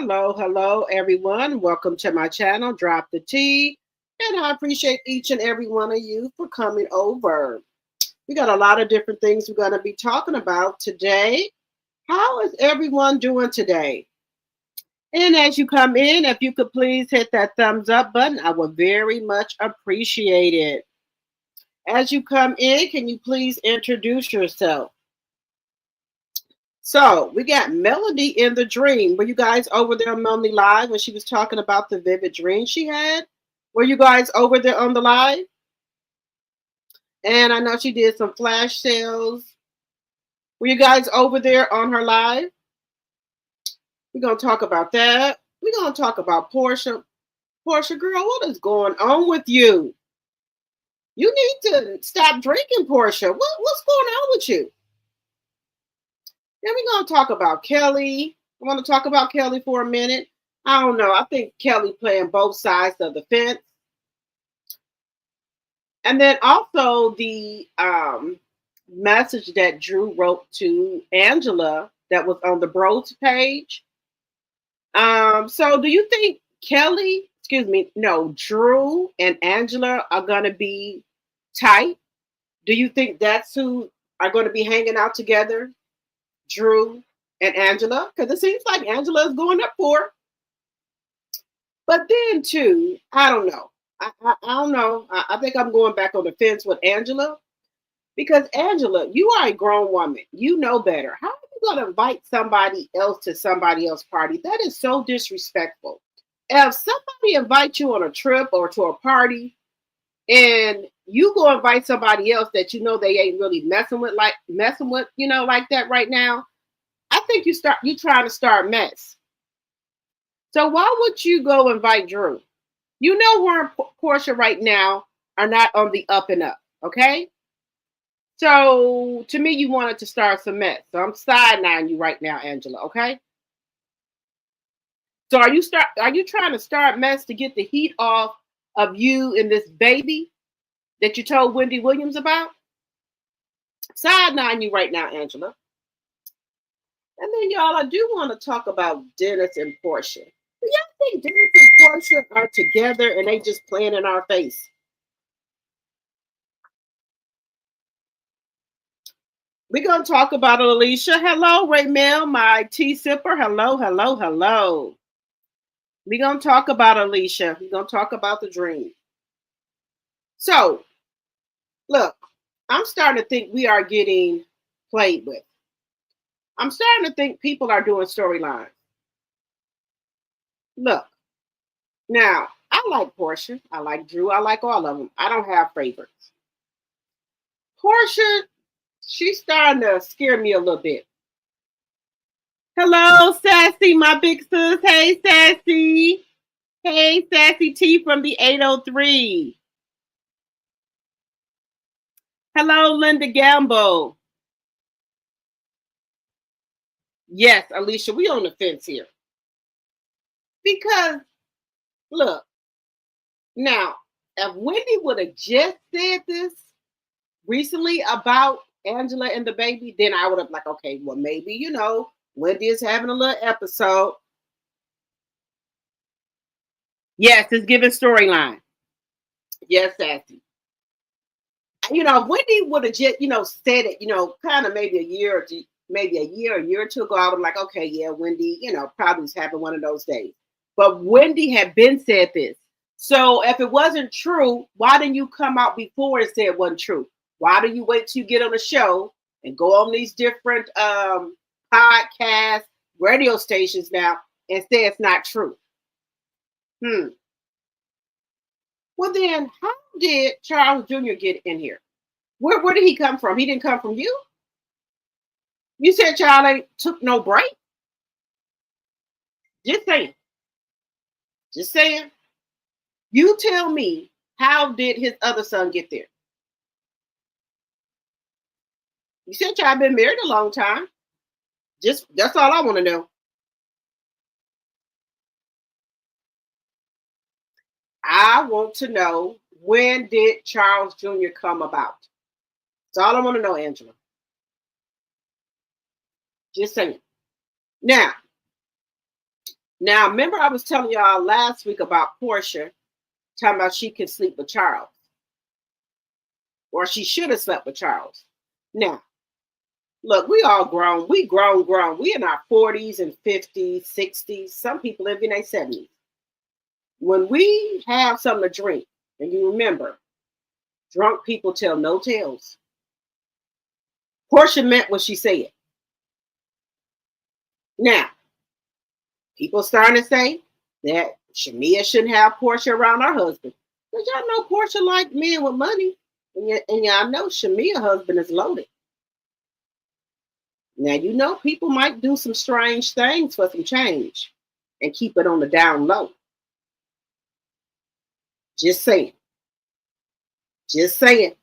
Hello, everyone. Welcome to my channel, Drop the Tea. And I appreciate each and every one of you for coming over. We got a lot of different things we're going to be talking about today. How is everyone doing today? And as you come in, if you could please hit that thumbs up button, I would very much appreciate it. As you come in, can you please introduce yourself? So we got Melody in the dream. Were you guys over there on Melody Live when she was talking about the vivid dream she had? Were you guys over there on the live? And I know she did some flash sales. Were you guys over there on her live? We're going to talk about that. We're going to talk about Porsha. Porsha, girl, what is going on with you? You need to stop drinking, Porsha. What's going on with you? Then we're going to talk about Kelly. I want to talk about Kelly for a minute. I don't know. I think Kelly playing both sides of the fence. And then also the message that Drew wrote to Angela that was on the Bros page. So do you think Drew and Angela are going to be tight? Do you think that's who are going to be hanging out together? Drew and Angela? Because it seems like Angela is going up for her. But then too, I don't know. I don't know. I think I'm going back on the fence with Angela. Because Angela, you are a grown woman. You know better. How are you going to invite somebody else to somebody else's party? That is so disrespectful. If somebody invites you on a trip or to a party and you go invite somebody else that you know they ain't really messing with, like that right now, I think you trying to start mess. So why would you go invite Drew? You know her and Porsha right now are not on the up and up, okay? So to me, you wanted to start some mess. So I'm side-eyeing you right now, Angela, okay? So are you trying to start mess to get the heat off of you and this baby that you told Wendy Williams about? Side-eyeing you right now, Angela. And then y'all, I do want to talk about Dennis and Porsha. Do y'all think Dennis and Porsha are together and they just playing in our face? We're going to talk about Alicia. Hello, Raymel, my tea sipper. Hello. We're going to talk about Alicia. We're going to talk about the dream. So, look, I'm starting to think we are getting played with. I'm starting to think people are doing storylines. Look, now, I like Porsha. I like Drew. I like all of them. I don't have favorites. Porsha, she's starting to scare me a little bit. Hello, Sassy, my big sis. Hey, Sassy. Hey, Sassy T from the 803. Hello, Linda Gamble. Yes, Alicia, we on the fence here. Because, look, now, if Wendy would have just said this recently about Angela and the baby, then I would have like, okay, well, maybe, Wendy is having a little episode. Yes, it's giving storyline. Yes, Sassy. If Wendy would have just, said it, kind of maybe a year or two ago, I would like, okay, yeah, Wendy, probably was having one of those days. But Wendy had been said this. So if it wasn't true, why didn't you come out before and say it wasn't true? Why do you wait till you get on the show and go on these different podcasts, radio stations now and say it's not true? Well, then how did Charles Jr. get in here? Where did he come from? He didn't come from you? You said Charles ain't took no break? Just saying. Just saying. You tell me, how did his other son get there? You said y'all been married a long time. That's all I want to know. I want to know, when did Charles Jr. come about? That's all I want to know, Angela. Just saying. Now, Now, remember I was telling y'all last week about Porsha talking about she can sleep with Charles, or she should have slept with Charles. Now, look, we all grown. We grown. We in our 40s and 50s, 60s. Some people live in their 70s. When we have something to drink, and you remember, drunk people tell no tales. Porsha meant what she said. Now, people starting to say that Shamia shouldn't have Porsha around her husband. But y'all know Porsha like men with money. And y'all know Shamia's husband is loaded. Now, you know, people might do some strange things for some change and keep it on the down low. Just saying. Just saying.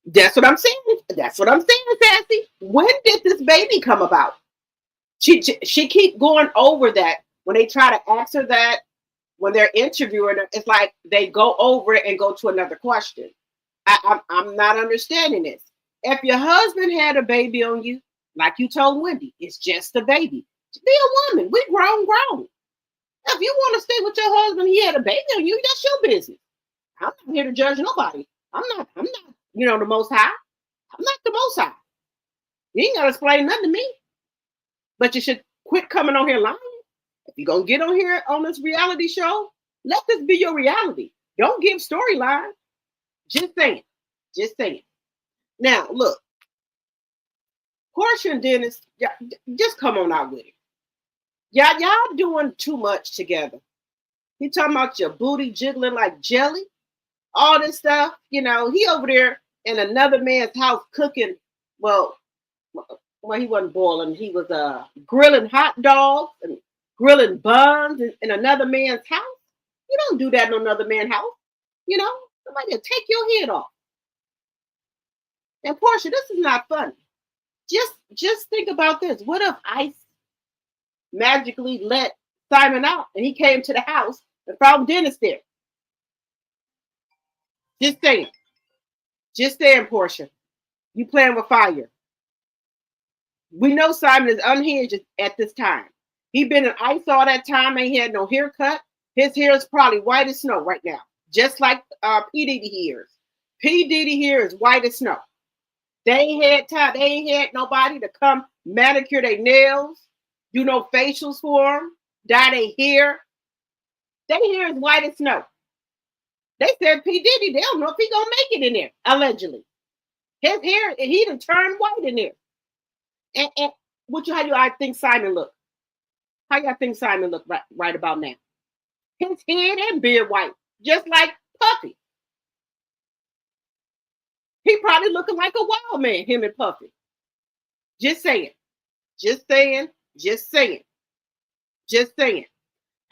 That's what I'm saying. That's what I'm saying, Sassy. When did this baby come about? She keep going over that when they try to answer that when they're interviewing her. It's like they go over it and go to another question. I'm not understanding this. If your husband had a baby on you, like you told Wendy, it's just a baby. Be a woman. We grown. If you want to stay with your husband, he had a baby on you, that's your business. I'm not here to judge nobody. I'm not, the most high. I'm not the most high. You ain't gotta explain nothing to me. But you should quit coming on here lying. If you're gonna get on here on this reality show, let this be your reality. Don't give storyline. Just saying. Just saying. Now, look, Porsha and Dennis, just come on out with it. Y'all doing too much together. He talking about your booty jiggling like jelly, all this stuff. He over there in another man's house cooking. Well, he wasn't boiling. He was grilling hot dogs and grilling buns in another man's house. You don't do that in another man's house. Somebody will take your head off. And Porsha, this is not funny. Just think about this. What if Ice magically let Simon out and he came to the house and found Dennis there? Just saying. Just saying, Porsha. You playing with fire. We know Simon is unhinged at this time. He been in Ice all that time, ain't had no haircut. His hair is probably white as snow right now. Just like P. Diddy hair. P. Diddy hair is white as snow. They ain't had time. They ain't had nobody to come manicure their nails, do no facials for them, dye their hair. Their hair is white as snow. They said P. Diddy, they don't know if he gonna make it in there, allegedly. His hair, he done turned white in there. And how do I think Simon look? How y'all think Simon look right about now? His head and beard white, just like Puffy. He probably looking like a wild man, him and Puffy. Just saying. Just saying. Just saying. Just saying.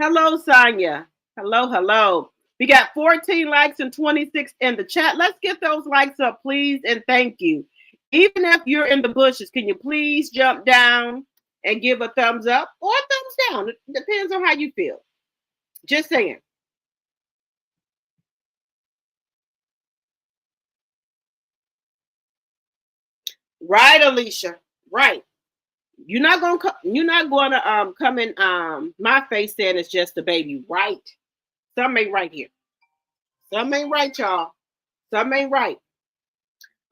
Hello, Sonia. Hello. We got 14 likes and 26 in the chat. Let's get those likes up, please, and thank you. Even if you're in the bushes, can you please jump down and give a thumbs up or a thumbs down? It depends on how you feel. Just saying. Right, Alicia. Right. You're not gonna come in my face saying it's just a baby, right? Some ain't right here. Some ain't right, y'all. Some ain't right.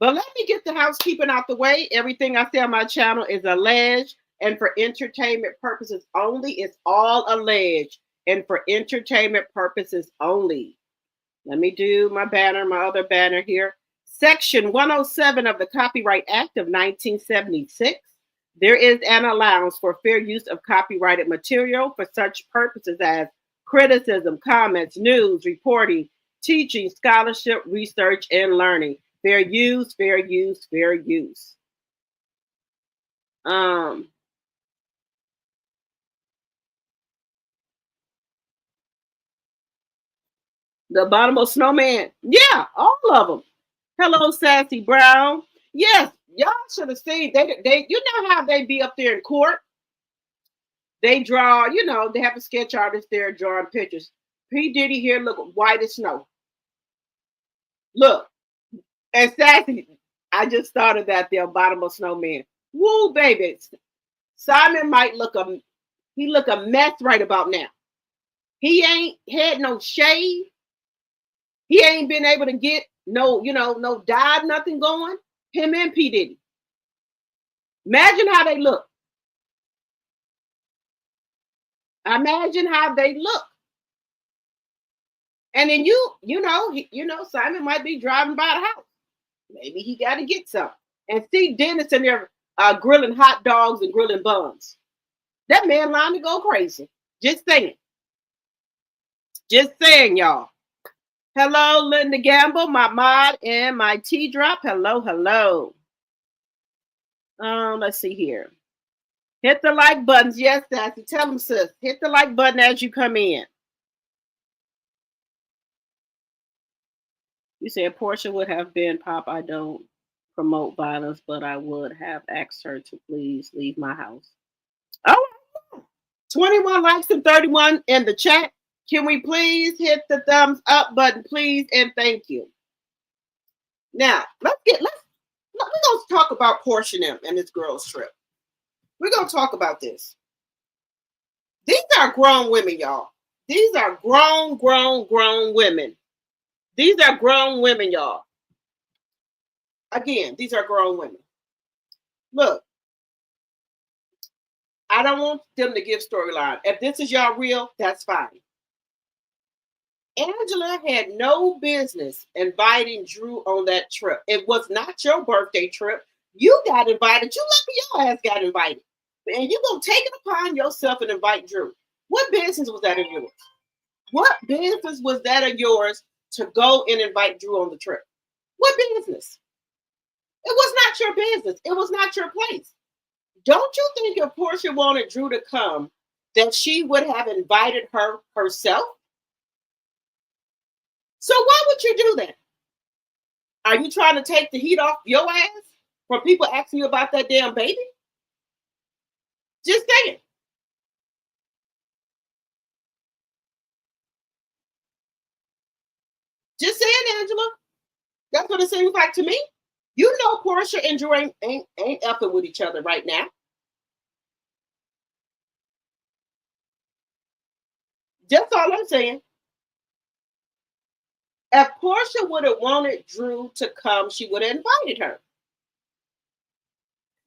But let me get the housekeeping out the way. Everything I say on my channel is alleged and for entertainment purposes only. It's all alleged and for entertainment purposes only. Let me do my other banner here. Section 107 of the Copyright Act of 1976. There is an allowance for fair use of copyrighted material for such purposes as criticism, comments, news, reporting, teaching, scholarship, research, and learning. Fair use, fair use, fair use. The Abominable Snowman. Yeah, all of them. Hello, Sassy Brown. Yes, y'all should have seen. They you know how they be up there in court. They draw, they have a sketch artist there drawing pictures. P. Diddy here look white as snow. Look, and Sassy, I just thought of that, the abominable snowman. Woo, baby. Simon might look a mess right about now. He ain't had no shave. He ain't been able to get no dye, nothing going. Him and P. Diddy. Imagine how they look. Imagine how they look. And then Simon might be driving by the house. Maybe he got to get some. And see Dennis in there grilling hot dogs and grilling buns. That man line to go crazy. Just saying. Just saying, y'all. Hello, Linda Gamble, my mod and my tea drop. Hello, hello. Let's see here. Hit the like buttons. Yes, Sassy. Tell them, sis. Hit the like button as you come in. You said Porsha would have been Pop. I don't promote violence, but I would have asked her to please leave my house. Oh, 21 likes and 31 in the chat. Can we please hit the thumbs up button, please, and thank you. Now, we're gonna talk about Porsha and this girl's trip. We're gonna talk about this. These are grown women, y'all. These are grown women. These are grown women, y'all. Again, these are grown women. Look, I don't want them to give storyline. If this is y'all real, that's fine. Angela had no business inviting Drew on that trip. It was not your birthday trip. You got invited. You lucky your ass got invited. And you're going to take it upon yourself and invite Drew. What business was that of yours? What business was that of yours to go and invite Drew on the trip? What business? It was not your business. It was not your place. Don't you think if Porsha wanted Drew to come, that she would have invited her herself? So why would you do that? Are you trying to take the heat off your ass from people asking you about that damn baby? Just saying. Just saying, Angela. That's what it seems like to me. You know Porsha and Drew ain't effing with each other right now. That's all I'm saying. If Porsha would have wanted Drew to come, she would have invited her.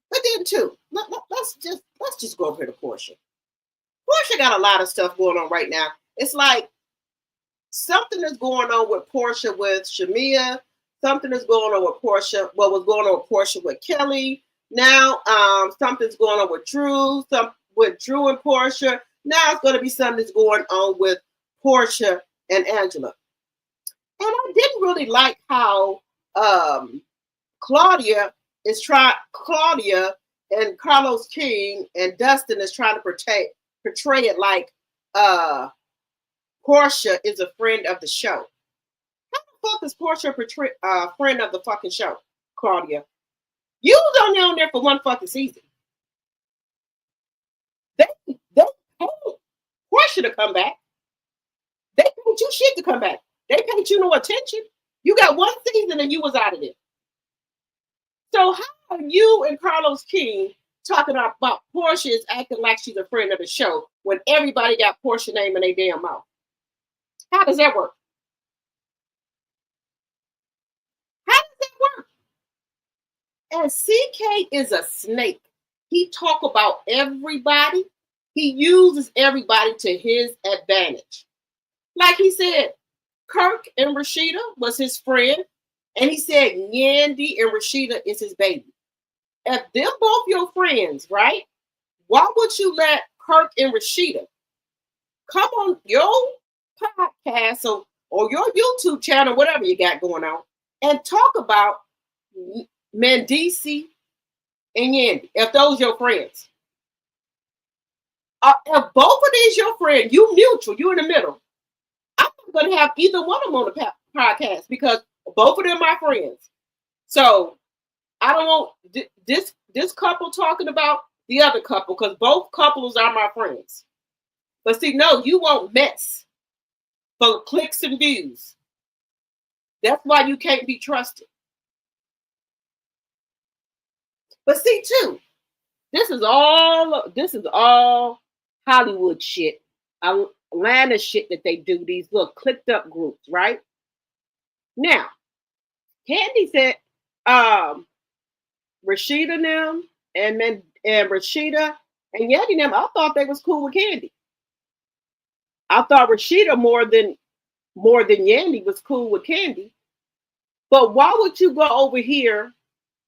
But then too, let's just go over here to Porsha. Porsha got a lot of stuff going on right now. It's like something is going on with Porsha with Shamia. Something is going on with Porsha. What was going on with Porsha with Kelly? Now, something's going on with Drew. With Drew and Porsha. Now it's going to be something that's going on with Porsha and Angela. And I didn't really like how Claudia and Carlos King and Dustin is trying to portray it like Porsha is a friend of the show. How the fuck is Porsha a friend of the fucking show, Claudia? You was only on there for one fucking season. They paid Porsha to come back. They paid you shit to come back. They paid you no attention. You got one season and you was out of there. So how are you and Carlos King talking about Porsha is acting like she's a friend of the show when everybody got Porsha name in their damn mouth? How does that work? How does that work? And CK is a snake. He talk about everybody. He uses everybody to his advantage. Like he said, Kirk and Rashida was his friend. And he said Yandy and Rashida is his baby. If they're both your friends, right? Why would you let Kirk and Rashida come on your podcast or your YouTube channel, whatever you got going on, and talk about Mendici and Yandy, if those your friends? If both of these your friends, you mutual, you in the middle, I'm not going to have either one of them on the podcast because both of them are friends. So I don't want this couple talking about the other couple because both couples are my friends. But see, no, you won't mess for clicks and views. That's why you can't be trusted. But see, too, this is all Hollywood shit, Atlanta shit that they do. These little clicked up groups, right? Now, Candy said, Rashida and them, and Rashida and Yandy and them, I thought they was cool with Candy. I thought Rashida more than Yandy was cool with Candy. But why would you go over here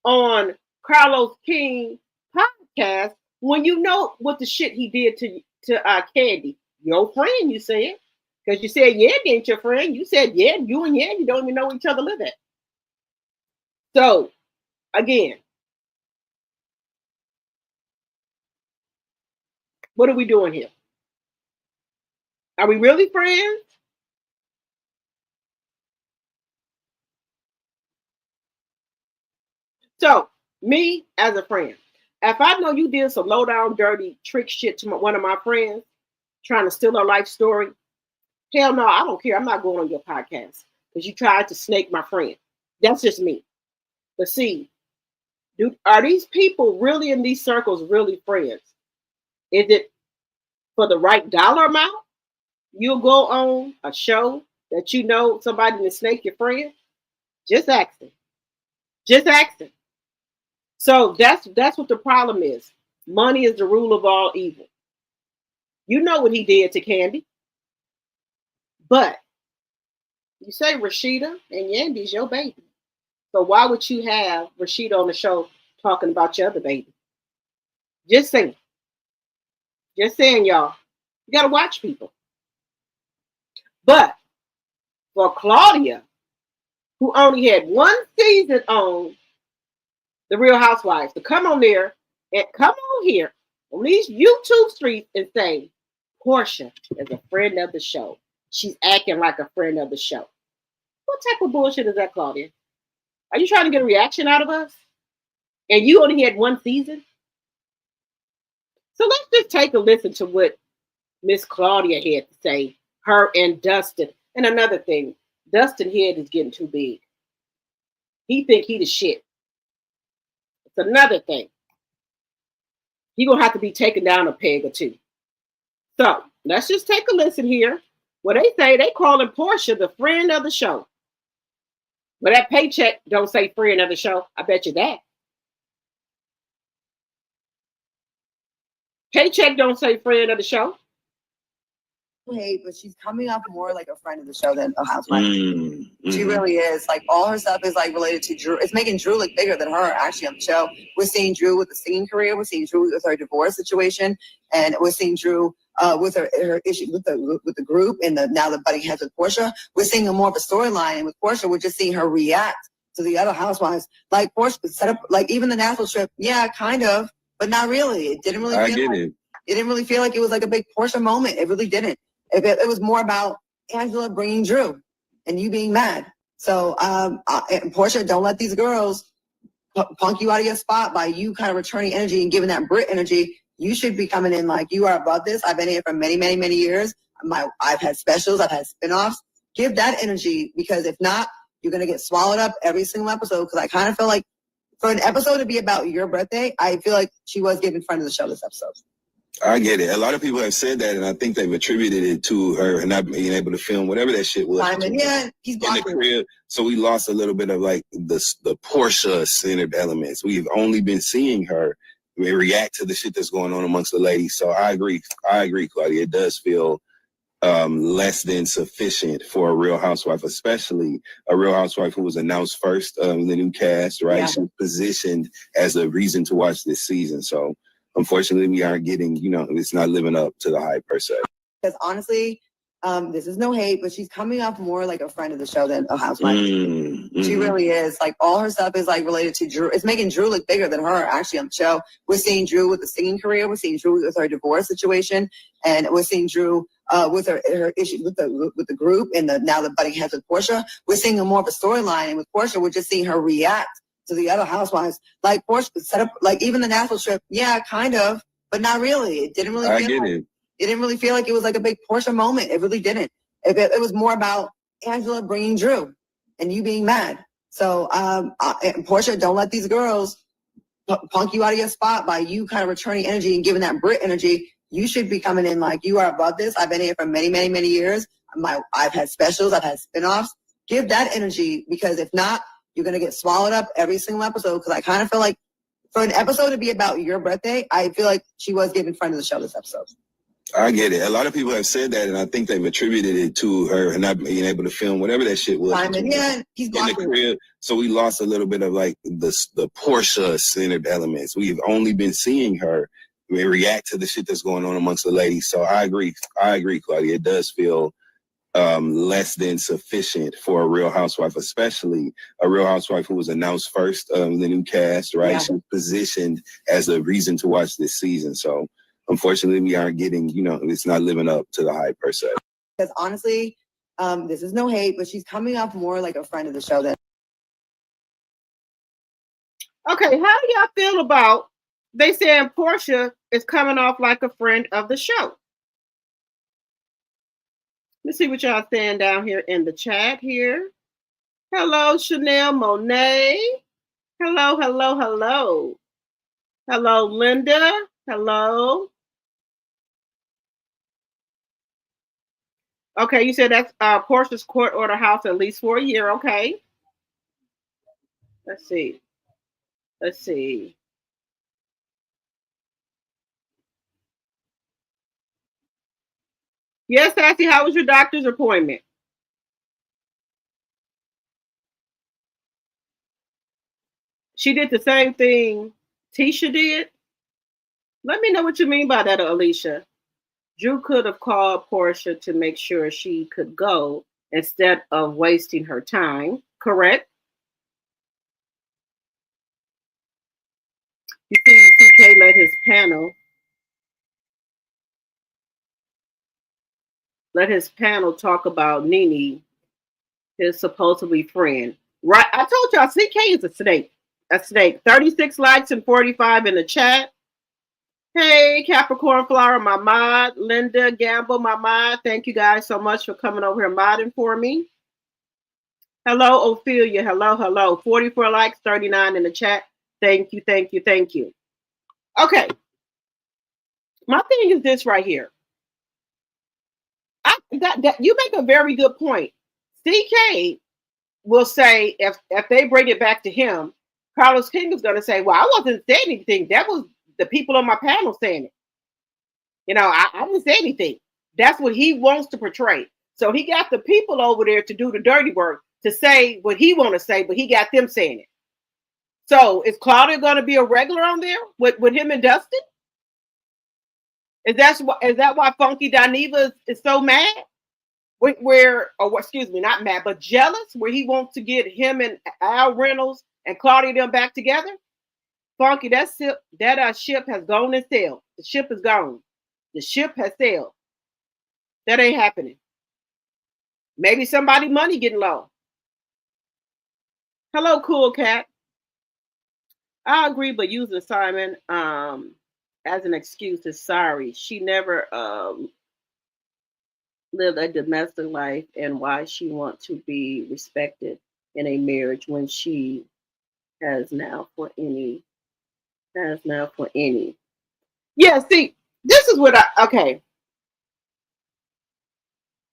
on Carlos King podcast when you know what the shit he did to Candy? Your friend, you said. Because you said Yandy ain't your friend. You said, yeah, you and Yandy don't even know each other live at. So, again, what are we doing here? Are we really friends? So, me as a friend, if I know you did some low down, dirty trick shit to one of my friends, trying to steal her life story, hell no, I don't care. I'm not going on your podcast because you tried to snake my friend. That's just me. But see, are these people really in these circles really friends? Is it for the right dollar amount? You'll go on a show that you know somebody to snake your friend? Just asking. Just asking. So that's what the problem is. Money is the rule of all evil. You know what he did to Candy. But you say Rashida and Yandy's your baby. So why would you have Rashida on the show talking about your other baby? Just saying. Just saying, y'all. You got to watch people. But for Claudia, who only had one season on The Real Housewives, to come on there and come on here on these YouTube streets and say, Porsha is a friend of the show. She's acting like a friend of the show. What type of bullshit is that, Claudia? Are you trying to get a reaction out of us? And you only had one season? So let's just take a listen to what Miss Claudia had to say, her and Dustin. And another thing, Dustin head is getting too big. He think he the shit. It's another thing. He gonna have to be taken down a peg or two. So let's just take a listen here. What they say, they calling Porsha the friend of the show. But that paycheck don't say friend of the show. I bet you that. Paycheck don't say friend of the show. Hey, but she's coming off more like a friend of the show than a housewife. She really is. Like, all her stuff is like related to Drew. It's making Drew look bigger than her actually on the show. We're seeing Drew with the singing career. We're seeing Drew with her divorce situation, and we're seeing Drew with her issue with the group and now the butting heads with Porsha. We're seeing more of a storyline, and with Porsha, we're just seeing her react to the other housewives. Like Porsha set up, like even the national trip, yeah, kind of, but not really. It didn't really. It didn't really feel like it was like a big Porsha moment. It really didn't. It was more about Angela bringing Drew and you being mad. So, Porsha, don't let these girls punk you out of your spot by you kind of returning energy and giving that Brit energy. You should be coming in like, you are above this. I've been here for many, many, many years. I've had specials. I've had spinoffs. Give that energy, because if not, you're going to get swallowed up every single episode. Because I kind of feel like for an episode to be about your birthday, I feel like she was giving friend of the show this episode. I get it. A lot of people have said that, and I think they've attributed it to her not being able to film whatever that shit was. Yeah, he's in the crib. So we lost a little bit of like the Porsha-centered elements. We've only been seeing her react to the shit that's going on amongst the ladies. So I agree, Claudia. It does feel less than sufficient for a Real Housewife, especially a Real Housewife who was announced first in the new cast, right? Yeah. She was positioned as a reason to watch this season. So unfortunately, we aren't getting, it's not living up to the hype per se. Because honestly, this is no hate, but she's coming off more like a friend of the show than a housewife. She really is. Like, all her stuff is like related to Drew. It's making Drew look bigger than her actually on the show. We're seeing Drew with the singing career. We're seeing Drew with her divorce situation, and we're seeing Drew with her issue with the group and now the butting heads with Porsha. We're seeing more of a storyline, and with Porsha, we're just seeing her react to the other housewives. Like Porsha set up, like even the national trip, yeah, kind of, but not really. It didn't really. It didn't really feel like it was like a big Porsha moment. It really didn't. It was more about Angela bringing Drew and you being mad. So, Porsha, don't let these girls punk you out of your spot by you kind of returning energy and giving that Brit energy. You should be coming in like you are above this. I've been here for many, many, many years. I've had specials. I've had spinoffs. Give that energy, because if not, you're going to get swallowed up every single episode. Because I kind of feel like for an episode to be about your birthday, I feel like she was giving friend of the show this episode. I get it. A lot of people have said that, and I think they've attributed it to her not being able to film whatever that shit was. Yeah, he's in the crib. So we lost a little bit of like the Porsha centered elements. We've only been seeing her react to the shit that's going on amongst the ladies. So I agree, Claudia. It does feel less than sufficient for a Real Housewife, especially a Real Housewife who was announced first, the new cast, right? Yeah. She was positioned as a reason to watch this season. So unfortunately, we aren't getting, it's not living up to the hype per se. Because honestly, this is no hate, but she's coming off more like a friend of the show than. Okay, how do y'all feel about they saying Porsha is coming off like a friend of the show? Let's see what y'all saying down here in the chat here. Hello, Chanel Monet. Hello, hello, hello. Hello, Linda. Hello. Okay, you said that's Porsha's court order house at least for a year. Okay. Let's see. Let's see. Yes, Sassy, how was your doctor's appointment? She did the same thing Tisha did. Let me know what you mean by that, Alicia. Drew could have called Porsha to make sure she could go instead of wasting her time. Correct? You see, CK let his panel talk about Nene, his supposedly friend. Right? I told y'all CK is a snake. A snake. 36 likes and 45 in the chat. Hey, Capricorn Flower, my mod. Linda Gamble, my mod. Thank you guys so much for coming over here modding for me. Hello, Ophelia. Hello, hello. 44 likes, 39 in the chat. Thank you, thank you, thank you. Okay. My thing is this right here. You make a very good point. CK will say, if they bring it back to him, Carlos King is going to say, well, I wasn't saying anything. That was the people on my panel saying it. I didn't say anything. That's what he wants to portray. So he got the people over there to do the dirty work, to say what he want to say, but he got them saying it. So is Claudia going to be a regular on there with him and Dustin? Is that why Funky Dineva is so mad? Not mad, but jealous, where he wants to get him and Al Reynolds and Claudia them back together? Funky, that ship has gone and sailed. The ship is gone. The ship has sailed. That ain't happening. Maybe somebody money getting low. Hello, Cool Cat. I agree, but using Simon as an excuse is sorry. She never lived a domestic life, and why she wants to be respected in a marriage when she has now for any. Yeah, see, this is what okay.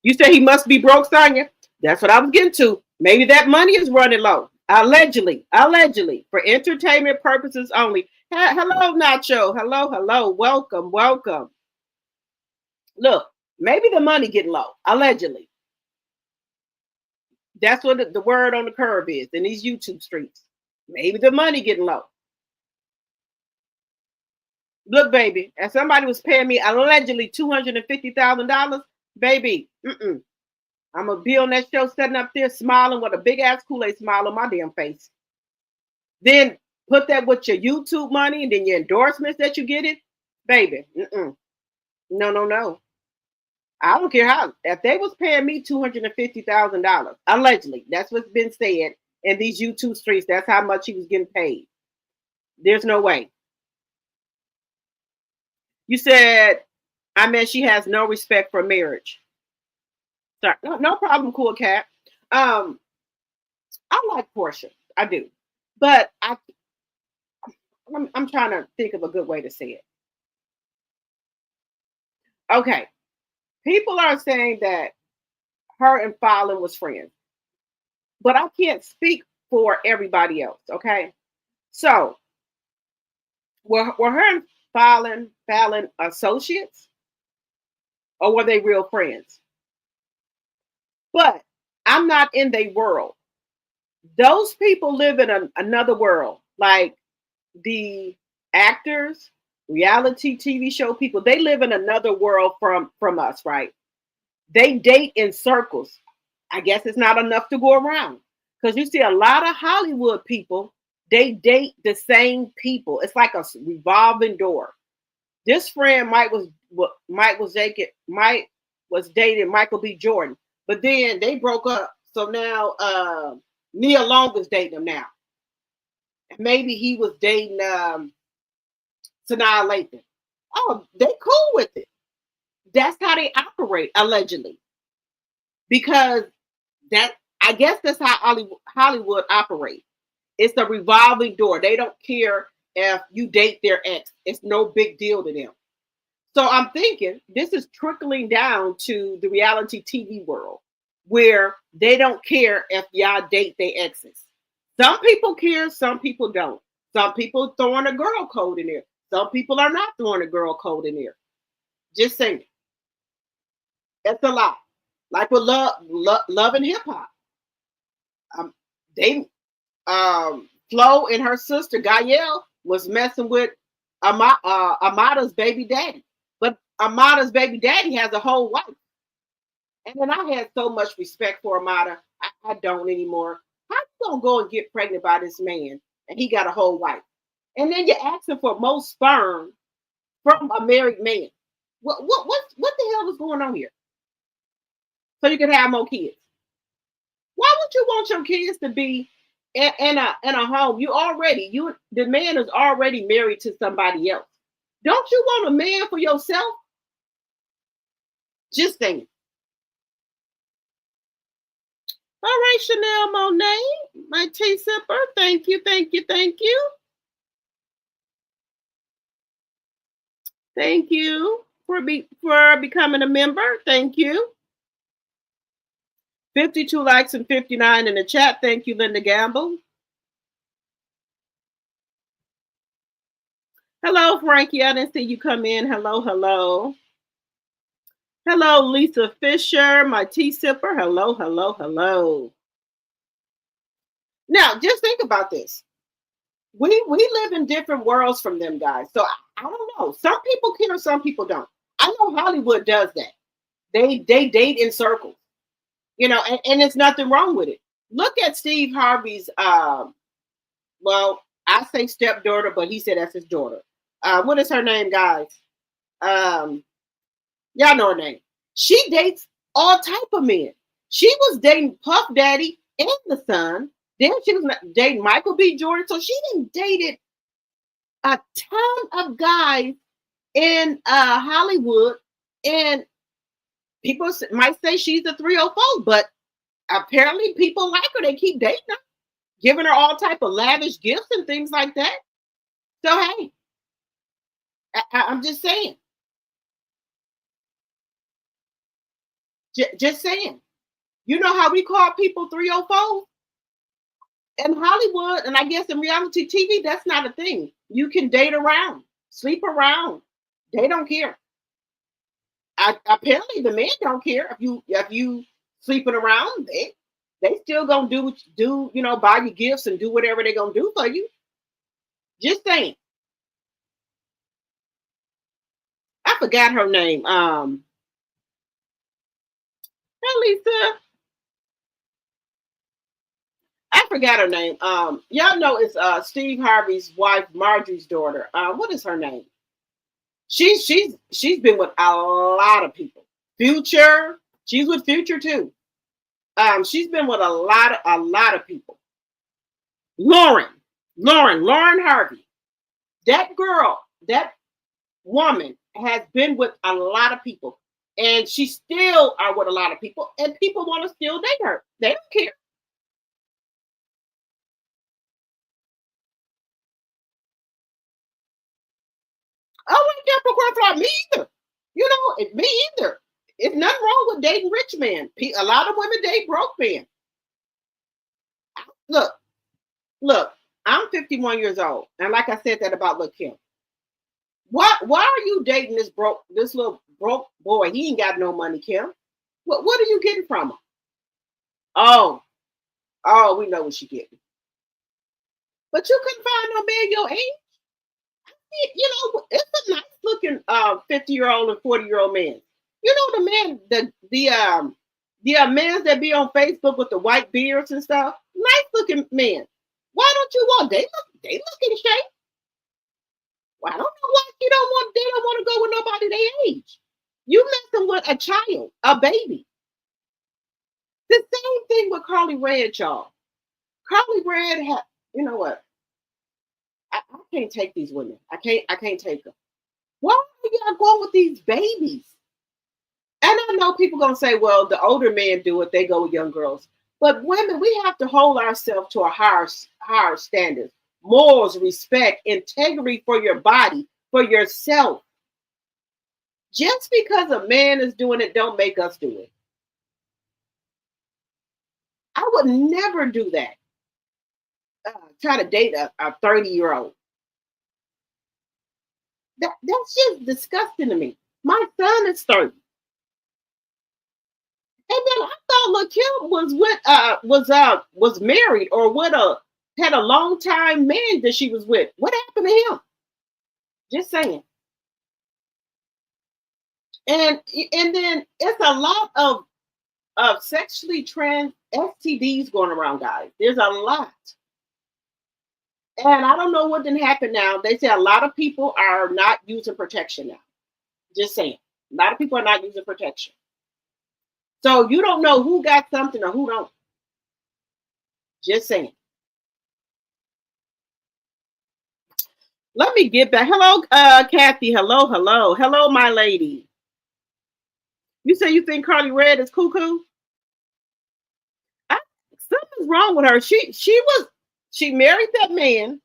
You say he must be broke, Sonya? That's what I was getting to. Maybe that money is running low. Allegedly, for entertainment purposes only. Hello, Nacho. Hello. Welcome. Look, maybe the money getting low. Allegedly. That's what the word on the curve is in these YouTube streets. Maybe the money getting low. Look, baby, if somebody was paying me allegedly $250,000, baby, I'm going to be on that show sitting up there smiling with a big-ass Kool-Aid smile on my damn face. Then put that with your YouTube money and then your endorsements that you get it. Baby, No. I don't care how. If they was paying me $250,000, allegedly, that's what's been said in these YouTube streets, that's how much he was getting paid. There's no way. You said, she has no respect for marriage. Sorry, no problem, Cool Cat. I like Porsha. I do. But I'm trying to think of a good way to say it. Okay, people are saying that her and Fallon was friends, but I can't speak for everybody else. Okay, so were her and Fallon associates, or were they real friends? But I'm not in their world. Those people live in another world, like the actors, reality TV show people. They live in another world from us, right? They date in circles. I guess it's not enough to go around because you see a lot of Hollywood people. They date the same people. It's like a revolving door. This friend Mike was dating Michael B. Jordan, but then they broke up. So now Nia Long is dating him now. And maybe he was dating Sanaa Lathan. Oh, they cool with it. That's how they operate, allegedly. Because that I guess that's how Hollywood operates. It's a revolving door. They don't care if you date their ex. It's no big deal to them. So I'm thinking this is trickling down to the reality TV world where they don't care if y'all date their exes. Some people care, some people don't. Some people throwing a girl code in there. Some people are not throwing a girl code in there. Just saying. That's a lot. Like with love and hip hop. They Flo and her sister Gael was messing with Amada's baby daddy. But Amada's baby daddy has a whole wife. And then I had so much respect for Amada. I don't anymore. How you gonna go and get pregnant by this man and he got a whole wife? And then you're asking for more sperm from a married man. What the hell is going on here? So you can have more kids. Why would you want your kids to be in a home? The man is already married to somebody else. Don't you want a man for yourself? Just saying. All right, Chanel Monet, my tea sipper. Thank you, thank you, thank you. Thank you for becoming a member. Thank you. 52 likes and 59 in the chat. Thank you, Linda Gamble. Hello, Frankie. I didn't see you come in. Hello, hello. Hello, Lisa Fisher, my tea sipper. Hello, hello, hello. Now, just think about this. We live in different worlds from them guys. So I don't know. Some people care, some people don't. I know Hollywood does that. They date in circles. You know, and there's nothing wrong with it. Look at Steve Harvey's well, I say stepdaughter, but he said that's his daughter. What is her name, guys? Y'all know her name. She dates all type of men. She was dating Puff Daddy and the son. Then she was dating Michael B. Jordan. So she didn't dated a ton of guys in Hollywood. And people might say she's a 304, but apparently people like her. They keep dating her, giving her all type of lavish gifts and things like that. So hey, I'm just saying. Just saying. You know how we call people 304? In Hollywood, and I guess in reality TV, that's not a thing. You can date around, sleep around. They don't care. Apparently, the men don't care if you sleeping around. They still gonna do buy you gifts and do whatever they're gonna do for you. Just saying. I forgot her name. Hey Lisa. I forgot her name. Y'all know it's Steve Harvey's wife, Marjorie's daughter. What is her name? She's been with a lot of people. Future, she's with Future too. She's been with a lot of people. Lauren Harvey. That girl, that woman has been with a lot of people, and she still are with a lot of people, and people want to still date her. They don't care. care for cornflower. Me either. You know, me either. It's nothing wrong with dating rich men. A lot of women date broke men. Look, I'm 51 years old. And like I said that about Lil' Kim. Why are you dating this little broke boy? He ain't got no money, Kim. What are you getting from him? Oh, we know what you getting. But you couldn't find no man your age. You know, it's a nice looking 50-year-old and 40-year-old man. You know the man, the men that be on Facebook with the white beards and stuff. Nice looking men. Why don't you want? They look in shape. Well, I don't know why they don't want to go with nobody their age. You messing with a child, a baby. The same thing with Carly Red, y'all. Carly Red you know what? I can't take these women. I can't take them. Why are y'all going with these babies? And I know people gonna say, well, the older men do it, they go with young girls. But women, we have to hold ourselves to a higher standard. Morals, respect, integrity for your body, for yourself. Just because a man is doing it, don't make us do it. I would never do that. Try to date a 30-year-old. That's just disgusting to me. My son is 30. And then I thought Lil' Kim was married or had a long time man that she was with. What happened to him? Just saying. And then it's a lot of sexually trans STDs going around, guys. There's a lot. And I don't know what didn't happen now. They say a lot of people are not using protection now. Just saying. A lot of people are not using protection. So you don't know who got something or who don't. Just saying. Let me get back. Hello, Kathy. Hello, my lady. You say you think Carly Red is cuckoo? Something's wrong with her. She married that man.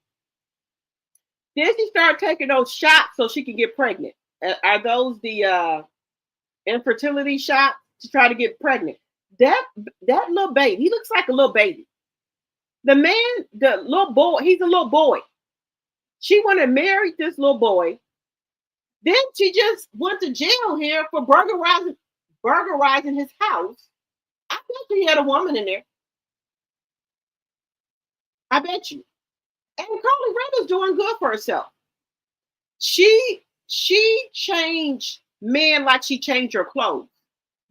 Then she started taking those shots so she can get pregnant. Are those the infertility shots to try to get pregnant? That little baby, he looks like a little baby. The man, the little boy, he's a little boy. She went and married this little boy. Then she just went to jail here for burglarizing his house. I bet you he had a woman in there. I bet you. And Carly Red is doing good for herself. She changed men like she changed her clothes.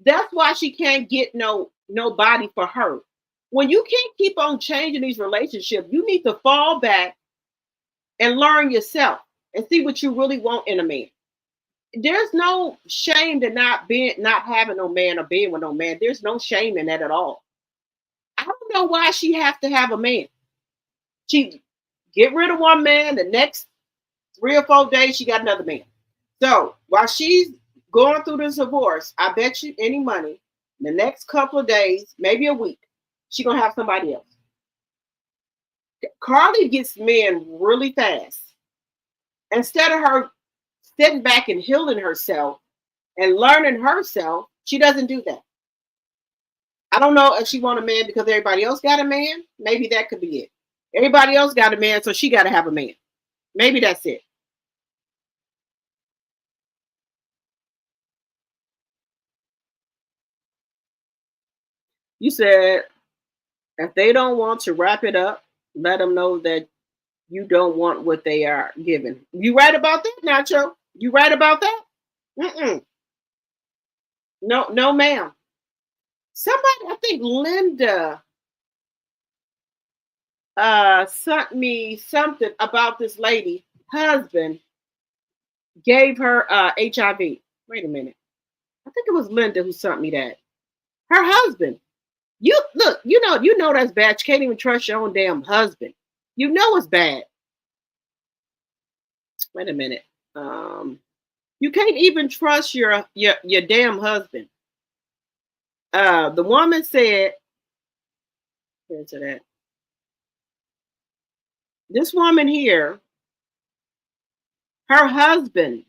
That's why she can't get nobody for her. When you can't keep on changing these relationships, you need to fall back and learn yourself and see what you really want in a man. There's no shame to not having no man or being with no man. There's no shame in that at all. I don't know why she have to have a man. She get rid of one man, the next 3 or 4 days she got another man. So while she's going through this divorce, I bet you any money, the next couple of days, maybe a week, she's gonna have somebody else. Carly gets men really fast. Instead of her sitting back and healing herself and learning herself, she doesn't do that. I don't know if she want a man because everybody else got a man. Maybe that could be it. Everybody else got a man, so she got to have a man. Maybe that's it. You said if they don't want to wrap it up, let them know that you don't want what they are giving. You right about that, Nacho? You right about that? Mm-mm. No, ma'am. Somebody, I think Linda sent me something about this lady husband gave her HIV. Wait a minute. I think it was Linda who sent me that. Her husband. You look, you know that's bad. You can't even trust your own damn husband. You know it's bad. Wait a minute. You can't even trust your damn husband. The woman said, into that. This woman here, her husband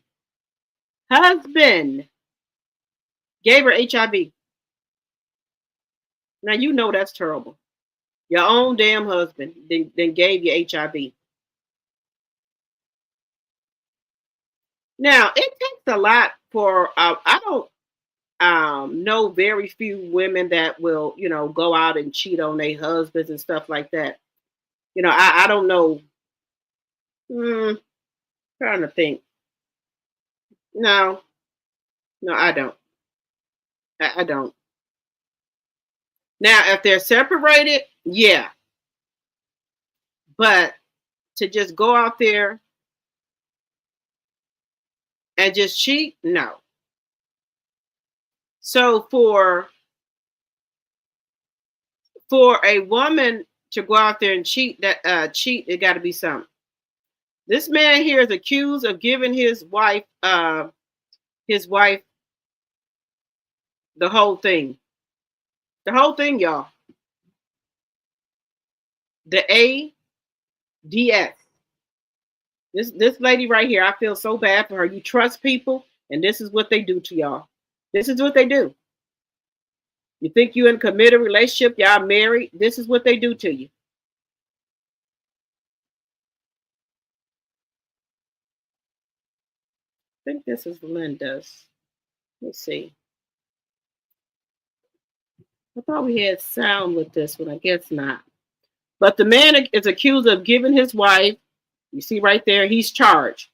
husband gave her HIV. Now you know that's terrible. Your own damn husband then gave you HIV. Now it takes a lot for I don't know very few women that will, go out and cheat on their husbands and stuff like that. I don't know. Trying to think. No, no, I don't. I don't. Now, if they're separated, yeah. But to just go out there and just cheat, no. So for a woman to go out there and cheat, it got to be something. This man here is accused of giving his wife the whole thing. The whole thing, y'all. The AIDS. This lady right here, I feel so bad for her. You trust people, and this is what they do to y'all. This is what they do. You think you're in a committed relationship, y'all married. This is what they do to you. I think this is Linda's. Let's see. I thought we had sound with this one. I guess not. But the man is accused of giving his wife, you see right there, he's charged.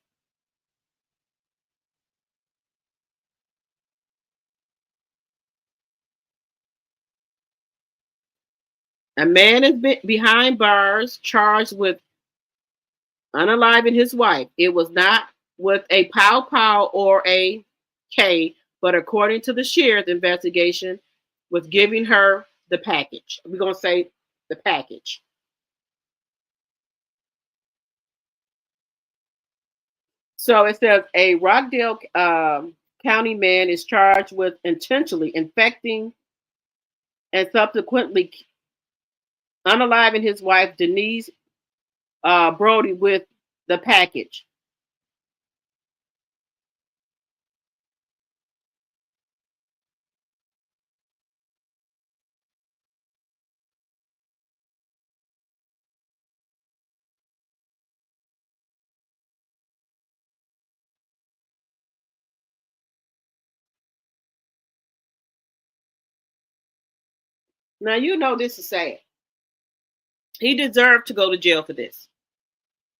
A man is behind bars charged with unaliving his wife. It was not with a pow or a K, but according to the sheriff's investigation, was giving her the package. We're going to say the package. So it says a Rockdale County man is charged with intentionally infecting and subsequently unaliving his wife, Denise Brody, with the package. Now you know this is sad. He deserved to go to jail for this.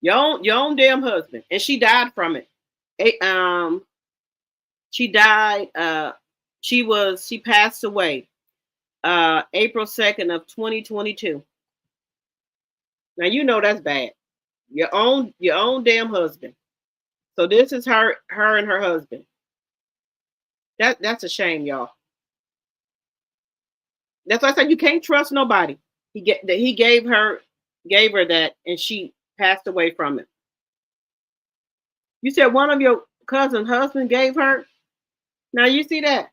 Your own damn husband, and she died from it. She died. She passed away April 2nd of 2022. Now you know that's bad. Your own damn husband. So this is her and her husband. That's a shame, y'all. That's why I said you can't trust nobody. He gave her that, and she passed away from it. You said one of your cousin's husband gave her. Now you see that.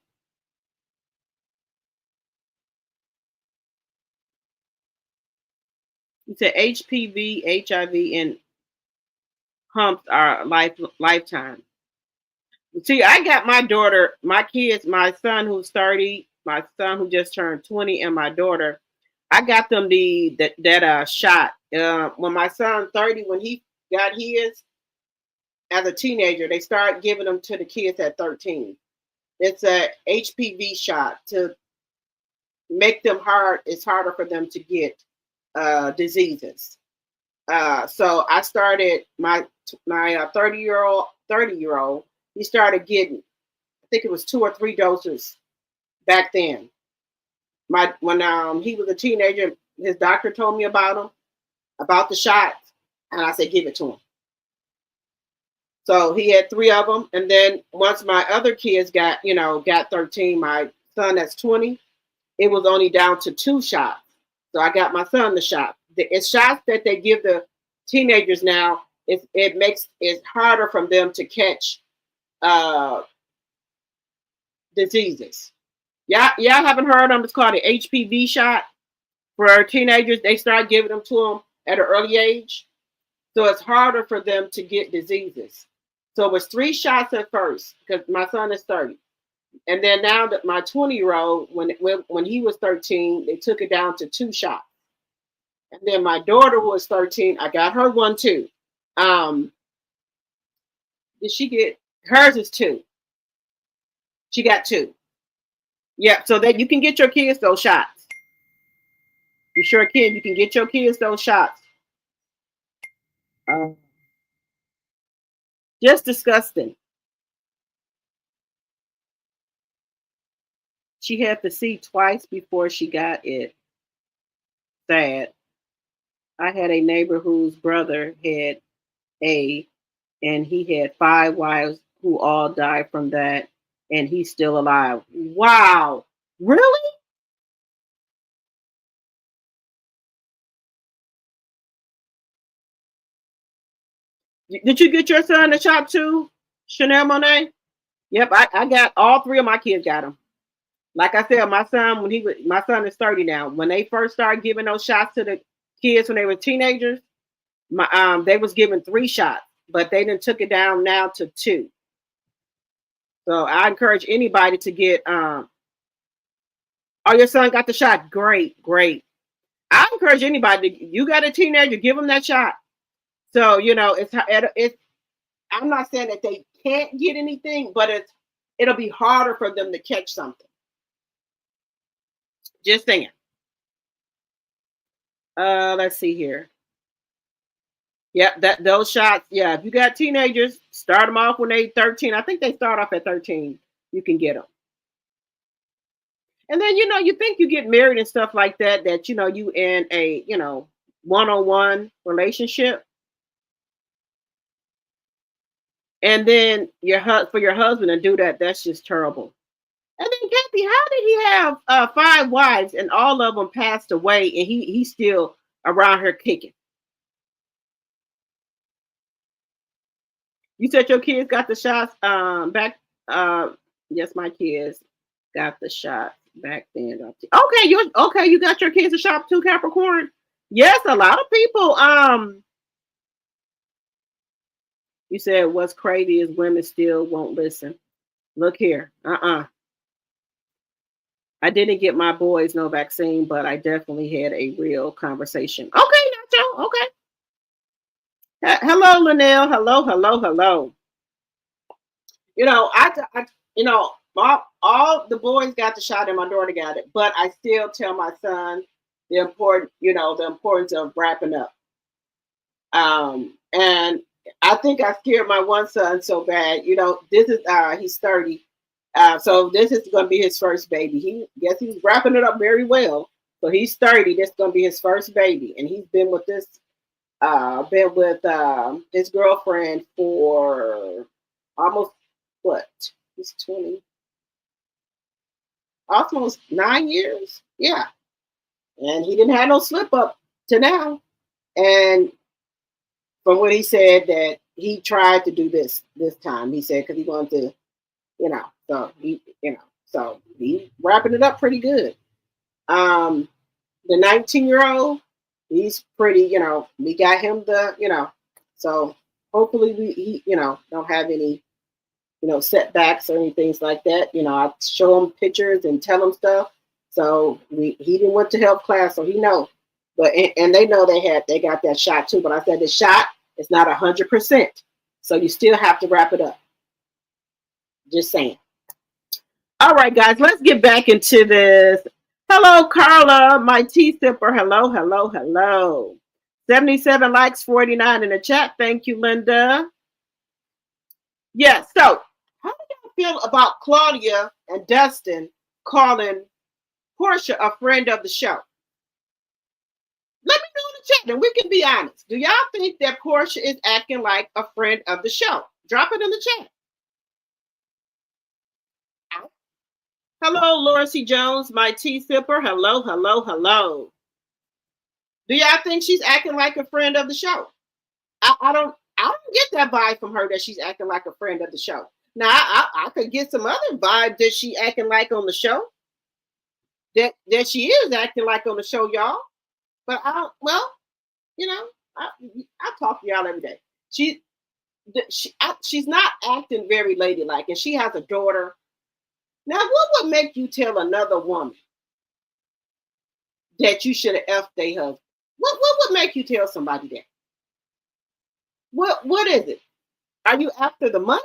You said HPV, HIV, and humps are lifetime. See, I got my daughter, my kids, my son who's 30, my son who just turned 20, and my daughter. I got them that shot. When my son 30, when he got his as a teenager, they started giving them to the kids at 13. It's a HPV shot to make them it's harder for them to get diseases. So I started my 30-year-old. He started getting, I think it was 2 or 3 doses back then. When he was a teenager, his doctor told me about the shots, and I said, give it to him. So he had 3 of them, and then once my other kids got 13, my son that's 20, it was only down to 2 shots. So I got my son the shot. It's shots that they give the teenagers now. It makes it harder for them to catch diseases. Y'all haven't heard of them? It's called the HPV shot for teenagers. They start giving them to them at an early age, so it's harder for them to get diseases. So it was 3 shots at first because my son is 30. And then now that my 20-year-old, when he was 13, they took it down to 2 shots. And then my daughter, who was 13, I got her one too. Did she get hers? Is 2. She got 2. Yeah, so that you can get your kids those shots. You sure can. You can get your kids those shots. Just disgusting. She had to see twice before she got it. Sad. I had a neighbor whose brother had a, and he had 5 wives who all died from that, and he's still alive. Wow. Really? Did you get your son a shot too, Chanel Monet? Yep, I got all 3 of my kids got them. Like I said, my son is 30 now. When they first started giving those shots to the kids when they were teenagers, they was given 3 shots, but they done took it down now to 2. So I encourage anybody to get oh, your son got the shot. Great, great. I encourage anybody you got a teenager, give them that shot. So, it's I'm not saying that they can't get anything, but it'll be harder for them to catch something. Just saying. Let's see here. Yeah, those shots. Yeah, if you got teenagers, start them off when they 13. I think they start off at 13. You can get them. And then you think you get married and stuff like that. That you in a one-on-one relationship, and then for your husband to do that, that's just terrible. And then Kathy, how did he have 5 wives and all of them passed away, and he's still around here kicking? You said your kids got the shots back. Yes, my kids got the shots back then. Okay, you got your kids a shot too, Capricorn. Yes, a lot of people. You said what's crazy is women still won't listen. Look here. I didn't get my boys no vaccine, but I definitely had a real conversation. Okay, Nacho. Okay. Hello, Linnell. Hello. All the boys got the shot and my daughter got it, but I still tell my son the importance of wrapping up. And I think I scared my one son so bad. This is he's 30. So this is going to be his first baby. He's wrapping it up very well. So he's 30. This is going to be his first baby, and he's been with his girlfriend for almost he's 20, almost 9 years. Yeah, and he didn't have no slip up to now. And from what he said, that he tried to do this time, he said, because he wanted to, so he's wrapping it up pretty good. The 19-year-old, he's pretty, we got him so hopefully he don't have any, setbacks or anything like that. I show him pictures and tell him stuff. So he didn't went to health class, so he know. But and they know they got that shot too. But I said the shot is not 100%, so you still have to wrap it up. Just saying. All right, guys, let's get back into this. Hello, Carla, my tea sipper. Hello. 77 likes, 49 in the chat. Thank you, Linda. Yes. So, how do you feel about Claudia and Dustin calling Porsha a friend of the show? Let me know in the chat, and we can be honest. Do y'all think that Porsha is acting like a friend of the show? Drop it in the chat. Hello, Laura C. Jones, my tea sipper. Hello. Do y'all think she's acting like a friend of the show? I don't get that vibe from her that she's acting like a friend of the show. Now, I could get some other vibe that she acting like on the show. That she is acting like on the show, y'all. But I talk to y'all every day. she's not acting very ladylike, and she has a daughter. Now, what would make you tell another woman that you should have effed their husband? What would make you tell somebody that? What is it? Are you after the money?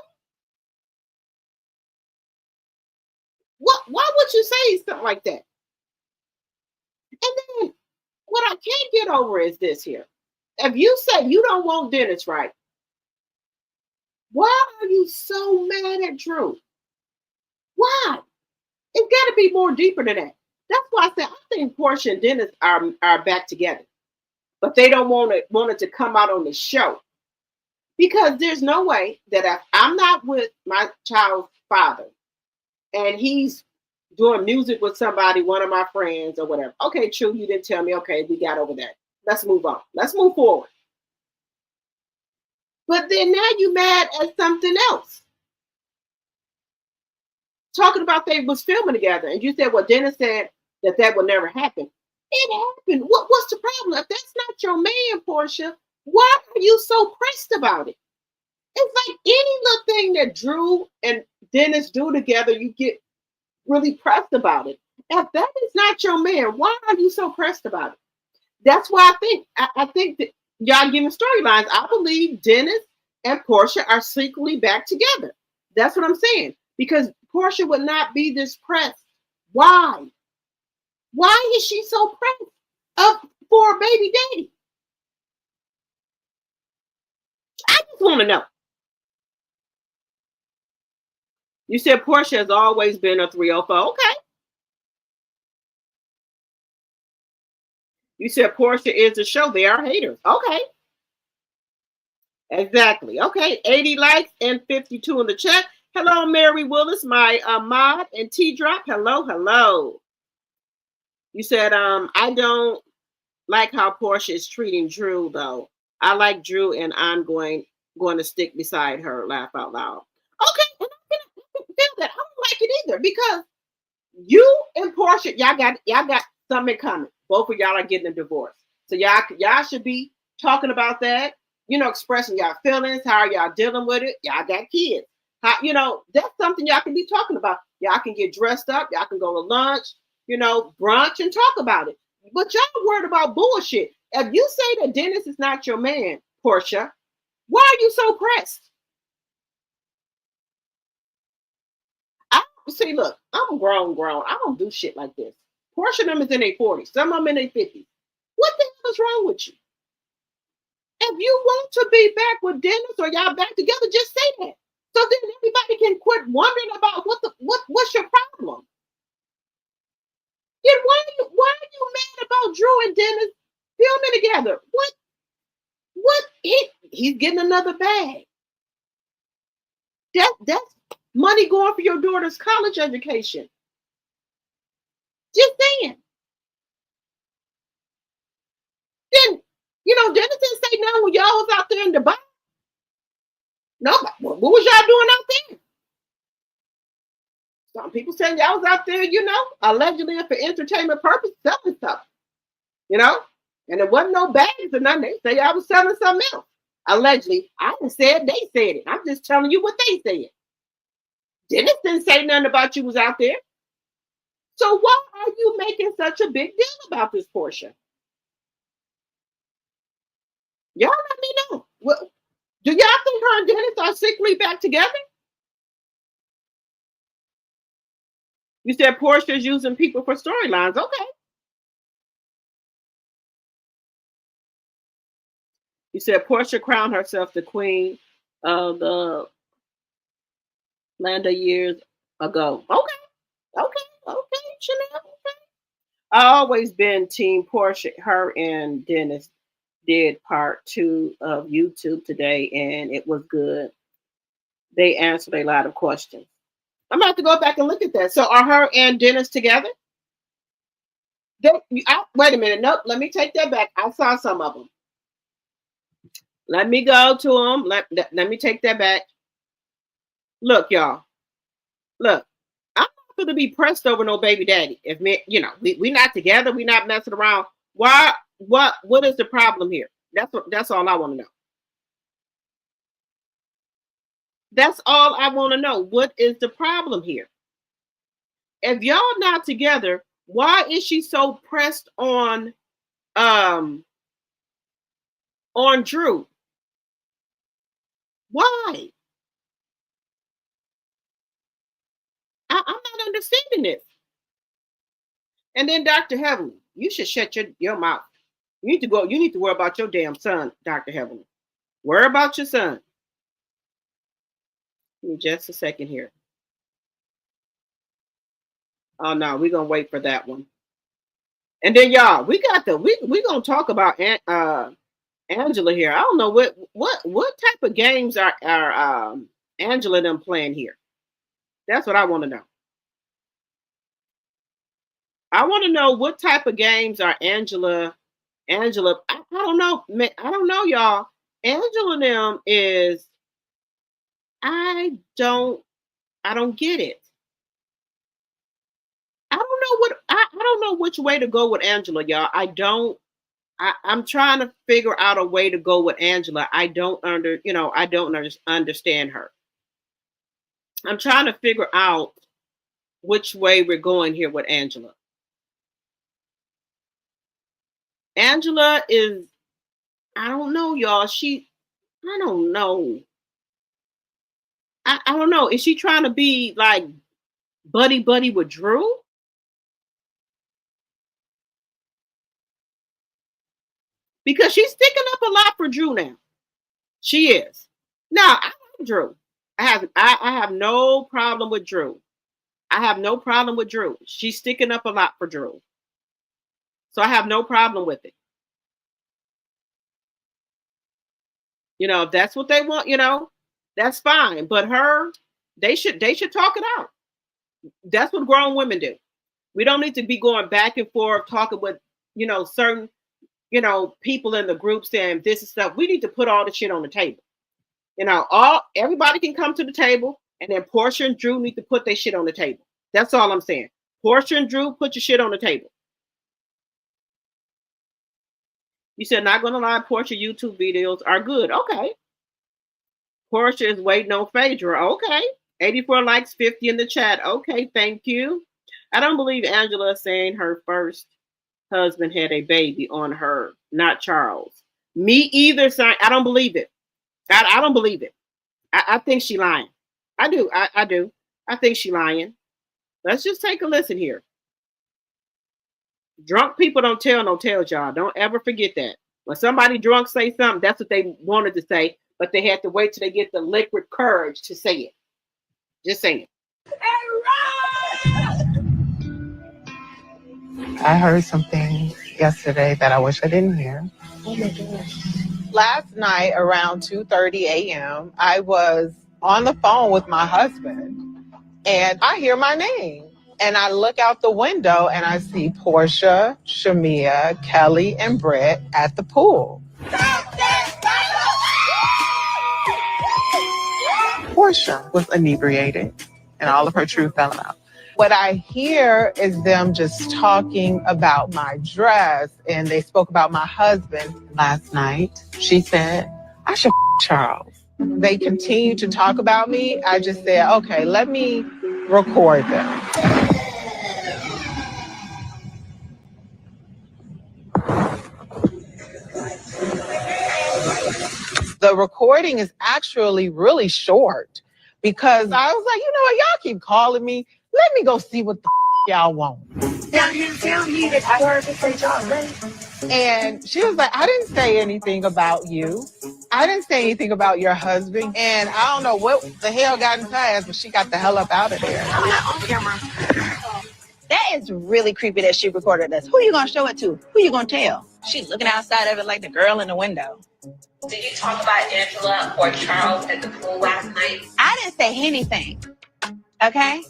Why would you say something like that? And then what I can't get over is this here. If you say you don't want Dennis, right? Why are you so mad at Drew? Why? It's got to be more deeper than that. That's why I said I think Porsha and Dennis are back together, but they don't want it to come out on the show, because there's no way that if I'm not with my child's father and he's doing music with somebody, one of my friends or whatever. Okay, true, you didn't tell me. Okay, we got over that. Let's move on. Let's move forward. But then now you mad at something else. Talking about they was filming together, and you said, well, Dennis said that would never happen. It happened. What's the problem? If that's not your man, Porsha, why are you so pressed about it? It's like any little thing that Drew and Dennis do together, you get really pressed about it. If that is not your man, why are you so pressed about it? That's why I think that y'all giving storylines. I believe Dennis and Porsha are secretly back together. That's what I'm saying. Because Porsha would not be this pressed. Why? Why is she so pressed up for a baby daddy? I just want to know. You said Porsha has always been a 304. Okay. You said Porsha is the show. They are haters. Okay. Exactly. Okay. 80 likes and 52 in the chat. Hello, Mary Willis, my mod, and T Drop. Hello, hello. You said I don't like how Porsha is treating Drew, though. I like Drew, and I'm going to stick beside her. Laugh out loud. Okay, and I can feel that. I don't like it either, because you and Porsha, y'all got something in common. Both of y'all are getting a divorce, so y'all should be talking about that. Expressing y'all feelings. How are y'all dealing with it? Y'all got kids. That's something y'all can be talking about. Y'all can get dressed up. Y'all can go to lunch, brunch, and talk about it. But y'all worried about bullshit. If you say that Dennis is not your man, Porsha, why are you so pressed? See, look, I'm grown. I don't do shit like this. Porsha them is in their 40s. Some of them in their 50s. What the hell is wrong with you? If you want to be back with Dennis or y'all back together, just say that. So then everybody can quit wondering about what's your problem. Then why are you mad about Drew and Dennis filming together? What he's getting another bag. That's money going for your daughter's college education. Just saying. Then Dennis didn't say nothing when y'all was out there in Dubai. No, what was y'all doing out there? Some people saying y'all was out there, allegedly for entertainment purposes, selling stuff. And there wasn't no bags or nothing. They say y'all was selling something else. Allegedly. I didn't say it, they said it. I'm just telling you what they said. Dennis didn't say nothing about you was out there. So why are you making such a big deal about this, Porsha? Y'all let me know. Well, do y'all think her and Dennis are secretly back together? You said Porsha's using people for storylines. Okay. You said Porsha crowned herself the queen of the land of years ago. Okay, Chanel. Okay. I always been team Porsha. Her and Dennis did part 2 of YouTube today, and it was good. They answered a lot of questions. I'm about to go back and look at that. So are her and Dennis together? Wait a minute. Nope. Let me take that back. I saw some of them. Let me go to them. Let me take that back. Look, y'all. Look, I'm not going to be pressed over no baby daddy. If we not together, we not messing around. Why? What is the problem here? That's all I want to know. That's all I want to know. What is the problem here? If y'all not together, why is she so pressed on Drew? Why? I'm not understanding this. And then Dr. Heavenly, you should shut your mouth. You need to go. You need to worry about your damn son, Dr. Heavenly. Worry about your son. Give me just a second here. Oh no, we're gonna wait for that one. And then y'all, we gonna talk about Angela here. I don't know what type of games are Angela and them playing here. That's what I want to know. I want to know what type of games are Angela. I don't know. I don't know, y'all. Angela and them is. I don't get it. I don't know which way to go with Angela, y'all. I'm trying to figure out a way to go with Angela. I don't understand her. I'm trying to figure out which way we're going here with Angela. Angela is, I don't know, y'all. I don't know. I don't know. Is she trying to be like buddy with Drew? Because she's sticking up a lot for Drew now. She is. Now, I like Drew. I have no problem with Drew. I have no problem with Drew. She's sticking up a lot for Drew. So I have no problem with it. If that's what they want, that's fine. But they should talk it out. That's what grown women do. We don't need to be going back and forth talking with, certain, people in the group saying this is stuff. We need to put all the shit on the table. Everybody can come to the table, and then Porsha and Drew need to put their shit on the table. That's all I'm saying. Porsha and Drew, put your shit on the table. You said, not gonna lie, Porsha YouTube videos are good. Okay. Porsha is waiting on Phaedra. Okay. 84 likes, 50 in the chat. Okay, thank you. I don't believe Angela is saying her first husband had a baby on her, not Charles. Me either, son. I don't believe it. I don't believe it. I think she lying. I do. I do. I think she lying. Let's just take a listen here. Drunk people don't tell no tales, y'all. Don't ever forget that. When somebody drunk say something, that's what they wanted to say, but they had to wait till they get the liquid courage to say it. Just saying. I heard something yesterday that I wish I didn't hear. Oh my gosh. Last night around 2:30 a.m., I was on the phone with my husband, and I hear my name. And I look out the window, and I see Porsha, Shamia, Kelly, and Brett at the pool. Porsha was inebriated, and all of her truth fell out. What I hear is them just talking about my dress, and they spoke about my husband. Last night, she said, I should Charles. They continue to talk about me. I just said, okay, let me record them. The recording is actually really short because I was like, y'all keep calling me. Let me go see what the y'all want. Now you tell me that I heard you say Charles. And she was like, I didn't say anything about you. I didn't say anything about your husband. And I don't know what the hell got into her ass, but she got the hell up out of there. I'm not on camera. That is really creepy that she recorded us. Who you gonna show it to? Who you gonna tell? She's looking outside of it like the girl in the window. Did you talk about Angela or Charles at the pool last night? I didn't say anything. Okay?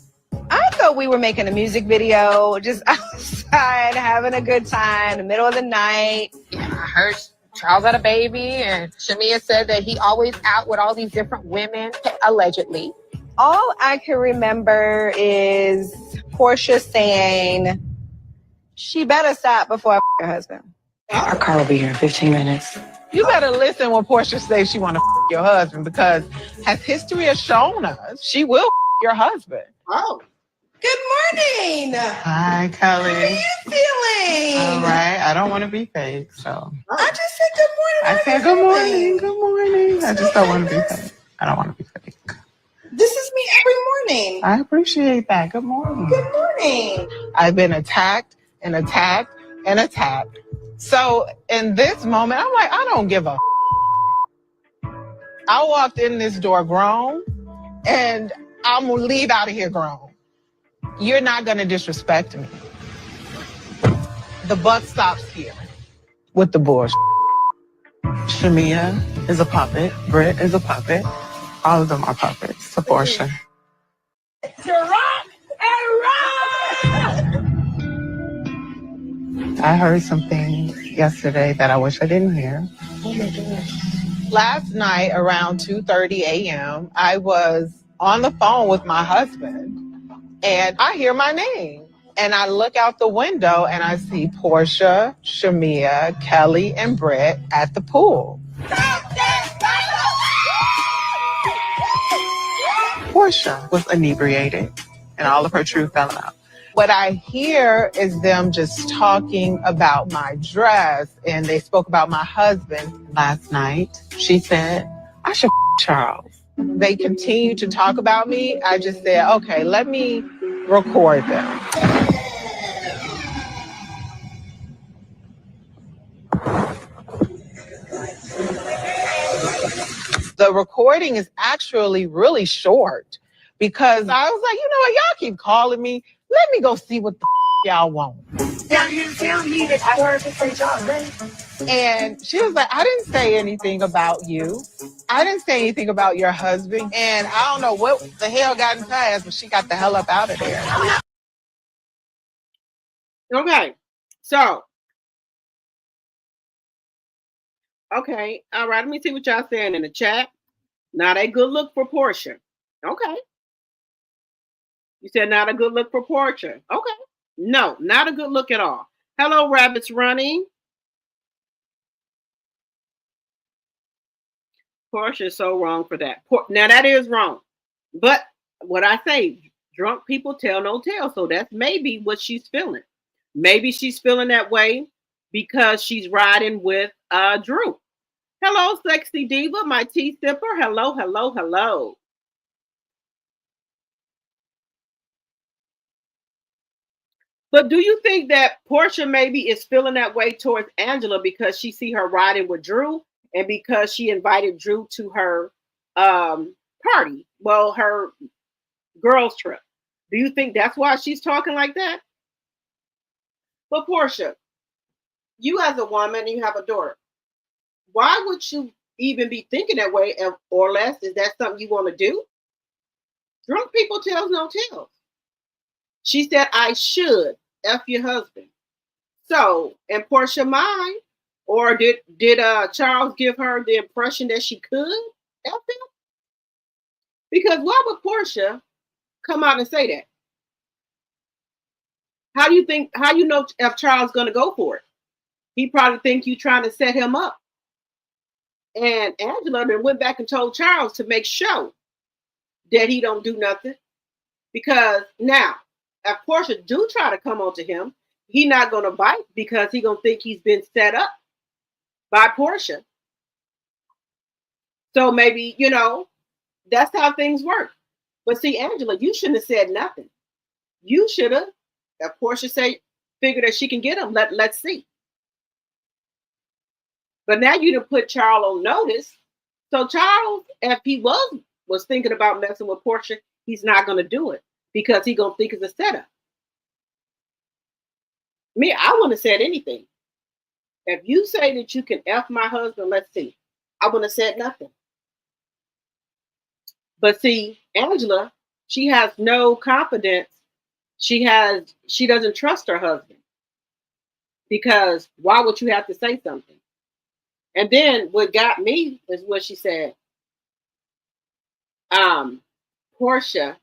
I thought we were making a music video, just outside, having a good time, in the middle of the night. Yeah, I heard Charles had a baby, and Shamia said that he always out with all these different women, allegedly. All I can remember is Porsha saying, she better stop before I her husband. Our car will be here in 15 minutes. You better listen when Porsha says she want to your husband, because as history has shown us, she will your husband. Oh. Good morning. Hi, Kelly. How are you feeling? All right. I don't want to be fake, so. I just said good morning. I said good morning. Good morning. I just don't want to be fake. I don't want to be fake. This is me every morning. I appreciate that. Good morning. Good morning. I've been attacked and attacked and attacked. So in this moment, I'm like, I don't give a. I walked in this door grown, and I'm gonna leave out of here grown. You're not gonna disrespect me. The buck stops here with the bullshit. Shamia is a puppet. Britt is a puppet. All of them are puppets to Porsha. I heard some things yesterday that I wish I didn't hear. Oh my gosh. Last night around 2:30 a.m., I was on the phone with my husband, and I hear my name. And I look out the window and I see Porsha, Shamia, Kelly, and Britt at the pool. Porsha was inebriated and all of her truth fell out. What I hear is them just talking about my dress, and they spoke about my husband. Last night, she said, I should Charles. They continue to talk about me. I just said, okay, let me record them. The recording is actually really short because I was like, you know what, y'all keep calling me. Let me go see what the y'all want. Now you tell me that I heard you say y'all ready. And she was like, I didn't say anything about you. I didn't say anything about your husband. And I don't know what the hell got in her ass, but she got the hell up out of there. Okay. So. Okay. All right. Let me see what y'all saying in the chat. Not a good look for Porsha. Okay. You said not a good look for Porsha. Okay. No, not a good look at all. Hello, Rabbits Running. Porsha is so wrong for that. Now, that is wrong. But what I say, drunk people tell no tale. So that's maybe what she's feeling. Maybe she's feeling that way because she's riding with Drew. Hello, Sexy Diva, my tea sipper. Hello, hello, hello. But do you think that Porsha maybe is feeling that way towards Angela because she see her riding with Drew and because she invited Drew to her party? Well, her girls trip. Do you think that's why she's talking like that? But Porsha, you as a woman, you have a daughter. Why would you even be thinking that way, or less? Is that something you want to do? Drunk people tells no tales. She said, I should F your husband. So, and Porsha mind, or did Charles give her the impression that she could F him? Because why would Porsha come out and say that? How you know if Charles gonna go for it? He probably think you trying to set him up. And Angela then went back and told Charles to make sure that he don't do nothing. Because now, if Porsha do try to come on to him, he not going to bite because he going to think he's been set up by Porsha. So maybe, that's how things work. But see, Angela, you shouldn't have said nothing. You should have. If Porsha figure that she can get him, let's see. But now you done put Charles on notice. So Charles, if he was thinking about messing with Porsha, he's not going to do it because he's going to think it's a setup. Me, I wouldn't have said anything. If you say that you can F my husband, let's see. I wouldn't have said nothing. But see, Angela, she has no confidence. She doesn't trust her husband. Because why would you have to say something? And then what got me is what she said. Porsha,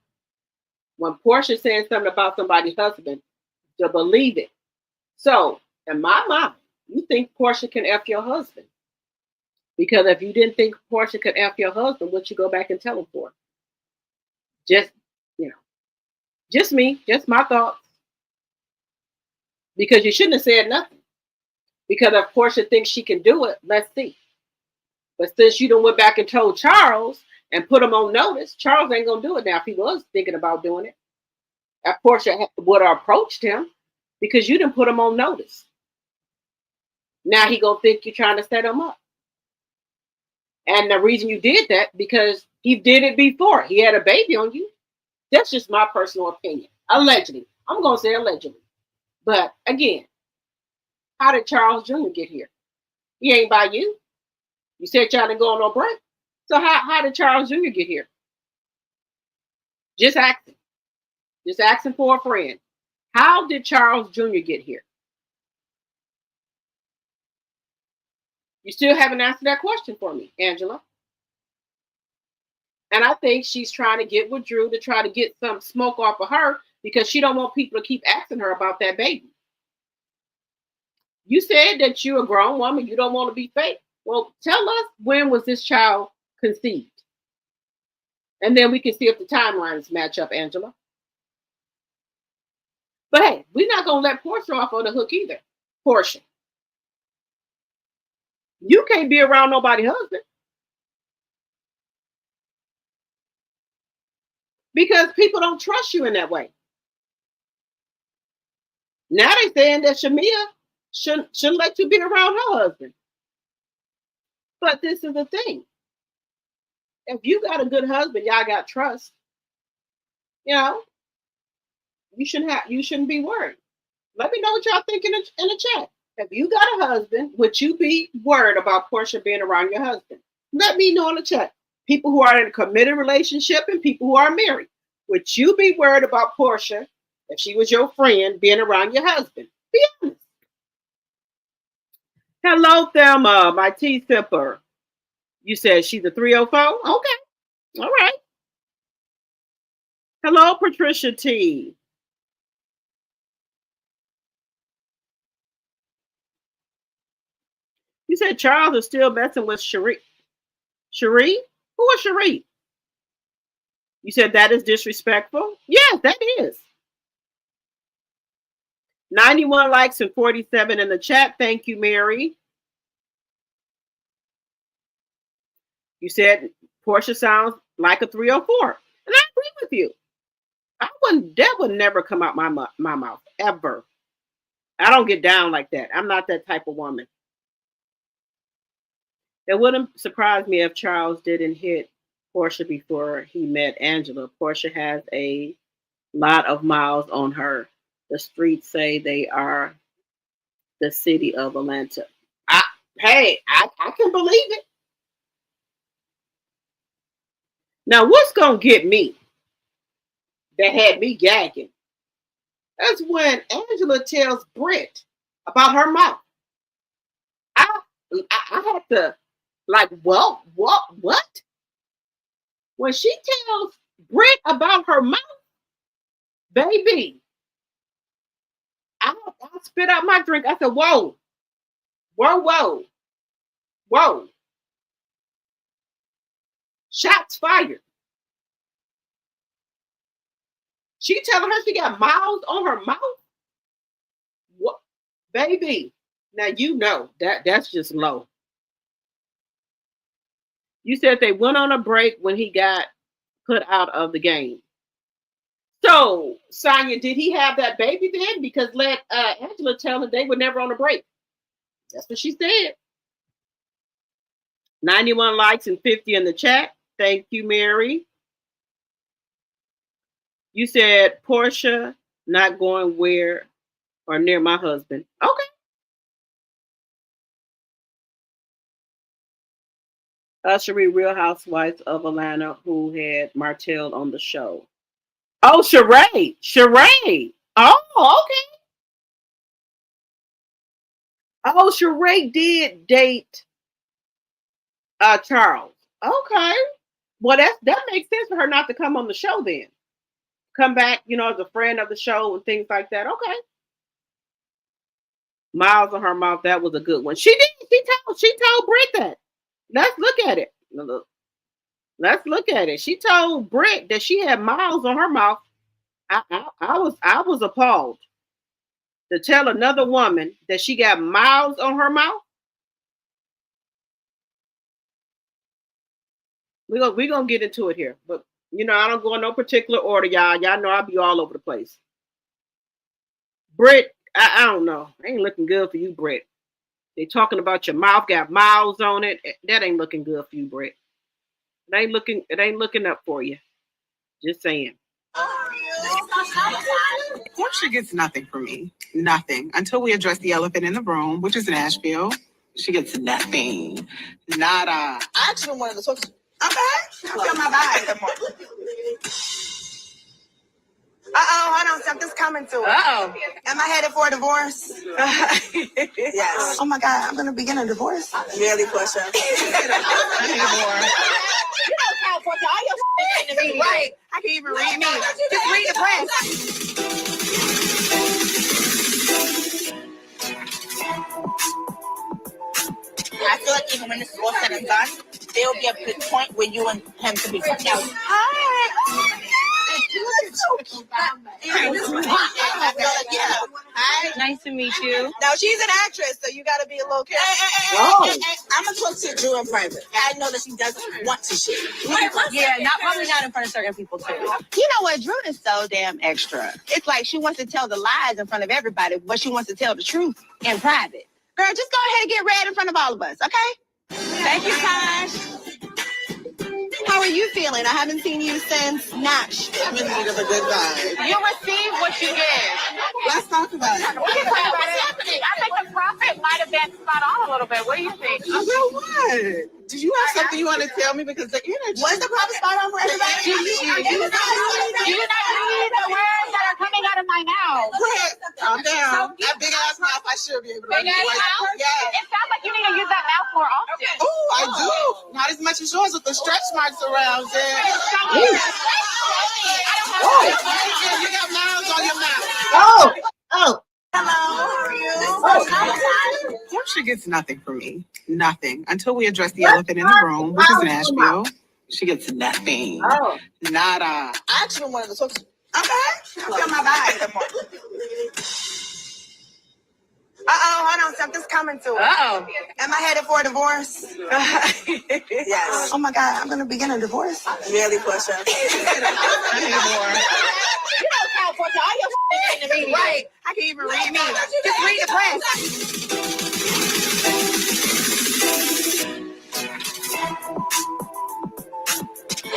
when Porsha says something about somebody's husband, to believe it. So, in my mind, you think Porsha can F your husband. Because if you didn't think Porsha could F your husband, what you go back and tell him for? Just, you know, just me, just my thoughts. Because you shouldn't have said nothing. Because if Porsha thinks she can do it, let's see. But since you done went back and told Charles and put him on notice, Charles ain't gonna do it now if he was thinking about doing it. If Porsha would have approached him because you didn't put him on notice. Now he gonna think you're trying to set him up. And the reason you did that because he did it before. He had a baby on you. That's just my personal opinion. Allegedly. I'm gonna say allegedly. But again, how did Charles Jr. get here? He ain't by you. You said y'all didn't go on no break. So how did Charles Jr. get here? Just asking. Just asking for a friend. How did Charles Jr. get here? You still haven't answered that question for me, Angela. And I think she's trying to get with Drew to try to get some smoke off of her because she don't want people to keep asking her about that baby. You said that you're a grown woman. You don't want to be fake. Well, tell us, when was this child conceived? And then we can see if the timelines match up, Angela. But hey, we're not going to let Porsha off on the hook either. Porsha. You can't be around nobody's husband. Because people don't trust you in that way. Now they're saying that Shamia shouldn't let you be around her husband. But this is the thing. If you got a good husband, y'all got trust. You know, you shouldn't be worried. Let me know what y'all think in the chat. If you got a husband, would you be worried about Porsha being around your husband? Let me know in the chat. People who are in a committed relationship and people who are married. Would you be worried about Porsha if she was your friend being around your husband? Be honest. Hello, Thelma, my tea sipper. You said she's a 304? Okay. All right. Hello, Patricia T. You said Charles is still messing with Cherie. Cherie? Who is Cherie? You said that is disrespectful? Yes, that is. 91 likes and 47 in the chat. Thank you, Mary. You said Porsha sounds like a 304. And I agree with you. That would never come out my mouth, ever. I don't get down like that. I'm not that type of woman. It wouldn't surprise me if Charles didn't hit Porsha before he met Angela. Porsha has a lot of miles on her. The streets say they are the city of Atlanta. I can believe it. Now, what's going to get me that had me gagging? That's when Angela tells Brent about her mouth. I had to, like, well, what? When she tells Brent about her mouth, baby, I spit out my drink. I said, whoa. Shots fired. She telling her she got miles on her mouth? What, baby? Now you know that's just low. You said they went on a break when he got put out of the game. So, Sonya, did he have that baby then? Because let Angela tell her they were never on a break. That's what she said. 91 likes and 50 in the chat. Thank you, Mary. You said Porsha not going where or near my husband. Okay. Cherie, Real Housewives of Atlanta, who had Martell on the show. Oh, Sheree. Oh, okay. Oh, Sheree did date Charles. Okay. Well, that makes sense for her not to come on the show then. Come back, as a friend of the show and things like that. Okay. Miles on her mouth, that was a good one. She did. She told Brent that. Let's look at it. Let's look at it. She told Britt that she had miles on her mouth. I was appalled to tell another woman that she got miles on her mouth. We're gonna get into it here, but I don't go in no particular order, y'all. Y'all know I'll be all over the place. Britt, I don't know. Ain't looking good for you, Britt. They talking about your mouth got miles on it. That ain't looking good for you, Britt. It ain't looking up for you. Just saying. Porsha gets nothing from me. Nothing. Until we address the elephant in the room, which is Nashville. She gets nothing. Nada. I actually wanted to talk to you. Okay. I feel my vibe. Hold on. Something's coming to it. Am I headed for a divorce? Yes. Oh my God, I'm going to begin a divorce? Really, Porsha? You don't count for all your in the media. Right. I can't even read me. Just read the press. I feel like even when this is all said and done, there will be a good point where you and him can be together. Hi. Nice to meet you. Now she's an actress, so you got to be a little careful. I'm gonna talk to Drew in private. I know that she doesn't want to share. Yeah, probably not in front of certain people too. You know what? Drew is so damn extra. It's like she wants to tell the lies in front of everybody, but she wants to tell the truth in private. Girl, just go ahead and get red in front of all of us, okay? Thank you, Tosh. How are you feeling? I haven't seen you since Nashville. I'm in need of a good vibe. You receive what you give. Let's talk about it. What's happening? I think the prophet might have been spot on a little bit. What do you think? About what? Do you have something you want to tell me? Because the energy. Was the prophet spot on for everybody? Do you not read the words that are coming out of my mouth? Calm down. That big ass mouth, I should be able to read. Big ass mouth? Yeah. It sounds like you need to use that mouth more often. Oh, I do. Not as much as yours with the stretch marks around it. You got mouths on your mouth. Oh. Hello. Porsha gets nothing from me. Nothing. Until we address the elephant in the room, which is Nashville. She gets nothing. Nada. I actually wanted to talk to you. Okay. I feel my vibe. Hold on. Something's coming to it. Am I headed for a divorce? Yes. Oh my God, I'm going to begin a divorce? Really, Porsha? You don't count for all your in the media. Right. I can't even read me. Just read the press.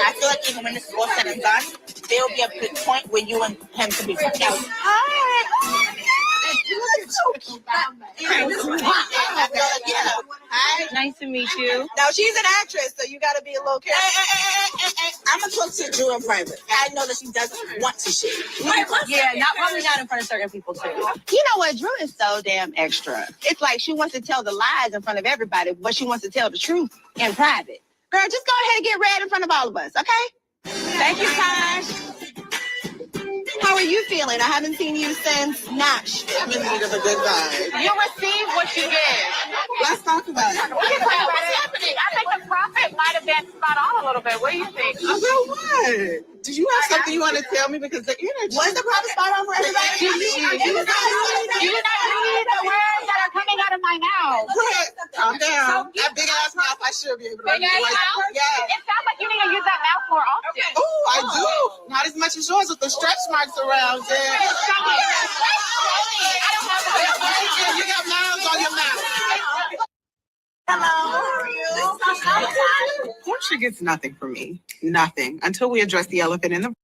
I feel like even when this is all said and done, there will be a good point where you and him can be together. Hi. Nice to meet you. Now she's an actress, so you got to be a little careful. I'm gonna talk to Drew in private. I know that she doesn't want to share. Yeah, probably not in front of certain people too. You know what? Drew is so damn extra. It's like she wants to tell the lies in front of everybody, but she wants to tell the truth in private. Girl, just go ahead and get red in front of all of us, okay? Thank you, Tosh. How are you feeling? I haven't seen you since Nashville. I'm in need of a good vibe. You receive what you give. Let's talk about it. What's happening? I think the prophet might have been spot on a little bit. What do you think? About what? Do you have something you want to tell me? Because the energy. Was the prophet spot on for everybody? Do you not read the words that are coming out of my mouth? Calm down. That big ass mouth, I should be able to read. Big ass mouth? Yeah. It sounds like you need to use that mouth more often. Oh, I do. Not as much as yours with the stretch marks around it. You got mouths on your mouth. Hello. Porsha gets nothing from me. Nothing. Until we address the elephant in the room.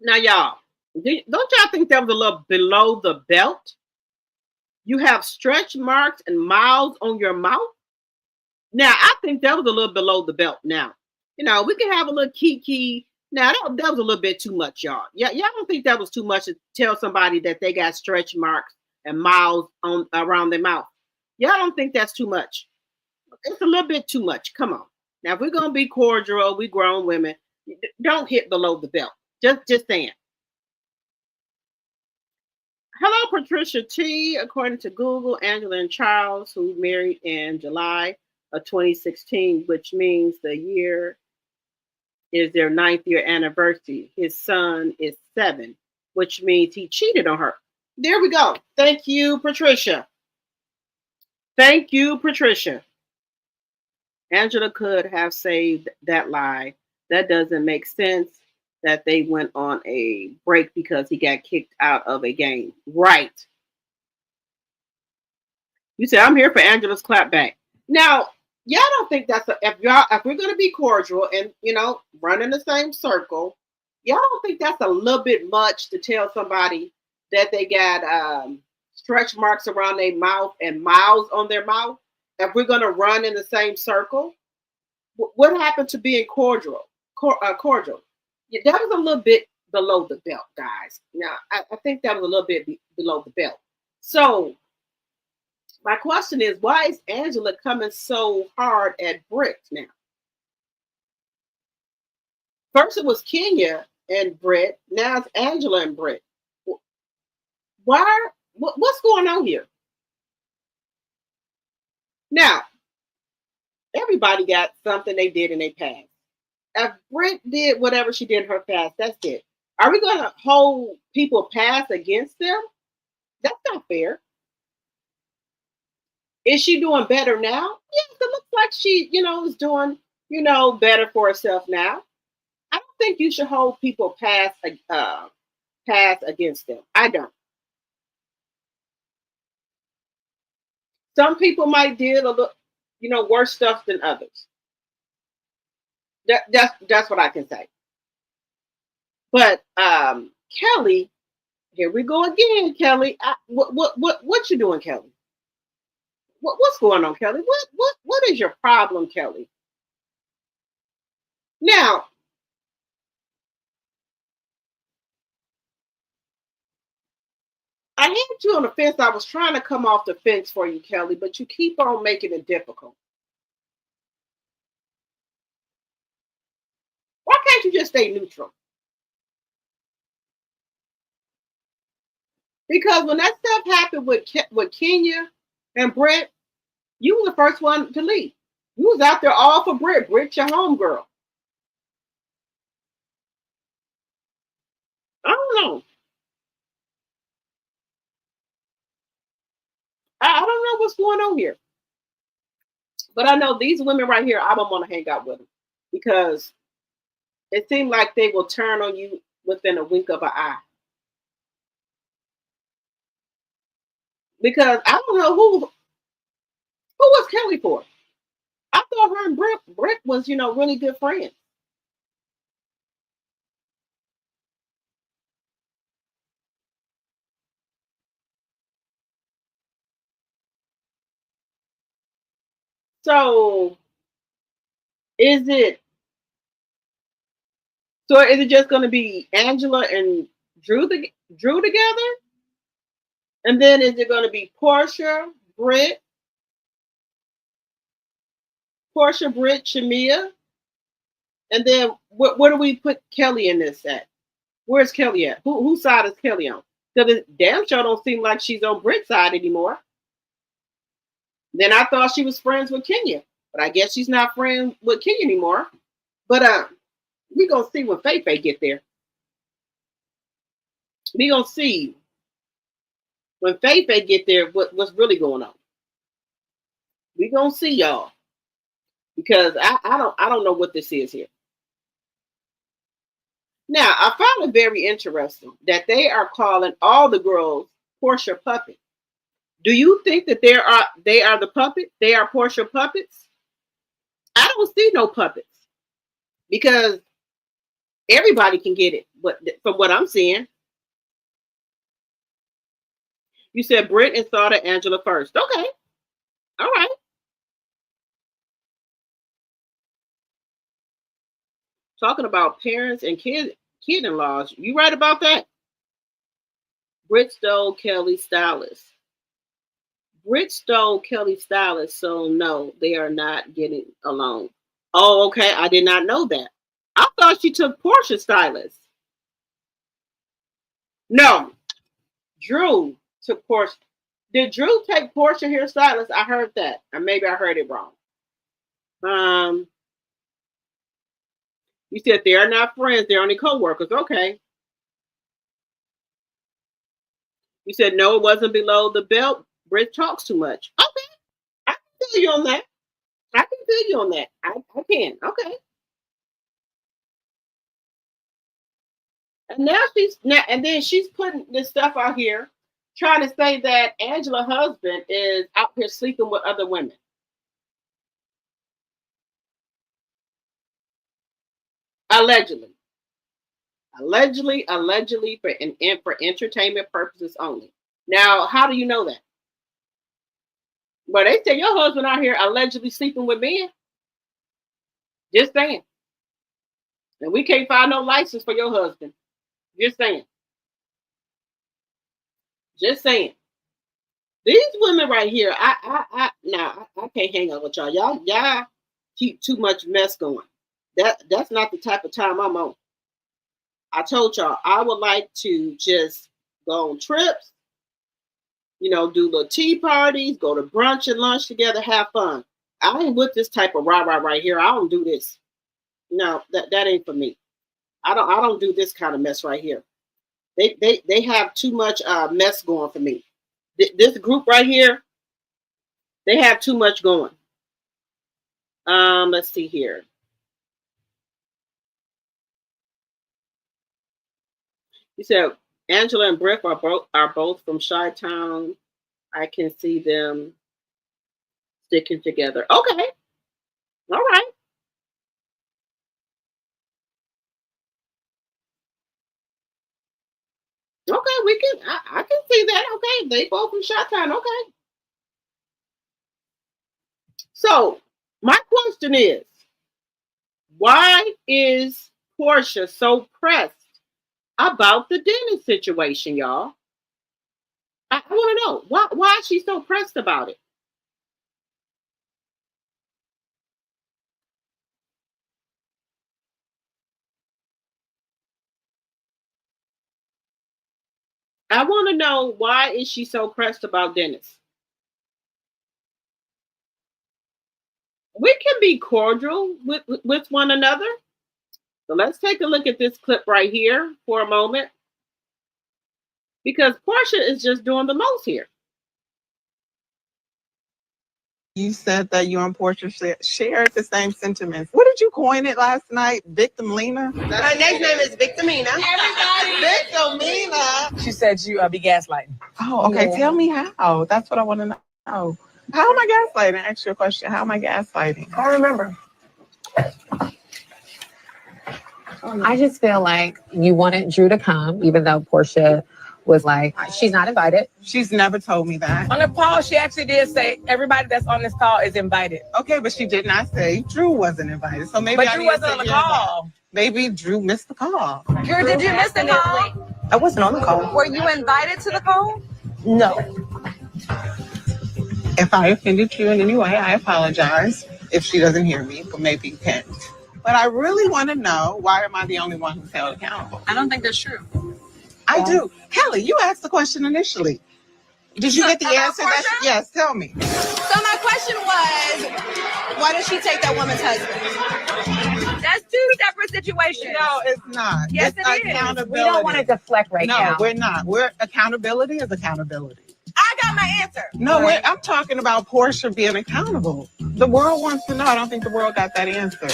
Now, y'all, don't y'all think that was a little below the belt? You have stretch marks and miles on your mouth. Now, I think that was a little below the belt. Now, we can have a little kiki. Now, that was a little bit too much, y'all. Yeah, y'all don't think that was too much to tell somebody that they got stretch marks and miles on around their mouth? Y'all don't think that's too much? It's a little bit too much. Come on. Now, if we're gonna be cordial, we grown women, don't hit below the belt. Just saying. Hello, Patricia T. According to Google, Angela and Charles, who married in July of 2016, which means the year is their 9th year anniversary. His son is 7, which means he cheated on her. There we go. Thank you, Patricia. Thank you, Patricia. Angela could have saved that lie. That doesn't make sense that they went on a break because he got kicked out of a game. Right. You said I'm here for Angela's clapback. Now, y'all don't think that's if we're gonna be cordial and run in the same circle, y'all don't think that's a little bit much to tell somebody that they got stretch marks around their mouth and miles on their mouth? If we're gonna run in the same circle, what happened to being cordial? Cordial. Yeah, that was a little bit below the belt, guys. Now, I think that was a little bit below the belt. So my question is, why is Angela coming so hard at Britt now? First it was Kenya and Britt. Now it's Angela and Britt. Why? What's going on here? Now, everybody got something they did in their past. If Britt did whatever she did in her past, that's it. Are we going to hold people past against them? That's not fair. Is she doing better now? Yes, it looks like she, is doing, better for herself now. I don't think you should hold people past against them. I don't. Some people might did a little, worse stuff than others. That's what I can say. But Kelly, here we go again, Kelly. What you doing, Kelly? What's going on, Kelly? What is your problem, Kelly? Now, I had you on the fence. I was trying to come off the fence for you, Kelly, but you keep on making it difficult. Why can't you just stay neutral? Because when that stuff happened with Kenya and Britt, you were the first one to leave. You was out there all for Britt. Britt, your homegirl. I don't know. I don't know what's going on here. But I know these women right here, I don't want to hang out with them because it seemed like they will turn on you within a wink of an eye. Because I don't know who was Kelly for. I thought her and Britt was, really good friends. So is it just going to be Angela and Drew together? And then is it going to be Porsha, Britt, Shamia? And then where do we put Kelly in this at? Where's Kelly at? Whose side is Kelly on? Because it damn sure don't seem like she's on Britt's side anymore. Then I thought she was friends with Kenya, but I guess she's not friends with Kenya anymore. But we gonna see when Faye get there. We gonna see when Faye get there what's really going on. We gonna see, y'all, because I don't know what this is here. Now I found it very interesting that they are calling all the girls Porsha puppet. Do you think that they are the puppet? They are Porsha puppets? I don't see no puppets because everybody can get it. But from what I'm seeing, you said Britt and started Angela first. Okay, all right. Talking about parents and kid-in-laws, you right about that? Britt stole Kelly's stylist. Britt stole Kelly's stylist, so no, they are not getting along. Oh, okay. I did not know that. I thought she took Porsha's stylist. No, Drew took Porsha. Did Drew take Porsha hairstylist? I heard that. Or maybe I heard it wrong. You said they are not friends, they're only co-workers. Okay. You said no, it wasn't below the belt. Britt talks too much. Okay. I can feel you on that. I can feel you on that. I can. Okay. And then she's putting this stuff out here, trying to say that Angela's husband is out here sleeping with other women. Allegedly for entertainment purposes only. Now, how do you know that? Well, they say your husband out here allegedly sleeping with men. Just saying. And we can't find no license for your husband. Just saying. Just saying. These women right here, I can't hang out with y'all. Y'all keep too much mess going. That's not the type of time I'm on. I told y'all I would like to just go on trips, do little tea parties, go to brunch and lunch together, have fun. I ain't with this type of rah-rah right here. I don't do this. No, that ain't for me. I don't do this kind of mess right here. They have too much mess going for me. This group right here, they have too much going. Let's see here. He said Angela and Britt are both from Chi-Town. I can see them sticking together. Okay. All right. Okay, I can see that. Okay, they both from Chi-Town. Okay. So my question is, why is Porsha so pressed about the Dennis situation, y'all? I want to know why is she so pressed about it? I want to know why is she so pressed about Dennis? We can be cordial with one another. So let's take a look at this clip right here for a moment. Because Porsha is just doing the most here. You said that you and Porsha shared the same sentiments. What did you coin it last night? Victimina? Her next name is Victimina. Victimina. She said you be gaslighting. Oh, okay. Yeah. Tell me how. That's what I want to know. How am I gaslighting? Ask you a question. How am I gaslighting? I remember. I just feel like you wanted Drew to come, even though Porsha was like, she's not invited. She's never told me that. On the call, she actually did say everybody that's on this call is invited. Okay, but she did not say Drew wasn't invited. So maybe But Drew wasn't on the call. Maybe Drew missed the call. Drew, did you miss the call? I wasn't on the call. Were you invited to the call? No. If I offended you in any way, I apologize if she doesn't hear me, but maybe you can't. But I really want to know, why am I the only one who's held accountable? I don't think that's true. I do. Kelly, you asked the question initially. Did you get the answer? Yes, tell me. So my question was, why did she take that woman's husband? That's two separate situations. No, it's not. Yes, it's it is. accountability. We don't want to deflect right now. No, we're not. Accountability is accountability. I got my answer. No, I'm talking about Porsha being accountable. The world wants to know. I don't think the world got that answer.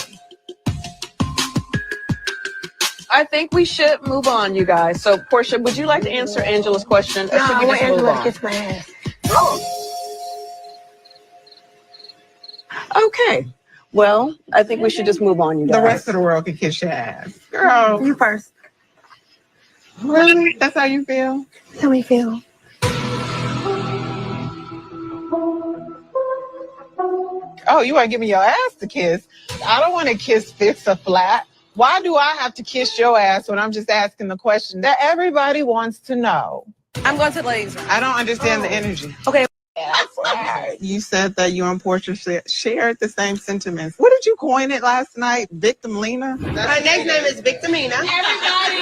I think we should move on, you guys. So, Porsha, would you like to answer Angela's question? Or should we just move on? Kiss my ass. Okay. Well, I think we should just move on, you guys. The rest of the world can kiss your ass. Girl. You first. Really? That's how you feel? That's how we feel. Oh, you want to give me your ass to kiss? I don't want to kiss fits or flat. Why do I have to kiss your ass when I'm just asking the question that everybody wants to know? I'm going to the ladies' room. I don't understand the energy. Okay. I swear. You said that you and Porsha shared the same sentiments. What did you coin it last night? Victimina? My next name is Victimina.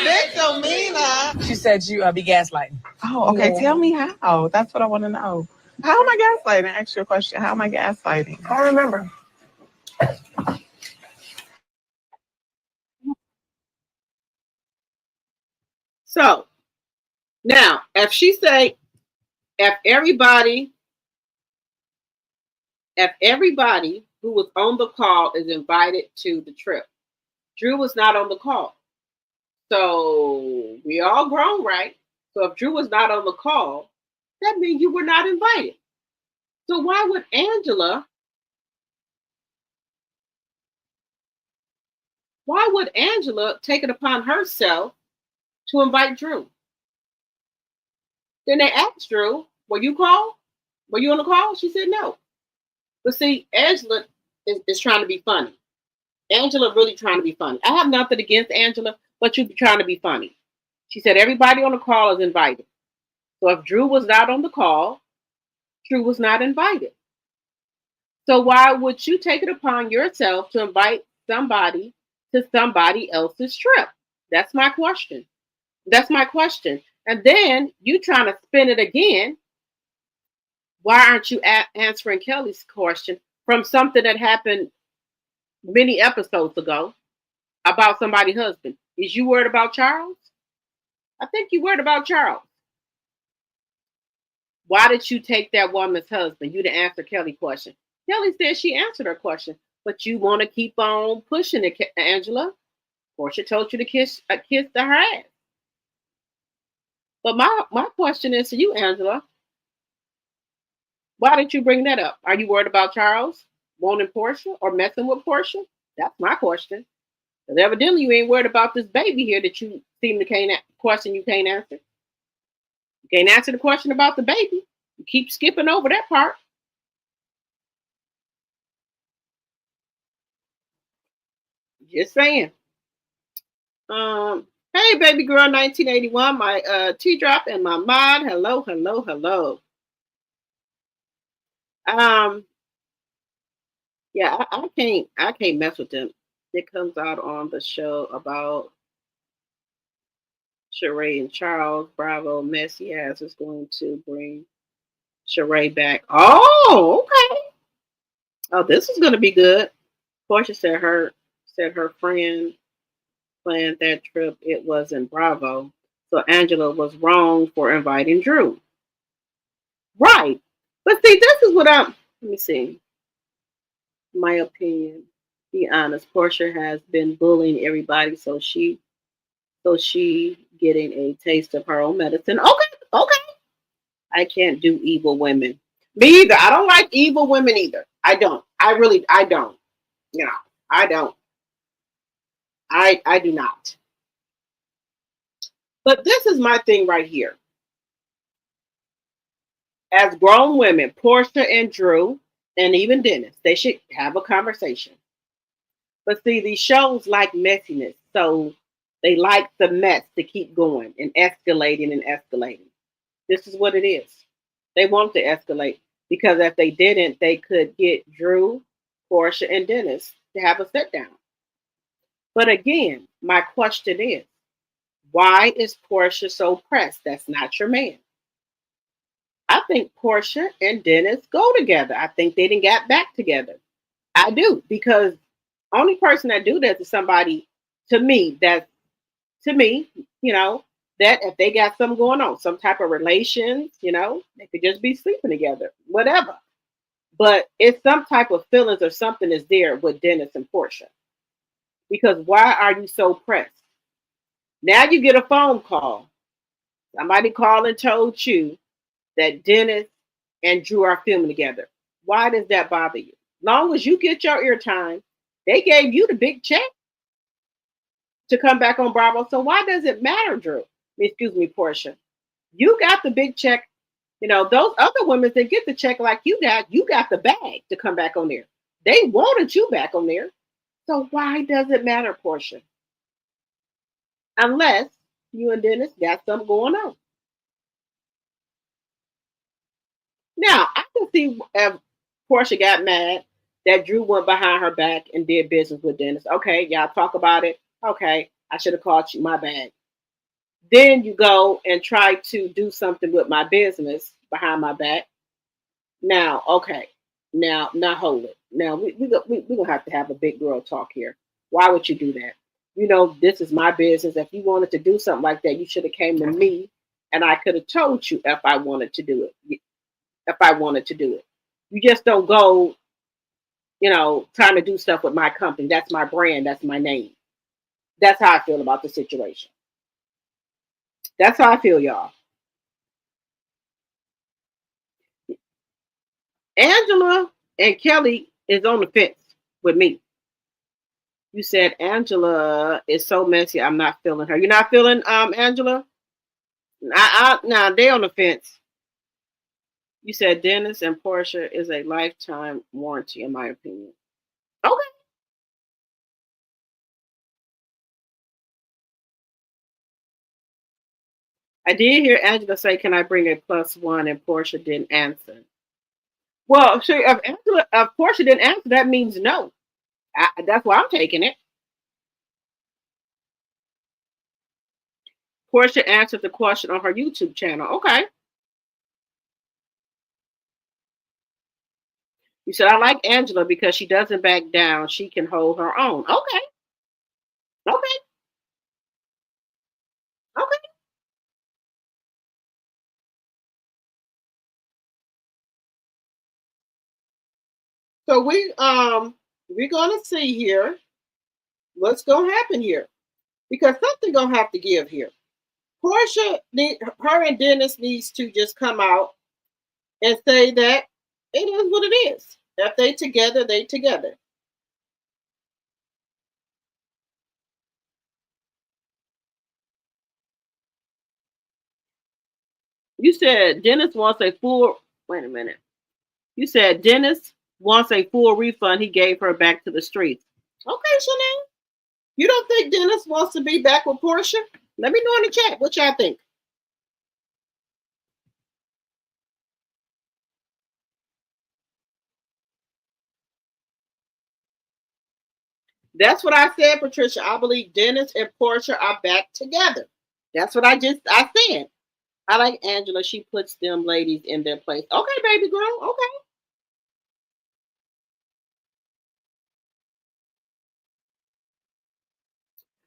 Victimina. She said you be gaslighting. Oh, okay. Yeah. Tell me how. That's what I want to know. How am I gaslighting? Ask you a question. How am I gaslighting? I remember. So now, if she say, if everybody who was on the call is invited to the trip, Drew was not on the call. So we all grown, right? So if Drew was not on the call, that means you were not invited. So why would Angela take it upon herself to invite Drew? Then they asked Drew, were you called? Were you on the call? She said no. But see, Angela is trying to be funny. Angela really trying to be funny. I have nothing against Angela, but you're trying to be funny. She said everybody on the call is invited. So if Drew was not on the call, Drew was not invited. So why would you take it upon yourself to invite somebody to somebody else's trip? That's my question. And then you trying to spin it again. Why aren't you answering Kelly's question from something that happened many episodes ago about somebody's husband? Is you worried about Charles? I think you worried about Charles. Why did you take that woman's husband? You didn't answer Kelly's question. Kelly said she answered her question, but you want to keep on pushing it, Angela. Porsha told you to kiss her ass. But my question is to you, Angela. Why did you bring that up? Are you worried about Charles wanting Porsha or messing with Porsha? That's my question. Because evidently you ain't worried about this baby here that you seem to can't answer. You can't answer the question about the baby. You keep skipping over that part. Just saying. Hey, baby girl, 1981, my T-drop and my mod. Hello. Yeah, I can't mess with them. It comes out on the show about Sheree and Charles. Bravo, messy ass is going to bring Sheree back. Oh, okay. Oh, this is gonna be good. Porsha said her friend planned that trip. It was in Bravo. So Angela was wrong for inviting Drew. Right. But see, this is what let me see. My opinion. Be honest. Porsha has been bullying everybody, so she getting a taste of her own medicine. Okay. I can't do evil women. Me either. I don't like evil women either. I don't. I don't. You know, I don't. I do not. But this is my thing right here. As grown women, Porsha and Drew, and even Dennis, they should have a conversation. But see, these shows like messiness, so they like the mess to keep going and escalating. This is what it is. They want to escalate because if they didn't, they could get Drew, Porsha, and Dennis to have a sit down. But again, my question is, why is Porsha so pressed? That's not your man. I think Porsha and Dennis go together. I think they didn't get back together. I do, because only person that do that is somebody to me, that if they got something going on, some type of relations, they could just be sleeping together, whatever. But it's some type of feelings or something is there with Dennis and Porsha. Because why are you so pressed? Now you get a phone call. Somebody called and told you that Dennis and Drew are filming together. Why does that bother you? Long as you get your airtime, they gave you the big check to come back on Bravo. So why does it matter, Drew? Excuse me, Porsha. You got the big check. Those other women that get the check like you got the bag to come back on there. They wanted you back on there. So why does it matter, Porsha? Unless you and Dennis got something going on. Now, I see if Porsha got mad that Drew went behind her back and did business with Dennis. Okay, y'all talk about it. Okay, I should have called you. My bad. Then you go and try to do something with my business behind my back. Now, okay. Now hold it. Now we gonna have to have a big girl talk here. Why would you do that? You know, this is my business. If you wanted to do something like that, you should have came to me and I could have told you if I wanted to do it. If I wanted to do it. You just don't go, trying to do stuff with my company. That's my brand. That's my name. That's how I feel about the situation. That's how I feel, y'all. Angela and Kelly is on the fence with me. You said Angela is so messy. I'm not feeling her. You're not feeling Angela? Now they on the fence. You said Dennis and Porsha is a lifetime warranty, in my opinion. Okay. I did hear Angela say, "Can I bring a +1?" and Porsha didn't answer. Well, so if Porsha didn't answer, that means no. That's why I'm taking it. Porsha answered the question on her YouTube channel. Okay. You said, "I like Angela because she doesn't back down. She can hold her own." Okay. Okay. Okay. So we're gonna see here what's gonna happen here because something gonna have to give here. Her and Dennis needs to just come out and say that it is what it is. If they together, they together. You said Dennis wants a full. Wait a minute. You said Dennis wants a full refund. He gave her back to the streets. Okay, Shannon. You don't think Dennis wants to be back with Porsha? Let me know in the chat what y'all think. That's what I said, Patricia. I believe Dennis and Porsha are back together. That's what I said. I like Angela. She puts them ladies in their place. Okay, baby girl. Okay.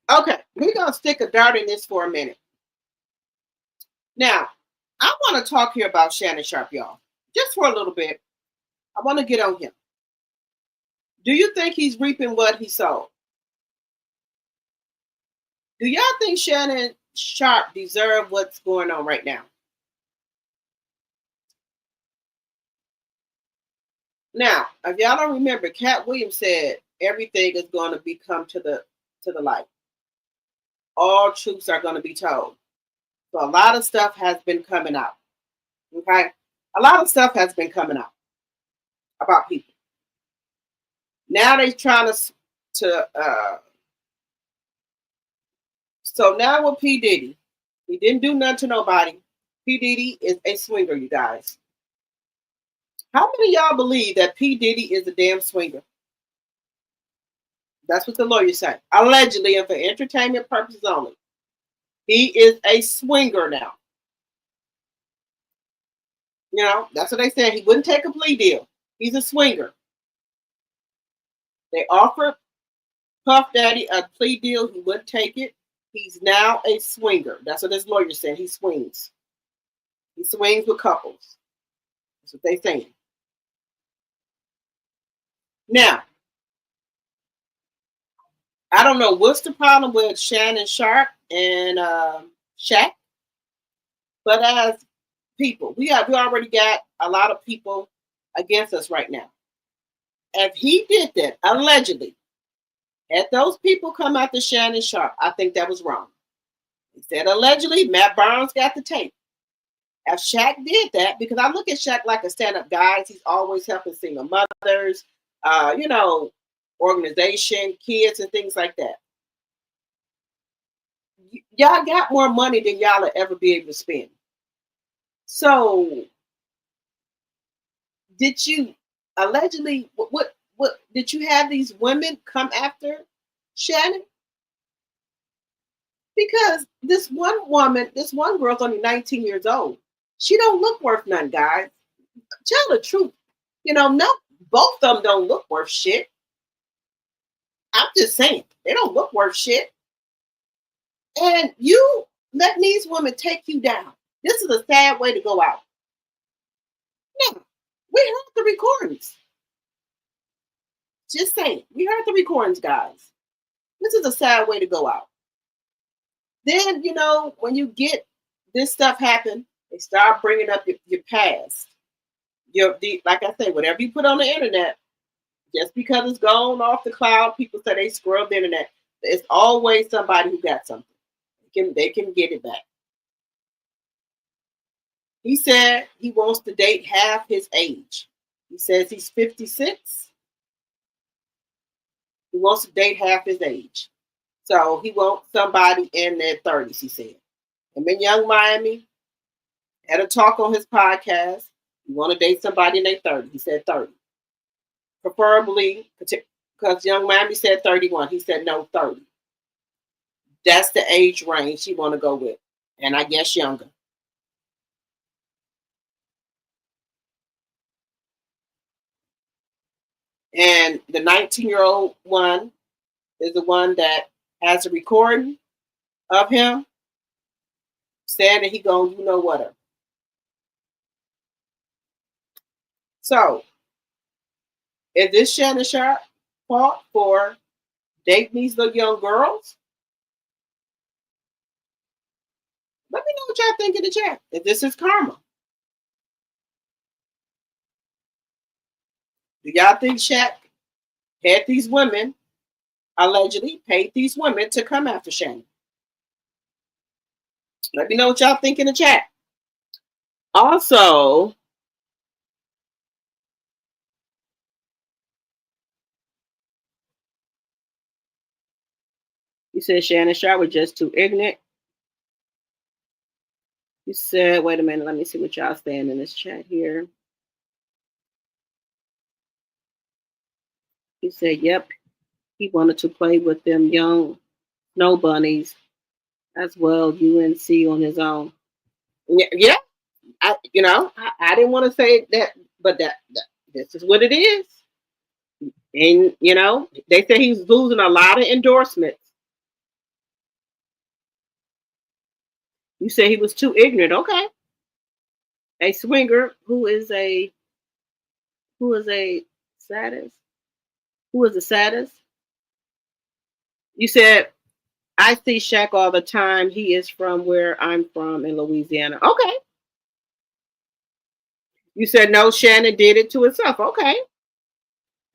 Okay. We're gonna stick a dart in this for a minute. Now, I want to talk here about Shannon Sharpe, y'all. Just for a little bit. I want to get on him. Do you think he's reaping what he sowed? Do y'all think Shannon Sharpe deserve what's going on right now? Now, if y'all don't remember, Cat Williams said everything is going to become to the light. All truths are going to be told. So a lot of stuff has been coming out. Okay, a lot of stuff has been coming out about people. Now they're trying to. So now with P Diddy, he didn't do nothing to nobody. P Diddy is a swinger, you guys. How many of y'all believe that P Diddy is a damn swinger? That's what the lawyer said. Allegedly, and for entertainment purposes only. He is a swinger now. That's what they said. He wouldn't take a plea deal. He's a swinger. They offered Puff Daddy a plea deal. He wouldn't take it. He's now a swinger. That's what his lawyer said. He swings. He swings with couples. That's what they're saying. Now, I don't know what's the problem with Shannon Sharpe and Shaq, but as people, we already got a lot of people against us right now. If he did that, allegedly, had those people come after Shannon Sharpe, I think that was wrong. He said allegedly, Matt Barnes got the tape. If Shaq did that, because I look at Shaq like a stand-up guy, he's always helping single mothers, organization, kids, and things like that. Y'all got more money than y'all will ever be able to spend. So did you allegedly what did you have these women come after Shannon? Because this one woman, this one girl's only 19 years old. She don't look worth nothing, guys. Tell the truth. No, both of them don't look worth shit. I'm just saying, they don't look worth shit. And you letting these women take you down. This is a sad way to go out. No, we heard the recordings. Just saying, we heard the recordings, guys. This is a sad way to go out. Then, when you get this stuff happen, they start bringing up your past. Like I say, whatever you put on the internet, just because it's gone off the cloud, people say they scrubbed the internet. It's always somebody who got something. They can get it back. He said he wants to date half his age. He says he's 56. He wants to date half his age. So he wants somebody in their 30s, he said. Him in Young Miami had a talk on his podcast. You want to date somebody in their 30s. He said 30. Preferably, because Young Miami said 31. He said no, 30. That's the age range he want to go with. And I guess younger. And the 19-year-old one is the one that has a recording of him saying that he gonna what her. So, is this Shannon Sharpe fault for dating these little young girls? Let me know what y'all think in the chat. If this is karma. Do y'all think Shaq had these women, allegedly paid these women to come after Shannon? Let me know what y'all think in the chat. Also, you said Shannon Sharpe was just too ignorant. You said, wait a minute, let me see what y'all saying in this chat here. He said, yep, he wanted to play with them young snow bunnies as well, UNC on his own. Yeah, I didn't want to say that, but that this is what it is. And, they say he's losing a lot of endorsements. You say he was too ignorant. Okay. A swinger who is the saddest? Who is the saddest? You said, I see Shaq all the time. He is from where I'm from in Louisiana. Okay. You said, no, Shannon did it to himself. Okay.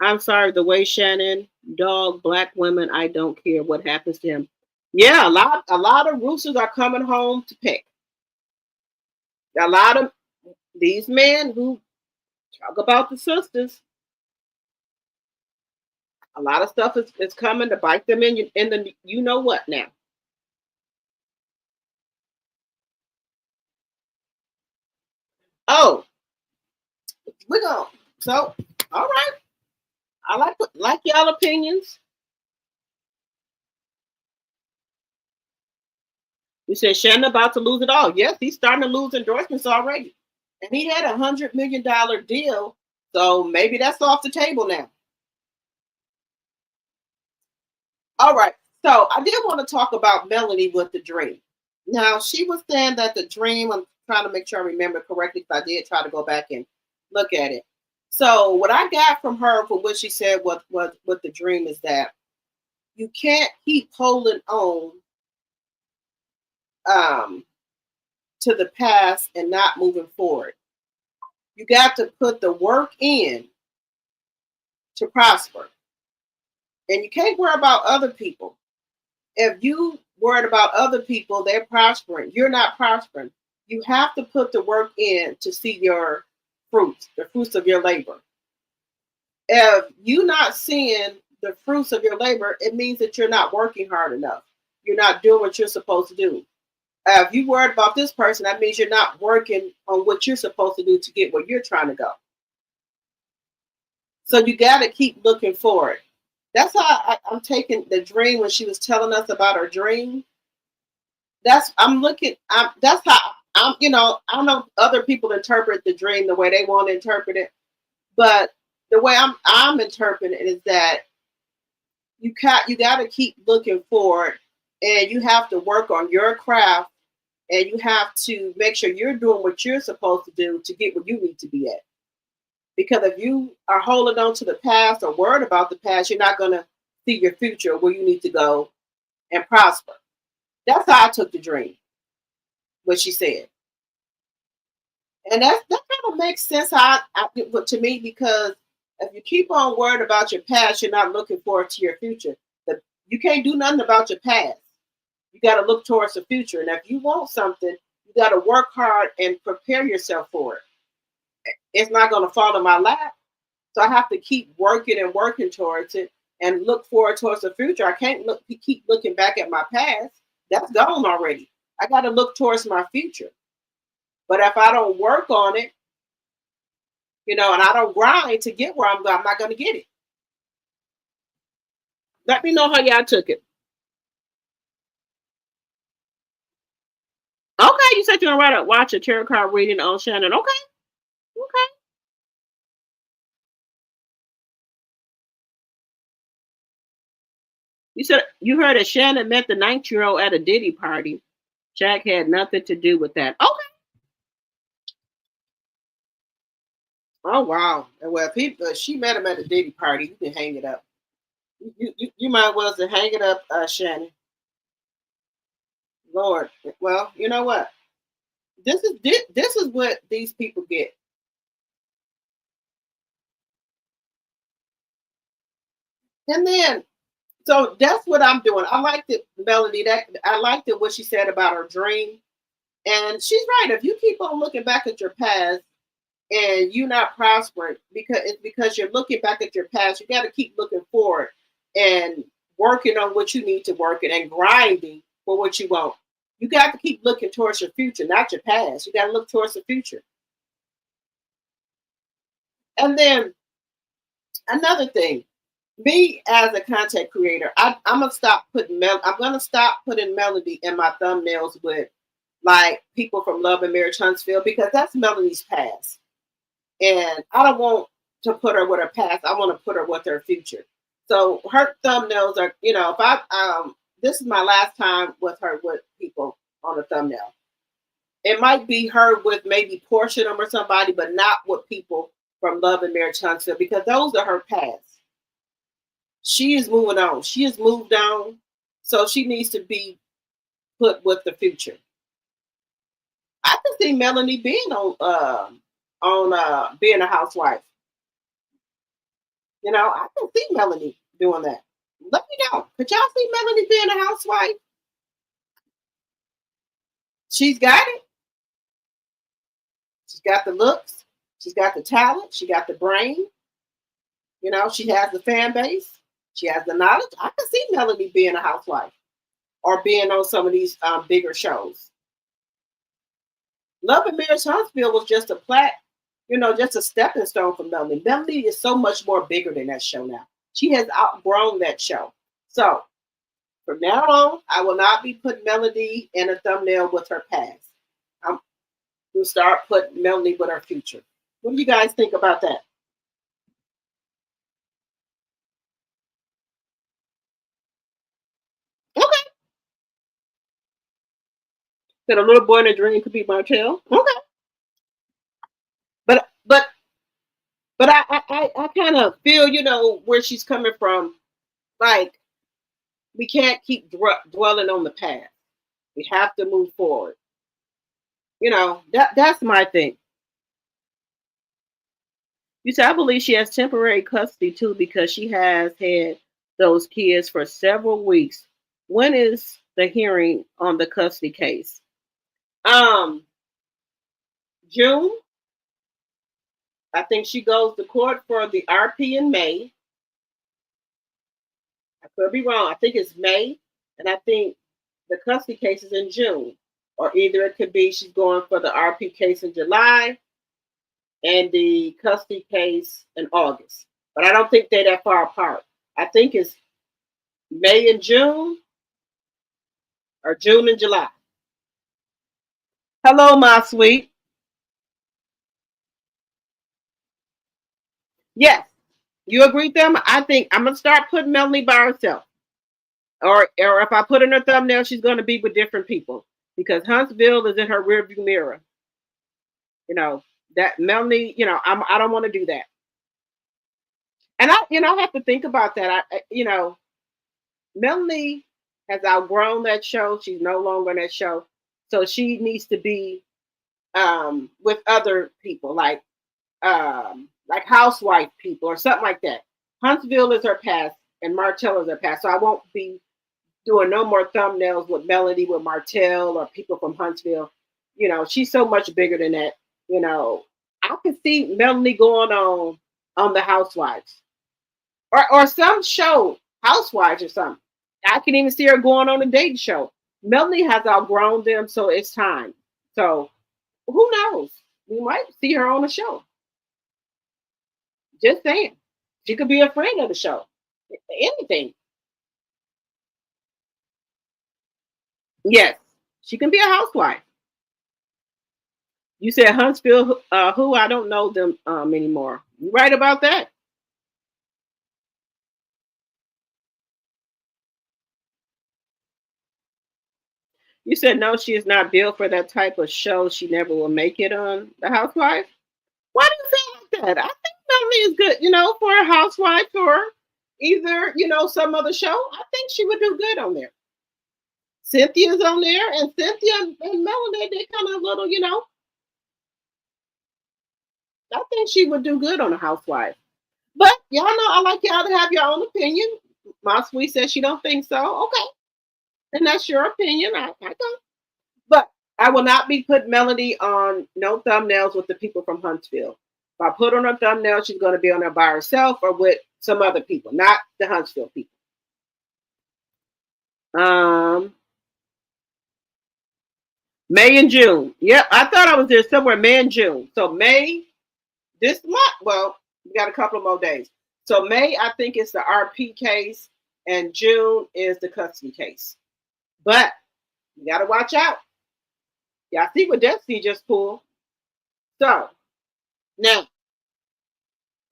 I'm sorry, the way Shannon dog black women, I don't care what happens to him. Yeah, a lot of roosters are coming home to pick. A lot of these men who talk about the sisters, a lot of stuff is coming to bite them in the what now. Oh, we're going. So, all right. I like y'all opinions. You said Shannon about to lose it all. Yes, he's starting to lose endorsements already. And he had $100 million deal. So maybe that's off the table now. All right. So I did want to talk about Melanie with the dream. Now, she was saying that the dream, I'm trying to make sure I remember correctly because I did try to go back and look at it. So what I got from her for what she said what the dream is that you can't keep holding on to the past and not moving forward. You got to put the work in to prosper. And you can't worry about other people. If you worried about other people, they're prospering. You're not prospering. You have to put the work in to see your fruits, the fruits of your labor. If you're not seeing the fruits of your labor, it means that you're not working hard enough. You're not doing what you're supposed to do. If you worried about this person, that means you're not working on what you're supposed to do to get where you're trying to go. So you got to keep looking forward. That's how I'm taking the dream when she was telling us about her dream. That's that's how I'm. I know other people interpret the dream the way they want to interpret it, but the way I'm interpreting it is that you got to keep looking forward, and you have to work on your craft, and you have to make sure you're doing what you're supposed to do to get where you need to be at. Because if you are holding on to the past or worried about the past, you're not going to see your future where you need to go and prosper. That's how I took the dream, what she said. And that kind of makes sense to me, because if you keep on worried about your past, you're not looking forward to your future. You can't do nothing about your past. You got to look towards the future. And if you want something, you got to work hard and prepare yourself for it. It's not going to fall in my lap. So I have to keep working and working towards it and look forward towards the future. I can't keep looking back at my past. That's gone already. I got to look towards my future. But if I don't work on it, and I don't grind to get where I'm going, I'm not going to get it. Let me know how y'all took it. Okay, you said you're going to watch a tarot card reading on Shannon. Okay. You said you heard that Shannon met the 9-year-old at a Diddy party. Jack had nothing to do with that. Okay. Oh wow. Well, if she met him at a Diddy party, you can hang it up. You might well to hang it up, Shannon. Lord. Well, you know what? This is what these people get. And then, so that's what I'm doing. I liked it, Melody. I liked it what she said about her dream. And she's right. If you keep on looking back at your past and you're not prospering, because you're looking back at your past, you got to keep looking forward and working on what you need to work and grinding for what you want. You got to keep looking towards your future, not your past. You got to look towards the future. And then another thing, me as a content creator, I'm gonna stop putting Melody in my thumbnails with like people from Love and Marriage Huntsville, because that's Melody's past. And I don't want to put her with her past. I want to put her with her future. So her thumbnails are, if this is my last time with her with people on the thumbnail. It might be her with maybe Porsha or somebody, but not with people from Love and Marriage Huntsville, because those are her past. She is moving on. She has moved on. So she needs to be put with the future. I can see Melanie being on being a housewife. I can see Melanie doing that. Let me know. Could y'all see Melanie being a housewife? She's got it. She's got the looks. She's got the talent. She got the brain. She has the fan base. She has the knowledge. I can see Melanie being a housewife or being on some of these bigger shows. Love and Marriage Huntsville was just just a stepping stone for Melanie. Melanie is so much more bigger than that show now. She has outgrown that show. So from now on, I will not be putting Melody in a thumbnail with her past. I'm going to start putting Melody with her future. What do you guys think about that? Okay. That a little boy in a dream could be Martell. Okay. But I kind of feel, where she's coming from. Like, we can't keep dwelling on the past. We have to move forward. That's my thing. You said, I believe she has temporary custody too, because she has had those kids for several weeks. When is the hearing on the custody case? June. I think she goes to court for the RP in May. I could be wrong. I think it's May. And I think the custody case is in June. Or either it could be she's going for the RP case in July and the custody case in August. but I don't think they're that far apart. I think it's May and June or June and July. Hello, my sweet. Yes, you agree with them? I think I'm gonna start putting Melanie by herself. Or if I put in her thumbnail, she's gonna be with different people. Because Huntsville is in her rearview mirror. You know, that Melanie, I don't want to do that. And I have to think about that. Melanie has outgrown that show. She's no longer in that show. So she needs to be with other people, like housewife people or something like that. Huntsville is her past and Martell is her past. So I won't be doing no more thumbnails with Melody, with Martell or people from Huntsville. She's so much bigger than that. I could see Melanie going on the Housewives or some show, Housewives or something. I can even see her going on a dating show. Melanie has outgrown them, so it's time. So who knows? We might see her on the show. Just saying. She could be a friend of the show. Anything. Yes, she can be a housewife. You said Huntsville, who? I don't know them anymore. You right about that? You said no, she is not built for that type of show. She never will make it on The Housewife. Why do you say like that? I think Melanie is good, for a housewife or either, some other show. I think she would do good on there. Cynthia's on there, and Cynthia and Melanie, they kind of little, I think she would do good on a housewife. But y'all know I like y'all to have your own opinion. My sweet says she don't think so. Okay. And that's your opinion. I don't. But I will not be putting Melody on no thumbnails with the people from Huntsville. If I put on her thumbnail, she's going to be on there by herself or with some other people, not the Huntsville people. May and June. Yep, I thought I was there somewhere. May and June. So May, this month. Well, we got a couple of more days. So May, I think it's the RP case, and June is the custody case. But you got to watch out. Y'all see what Destiny just pulled. So now,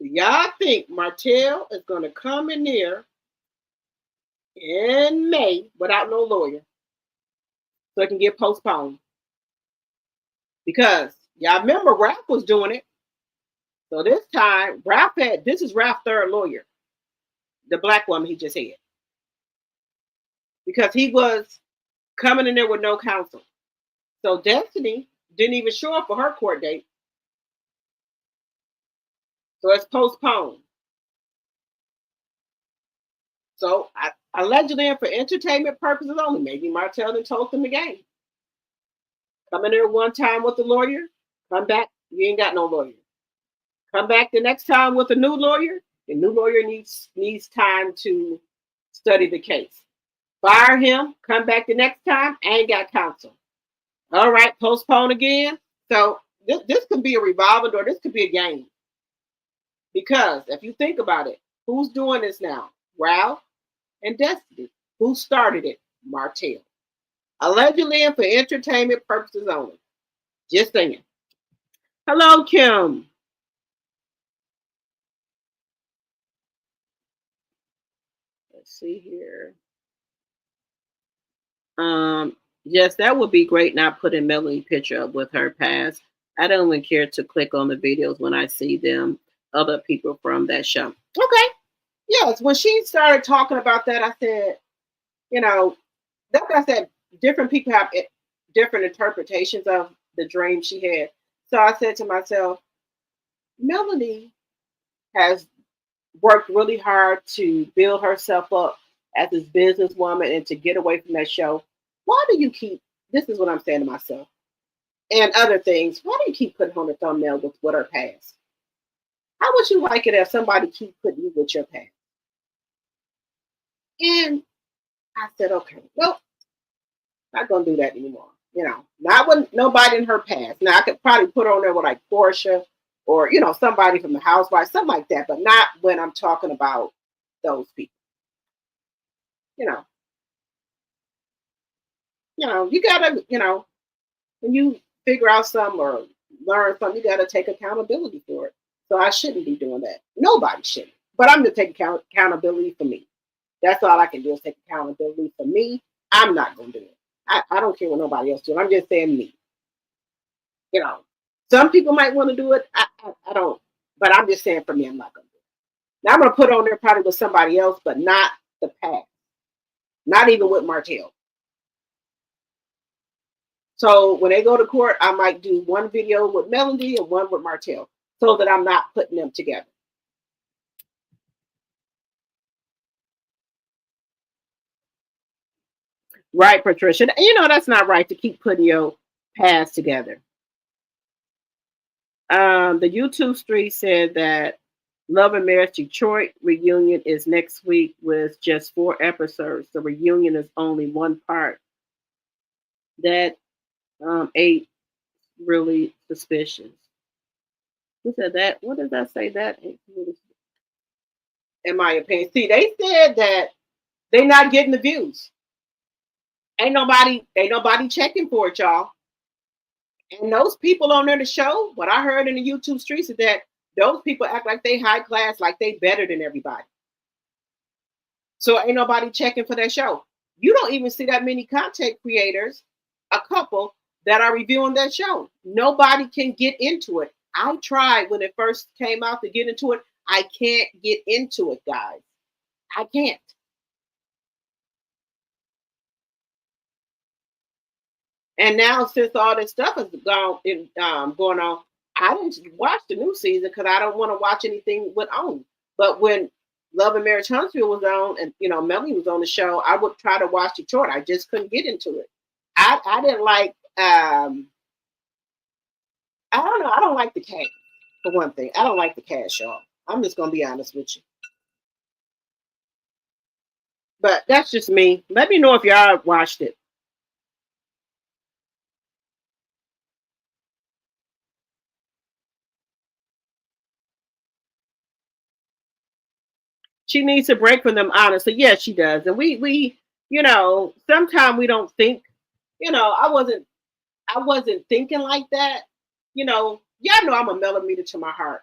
do y'all think Martell is going to come in there in May without no lawyer so it can get postponed? Because y'all remember Ralph was doing it. So this time, this is Ralph's third lawyer, the black woman he just had. Because he was coming in there with no counsel. So Destiny didn't even show up for her court date. So it's postponed. So allegedly, for entertainment purposes only, maybe Martell done told them the game. Come in there one time with the lawyer, come back, you ain't got no lawyer. Come back the next time with a new lawyer. The new lawyer needs time to study the case. Fire him, come back the next time, ain't got counsel. All right, postpone again. So this could be a revolving door. This could be a game. Because if you think about it, who's doing this now? Ralph and Destiny. Who started it? Martell. Allegedly and for entertainment purposes only. Just saying. Hello, Kim. Let's see here. Yes, that would be great. Not putting Melanie picture up with her past. I don't even care to click on the videos when I see them, other people from that show. Okay. Yes, when she started talking about that, I said, like I said, different people have different interpretations of the dream she had. So I said to myself, Melanie has worked really hard to build herself up as this businesswoman and to get away from that show. Why do you keep, this is what I'm saying to myself, and other things, why do you keep putting on the thumbnail with her past? How would you like it if somebody keep putting you with your past? And I said, okay, well, not going to do that anymore. Not with nobody in her past. Now, I could probably put her on there with like Porsha or somebody from the housewife, something like that, but not when I'm talking about those people. You know, you gotta, when you figure out something or learn something, you gotta take accountability for it. So I shouldn't be doing that. Nobody should. But I'm gonna take accountability for me. That's all I can do is take accountability for me. I'm not gonna do it. I don't care what nobody else does. I'm just saying me. You know, some people might want to do it. I don't. But I'm just saying for me, I'm not gonna do it. Now I'm gonna put on there probably with somebody else, but not the past. Not even with Martell. So when they go to court, I might do one video with Melody and one with Martell, so that I'm not putting them together. Right, Patricia. That's not right to keep putting your past together. The YouTube street said that Love and Marriage Detroit reunion is next week with just 4 episodes. The reunion is only one part. That ain't really suspicious. Who said that? What does that say? That ain't really, in my opinion. See, they said that they're not getting the views. Ain't nobody checking for it, y'all. And those people on there to show, what I heard in the YouTube streets is that those people act like they high class, like they better than everybody. So ain't nobody checking for that show. You don't even see that many content creators, a couple, that are reviewing that show. Nobody can get into it. I tried when it first came out to get into it. I can't get into it, guys. I can't. And now, since all this stuff has going on, I didn't watch the new season because I don't want to watch anything with on. But when Love and Marriage Huntsville was on, and Melanie was on the show, I would try to watch Detroit. I just couldn't get into it. I didn't like. I don't know. I don't like the cast. For one thing, I don't like the cast, y'all. I'm just gonna be honest with you. But that's just me. Let me know if y'all watched it. She needs a break from them, honestly. Yes, she does. And we sometimes we don't think, I wasn't thinking like that. Y'all know I'm a millimeter to my heart.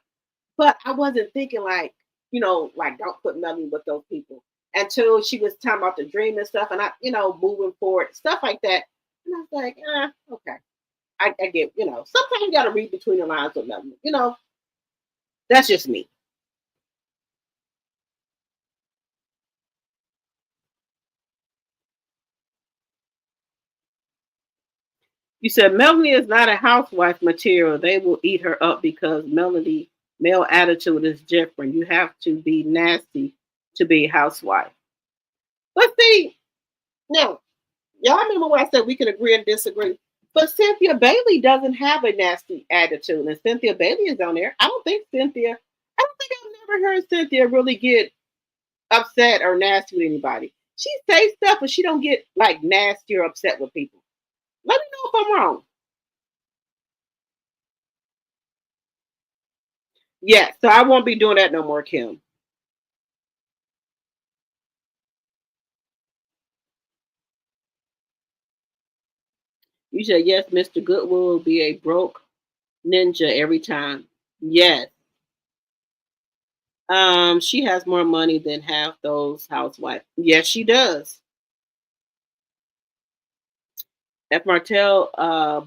But I wasn't thinking like, like don't put Melanie with those people until she was talking about the dream and stuff, and moving forward, stuff like that. And I was like, okay. I get, sometimes you gotta read between the lines with Melanie. That's just me. You said Melanie is not a housewife material. They will eat her up because Melanie male attitude is different. You have to be nasty to be a housewife. But see, now, y'all remember when I said we can agree and disagree? But Cynthia Bailey doesn't have a nasty attitude. And Cynthia Bailey is on there. I don't think I've never heard Cynthia really get upset or nasty with anybody. She says stuff, but she don't get like nasty or upset with people. Let me know if I'm wrong. Yeah, so I won't be doing that no more, Kim. You said yes, Mr. Goodwill will be a broke ninja every time. Yes. She has more money than half those housewives. Yes, she does. If Martell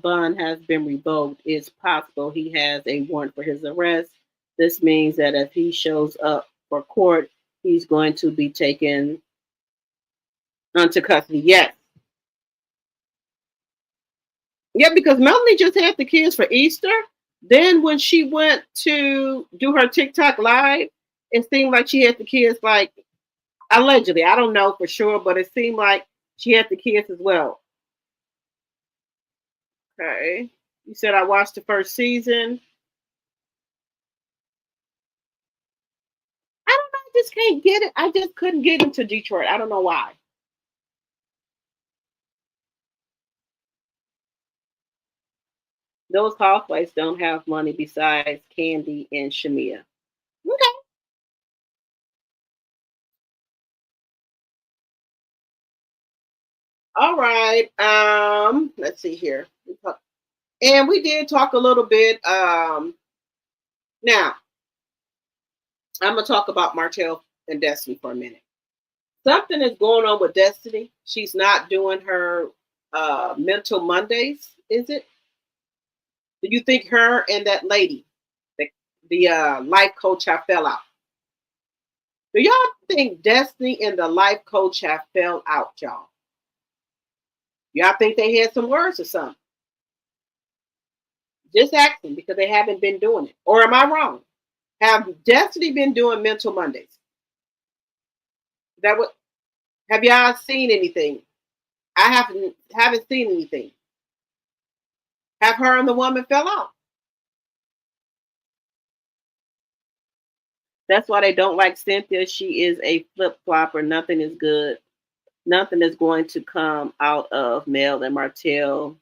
bond has been revoked, it's possible he has a warrant for his arrest. This means that if he shows up for court, he's going to be taken into custody. Yes. Yeah, because Melanie just had the kids for Easter. Then when she went to do her TikTok live, it seemed like she had the kids like allegedly. I don't know for sure, but it seemed like she had the kids as well. Okay. You said I watched the first season. I don't know. I just can't get it. I just couldn't get into Detroit. I don't know why. Those housewives don't have money besides Candy and Shamia. Okay. All right. Let's see here. And we did talk a little bit. Now I'm gonna talk about Martell and Destiny for a minute. Something is going on with Destiny. She's not doing her mental Mondays, is it? Do you think her and that lady, the life coach, have fell out? Do y'all think Destiny and the life coach have fell out, y'all? Y'all think they had some words or something? Just asking because they haven't been doing it. Or am I wrong? Have Destiny been doing mental Mondays? Is that what? Have y'all seen anything? I haven't seen anything. Have her and the woman fell out? That's why they don't like Cynthia. She is a flip flopper. Nothing is good. Nothing is going to come out of Mel and Martell.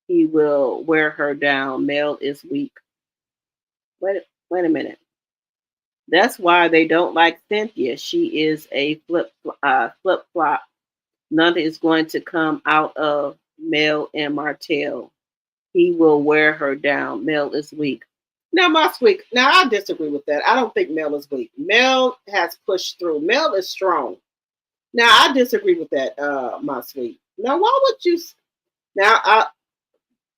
He will wear her down. Mel is weak. Wait a minute. That's why they don't like Cynthia. She is a flip flop. Nothing is going to come out of Mel and Martell. He will wear her down. Mel is weak. Now, my sweet. Now, I disagree with that. I don't think Mel is weak. Mel has pushed through. Mel is strong. Now, I disagree with that, my sweet. Now, why would you? Now,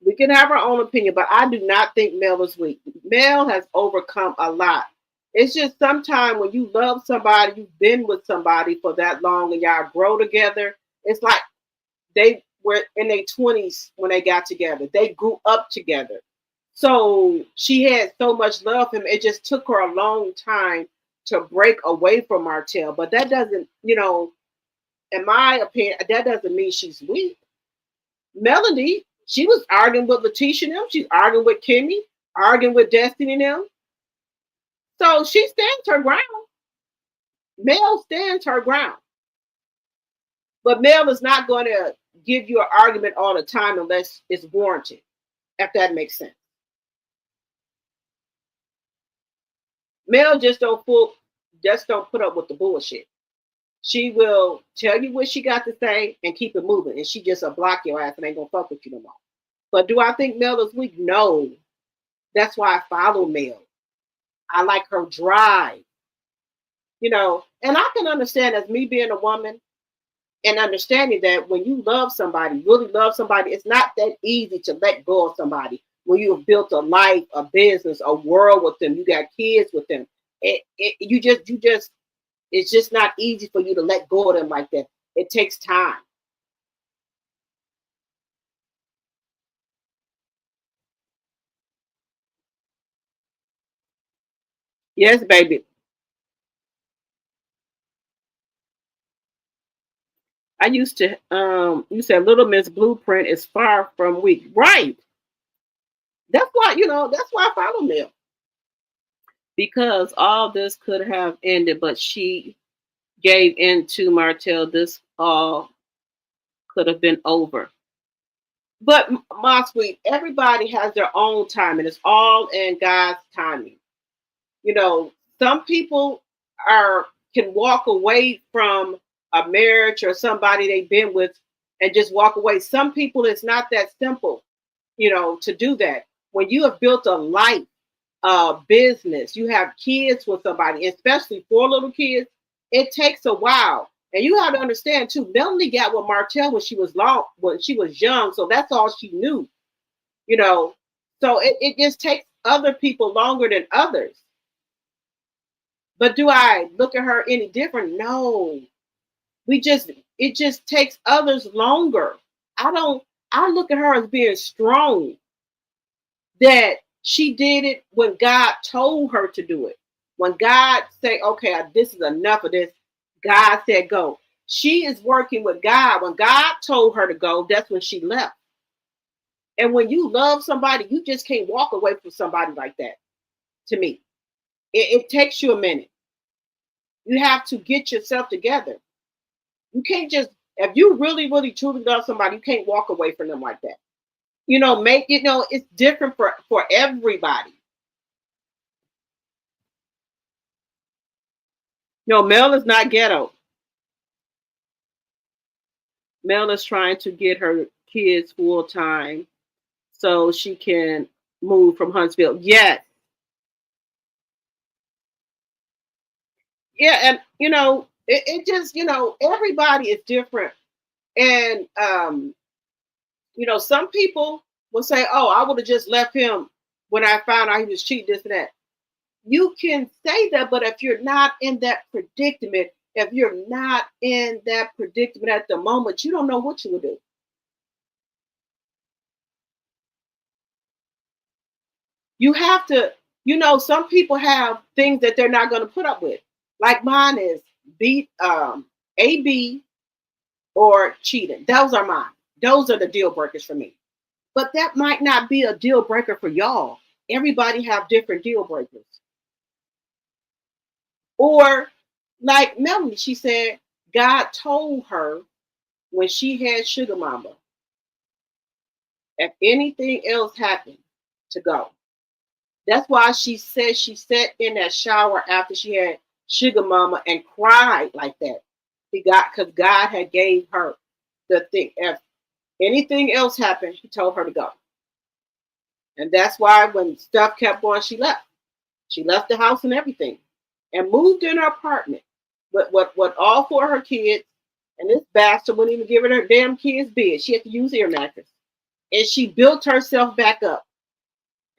we can have our own opinion, but I do not think Mel is weak. Mel has overcome a lot. It's just sometimes when you love somebody, you've been with somebody for that long, and y'all grow together. It's like they were in their 20s when they got together. They grew up together. So she had so much love for him. It just took her a long time to break away from Martell. But that doesn't, in my opinion, that doesn't mean she's weak. Melody, she was arguing with Letitia and them. She's arguing with Kimmy, arguing with Destiny and them. So she stands her ground. Mel stands her ground. But Mel is not going to give you an argument all the time unless it's warranted, if that makes sense. Mel just don't put up with the bullshit. She will tell you what she got to say and keep it moving. And she just will block your ass and ain't gonna fuck with you no more. But do I think Mel is weak? No. That's why I follow Mel. I like her drive. And I can understand as me being a woman and understanding that when you love somebody, really love somebody, it's not that easy to let go of somebody. When you have built a life, a business, a world with them, you got kids with them. It's just not easy for you to let go of them like that. It takes time. Yes, baby. I used to you said Little Miss Blueprint is far from weak. Right. That's why I follow Mel. Because all this could have ended, but she gave in to Martell. This all could have been over. But my sweet, everybody has their own time, and it's all in God's timing. Some people can walk away from a marriage or somebody they've been with and just walk away. Some people, it's not that simple, to do that. When you have built a life, business, you have kids with somebody, especially 4 little kids, it takes a while. And you have to understand too, Melanie got with Martell when she was young, so that's all she knew, So it just takes other people longer than others. But do I look at her any different? No. It just takes others longer. I look at her as being strong. That she did it when God told her to do it. When God said, okay, this is enough of this, God said go. She is working with God. When God told her to go, that's when she left. And when you love somebody, you just can't walk away from somebody like that, to me. It takes you a minute. You have to get yourself together. You can't just, if you really, really, truly love somebody, you can't walk away from them like that. make it's different for everybody. Mel is not ghetto. Mel is trying to get her kids full time so she can move from Huntsville. Yes. Yeah, and it just, everybody is different. And some people will say, "Oh, I would have just left him when I found out he was cheating, this and that." You can say that, but if you're not in that predicament, if you're not in that predicament at the moment, you don't know what you will do. You have to, some people have things that they're not going to put up with. Like mine is AB or cheating. Those are mine. Those are the deal breakers for me. But that might not be a deal breaker for y'all. Everybody have different deal breakers. Or like Melanie, she said God told her when she had Sugar Mama, if anything else happened, to go. That's why she said she sat in that shower after she had Sugar Mama and cried like that. Because God had gave her the thing. If anything else happened, he told her to go. And that's why when stuff kept going, she left. She left the house and everything and moved in her apartment. But what all for her kids, and this bastard wouldn't even give her damn kids bed. She had to use ear mattress. And she built herself back up.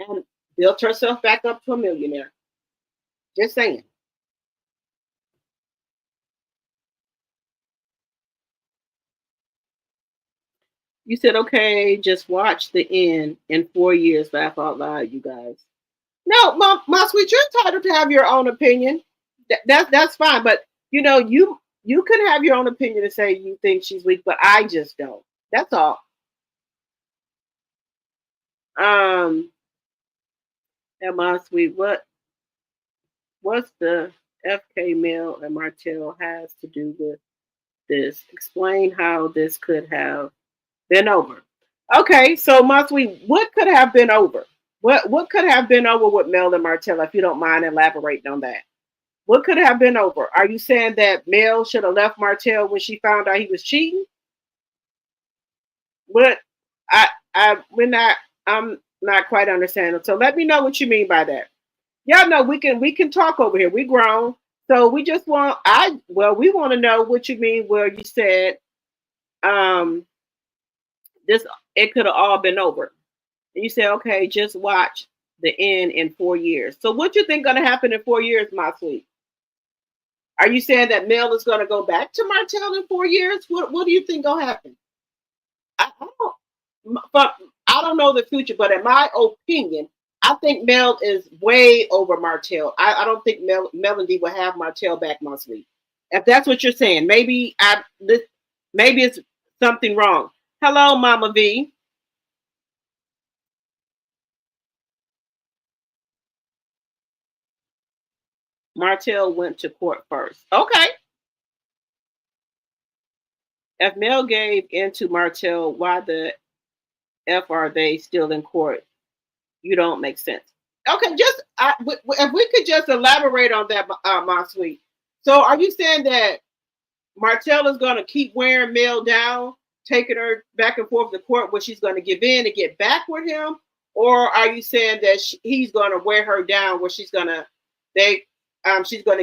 And built herself back up to a millionaire. Just saying. You said, okay, just watch the end in 4 years. Laugh out loud, you guys. No, my sweet, you're entitled to have your own opinion. That's fine. But you can have your own opinion and say you think she's weak, but I just don't. That's all. And my sweet, what's the FK Mill and Martell has to do with this? Explain how this could have been over. Okay, so my sweet, what could have been over? What could have been over with Mel and Martell, if you don't mind elaborating on that? What could have been over? Are you saying that Mel should have left Martell when she found out he was cheating? What we're not I'm not quite understanding. So let me know what you mean by that. Y'all know we can talk over here. We grown. So we just we want to know what you mean where you said um this it could have all been over. And you say, okay, just watch the end in 4 years. So what you think gonna happen in 4 years, my sweet? Are you saying that Mel is gonna go back to Martell in 4 years? What do you think gonna happen? I don't but I don't know the future, but in my opinion, I think Mel is way over Martell. I don't think Melody will have Martell back, my sweet. If that's what you're saying, maybe it's something wrong. Hello, Mama V. Martell went to court first. Okay. If Mel gave in to Martell, why the F are they still in court? You don't make sense. Okay, if we could just elaborate on that, my sweet. So, are you saying that Martell is going to keep wearing Mel down, taking her back and forth to court, where she's going to give in and get back with him, or are you saying that he's going to wear her down, where she's going to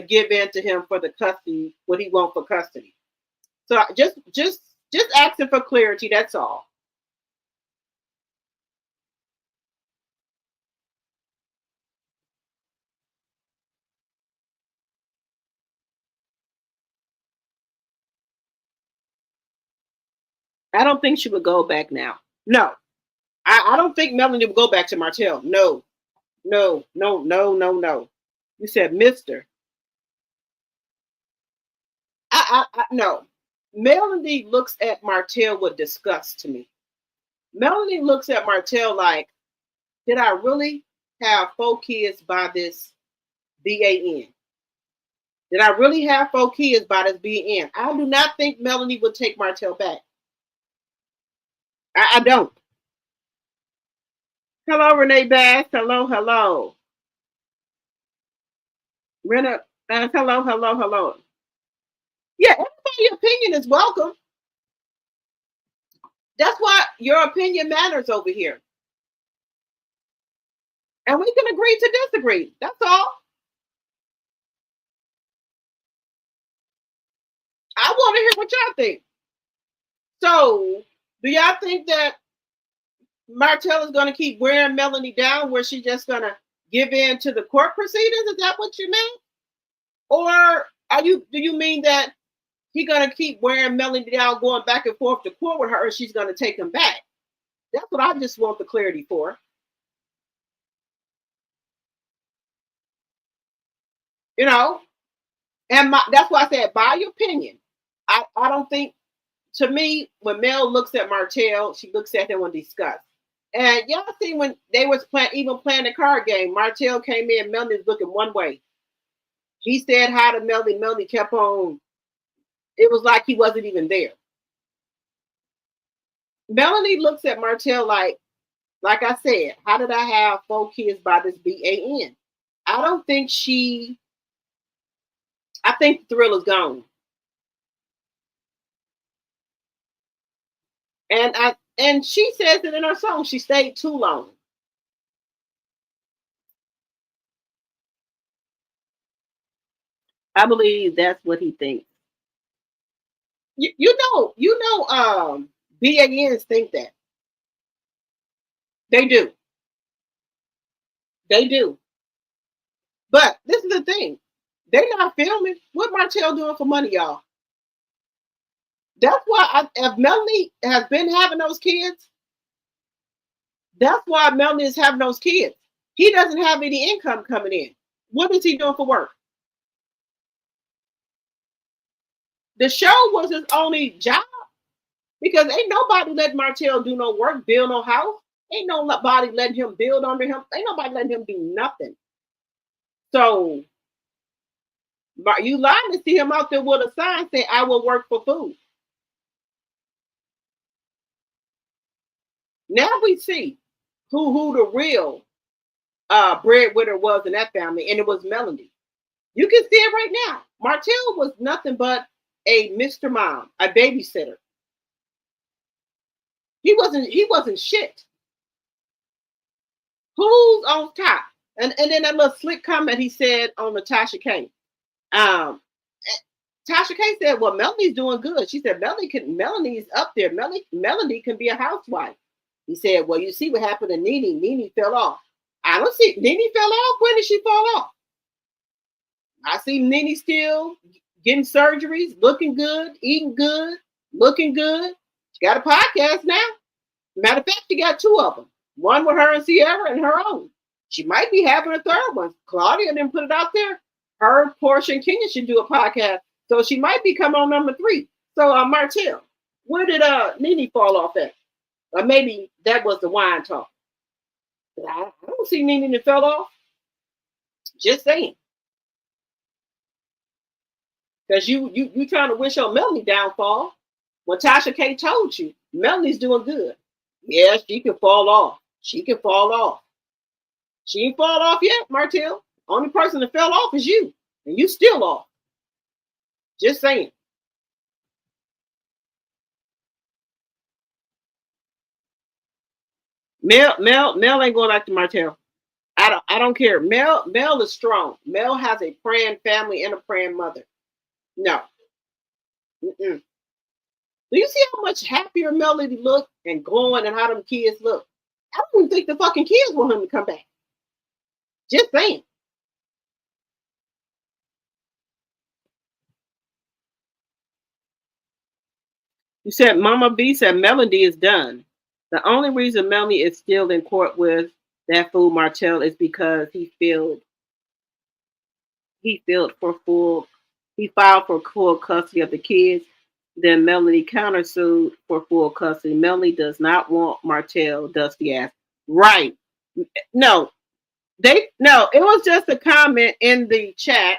give in to him for the custody, what he wants for custody? So just asking for clarity. That's all. I don't think she would go back now. No, I don't think Melanie would go back to Martell. No, no, no, no, no, no. You said Mister. No. Melanie looks at Martell with disgust to me. Melanie looks at Martell like, did I really have 4 kids by this BAN? Did I really have 4 kids by this BAN? I do not think Melanie would take Martell back. I don't. Hello, Renee Bass. Hello, hello. Rena, hello, hello, hello. Yeah, everybody's opinion is welcome. That's why your opinion matters over here. And we can agree to disagree. That's all. I want to hear what y'all think. So, do y'all think that Martell is going to keep wearing Melanie down where she's just going to give in to the court proceedings? Is that what you meant? Or do you mean that he's going to keep wearing Melanie down, going back and forth to court with her, and she's going to take him back? That's what I just want the clarity for. You know, and that's why I said, by your opinion, I don't think, to me, when Mel looks at Martell, she looks at him in disgust. And y'all see when they was playing the card game, Martell came in, Melanie was looking one way. He said hi to Melanie, Melanie kept on. It was like he wasn't even there. Melanie looks at Martell like I said, how did I have 4 kids by this BAN? I don't think I think the thrill is gone. And she says it in her song, she stayed too long. I believe that's what he thinks. You know, BANs think that. They do. They do. But this is the thing. They're not filming. What Martell doing for money, y'all? That's why if Melanie has been having those kids, that's why Melanie is having those kids. He doesn't have any income coming in. What is he doing for work? The show was his only job because ain't nobody letting Martell do no work, build no house. Ain't nobody letting him build under him. Ain't nobody letting him do nothing. So you lying to see him out there with a sign saying, I will work for food. Now we see who the real breadwinner was in that family, and it was Melanie. You can see it right now. Martell was nothing but a Mr. Mom, a babysitter. He wasn't shit. Who's on top? And then that little slick comment he said on Natasha K. Tasha K said, well, Melanie's doing good. She said, Melanie's up there. Melanie can be a housewife. He said, well, you see what happened to Nene. Nene fell off. I don't see Nene fell off. When did she fall off? I see Nene still getting surgeries, looking good, eating good, looking good. She got a podcast now. Matter of fact, she got 2 of them. One with her and Sierra and her own. She might be having a 3rd one. Claudia didn't put it out there. Her, Porsha, and Kenya should do a podcast. So she might become on number 3. So Martell, where did Nene fall off at? Or maybe that was the wine talk. But I don't see Nene that fell off. Just saying. Because you trying to wish on Melanie downfall. When Tasha K told you, Melanie's doing good. Yeah, she can fall off. She can fall off. She ain't fall off yet, Martell. Only person that fell off is you. And you still off. Just saying. Mel ain't going back to Martell. I don't care. Mel is strong. Mel has a praying family and a praying mother. No. Mm-mm. Do you see how much happier Melody look and glowing and how them kids look? I don't even think the fucking kids want him to come back. Just saying. You said Mama B said Melody is done. The only reason Melanie is still in court with that fool Martell is because he filed for full custody of the kids. Then Melanie countersued for full custody. Melanie does not want Martell dusty ass. Right. No. It was just a comment in the chat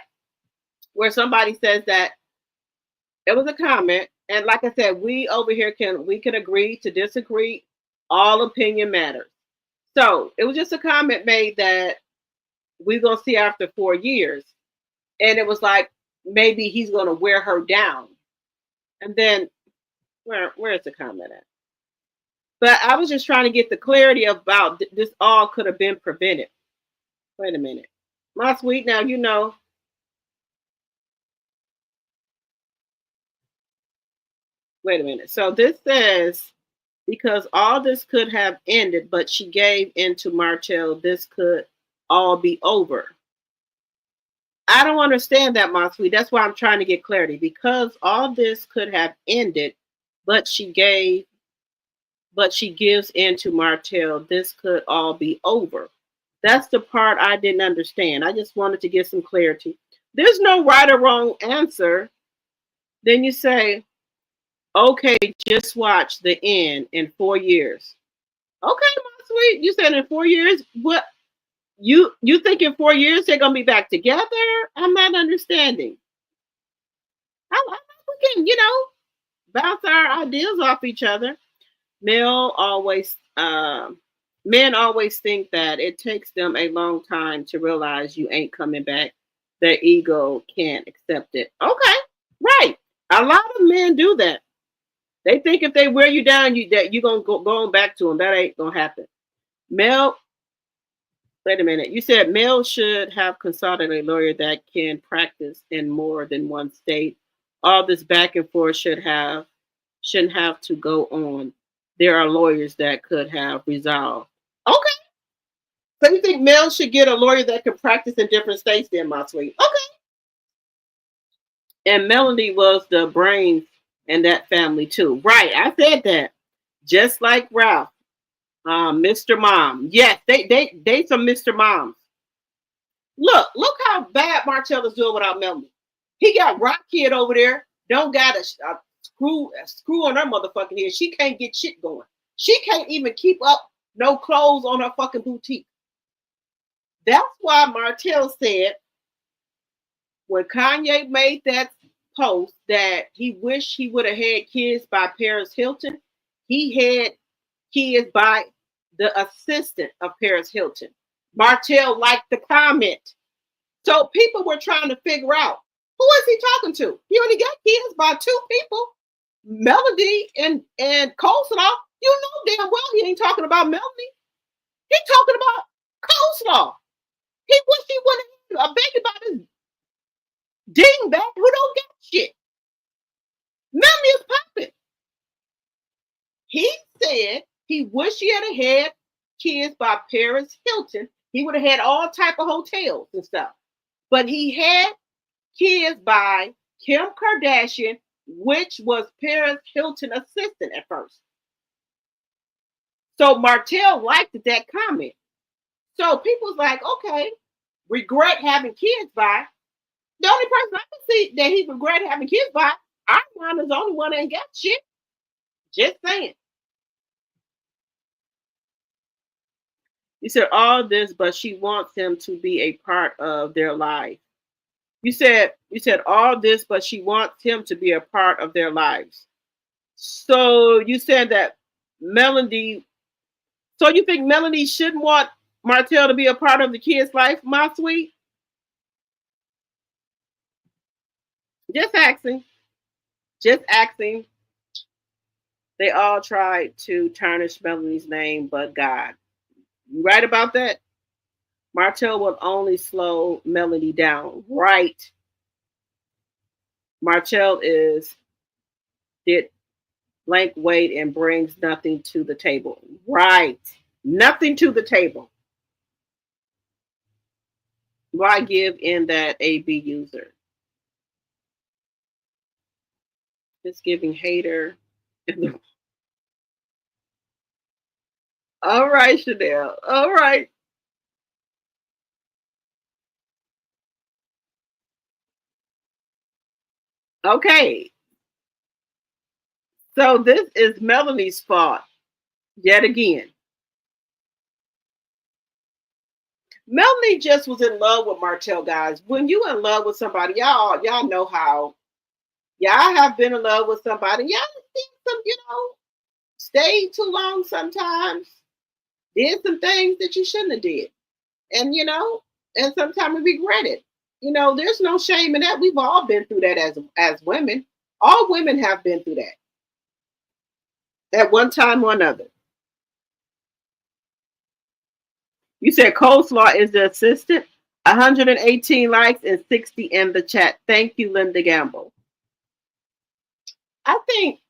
where somebody says that it was a comment. And like I said, we over here can agree to disagree. All opinion matters. So it was just a comment made that we're gonna see after 4 years, and it was like maybe he's gonna wear her down. And then where's the comment at? But I was just trying to get the clarity about this all could have been prevented. Wait a minute. My sweet, now you know. Wait a minute. So this says because all this could have ended, but she gave in to Martell, this could all be over. I don't understand that, my sweet. That's why I'm trying to get clarity. Because all this could have ended, but she gives in to Martell, this could all be over. That's the part I didn't understand. I just wanted to get some clarity. There's no right or wrong answer. Then you say, okay, just watch the end in 4 years. Okay, my sweet. You said in 4 years? What? You think in 4 years they're gonna be back together? I'm not understanding. We can, bounce our ideas off each other. Men always think that it takes them a long time to realize you ain't coming back. Their ego can't accept it. Okay, right. A lot of men do that. They think if they wear you down, that you're gonna go on back to them. That ain't gonna happen. Male, wait a minute. You said male should have consulted a lawyer that can practice in more than one state. All this back and forth shouldn't have to go on. There are lawyers that could have resolved. Okay. So you think males should get a lawyer that can practice in different states then, my sweet? Okay. And Melanie was the brains in that family too. Right. I said that. Just like Ralph. Mr. Mom. Yes, they some Mr. Moms. Look how bad Marcella's doing without Melanie. He got Rock Kid over there. Don't got a screw on her motherfucking head. She can't get shit going. She can't even keep up no clothes on her fucking boutique. That's why Martell said when Kanye made that post that he wished he would have had kids by Paris Hilton, he had kids by the assistant of Paris Hilton. Martell liked the comment. So people were trying to figure out, who is he talking to? He only got kids by 2 people, Melody and Coleslaw. You know damn well he ain't talking about Melody. He's talking about Coleslaw. He wish he would have a baby by this dingbat who don't get shit. Melody is popping. He said he wished he had kids by Paris Hilton. He would have had all type of hotels and stuff. But he had kids by Kim Kardashian, which was Paris Hilton assistant at first. So Martell liked that comment. So people's like, okay, regret having kids by. The only person I can see that he regret having kids by, Ariana's the only one that ain't got shit. Just saying. You said all this, but she wants him to be a part of their life. You said all this, but she wants him to be a part of their lives. So you said that Melody. So you think Melody shouldn't want Martell to be a part of the kid's life, my sweet? Just asking. Just asking. They all tried to tarnish Melody's name, but God. You right about that? Martell will only slow Melody down. Right. Martell did blank weight and brings nothing to the table. Right. Nothing to the table. Why give in that AB user? Just giving hater. All right, Chanel. All right. Okay. So this is Melanie's fault yet again. Melanie just was in love with Martell, guys. When you in love with somebody, y'all know how. Y'all have been in love with somebody. Y'all think some, stay too long sometimes. did some things that you shouldn't have did. And and sometimes we regret it. There's no shame in that. We've all been through that as women. All women have been through that at one time or another. You said coleslaw is the assistant. 118 likes and 60 in the chat. Thank you, Linda Gamble. I think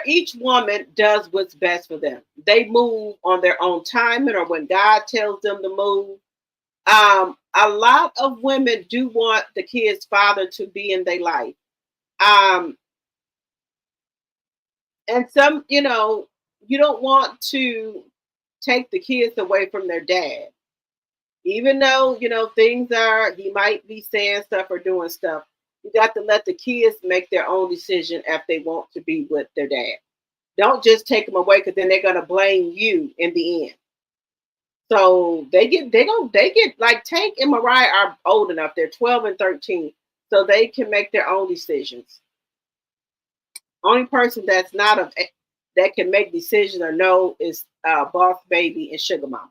each woman does what's best for them. They move on their own timing or when God tells them to move. A lot of women do want the kid's father to be in their life. And some, you don't want to take the kids away from their dad. Even though, things he might be saying stuff or doing stuff. You got to let the kids make their own decision if they want to be with their dad. Don't just take them away because then they're going to blame you in the end. So they get like Tank and Mariah are old enough. They're 12 and 13. So they can make their own decisions. Only person that's not that can make decisions or no is Boss Baby and Sugar Mama.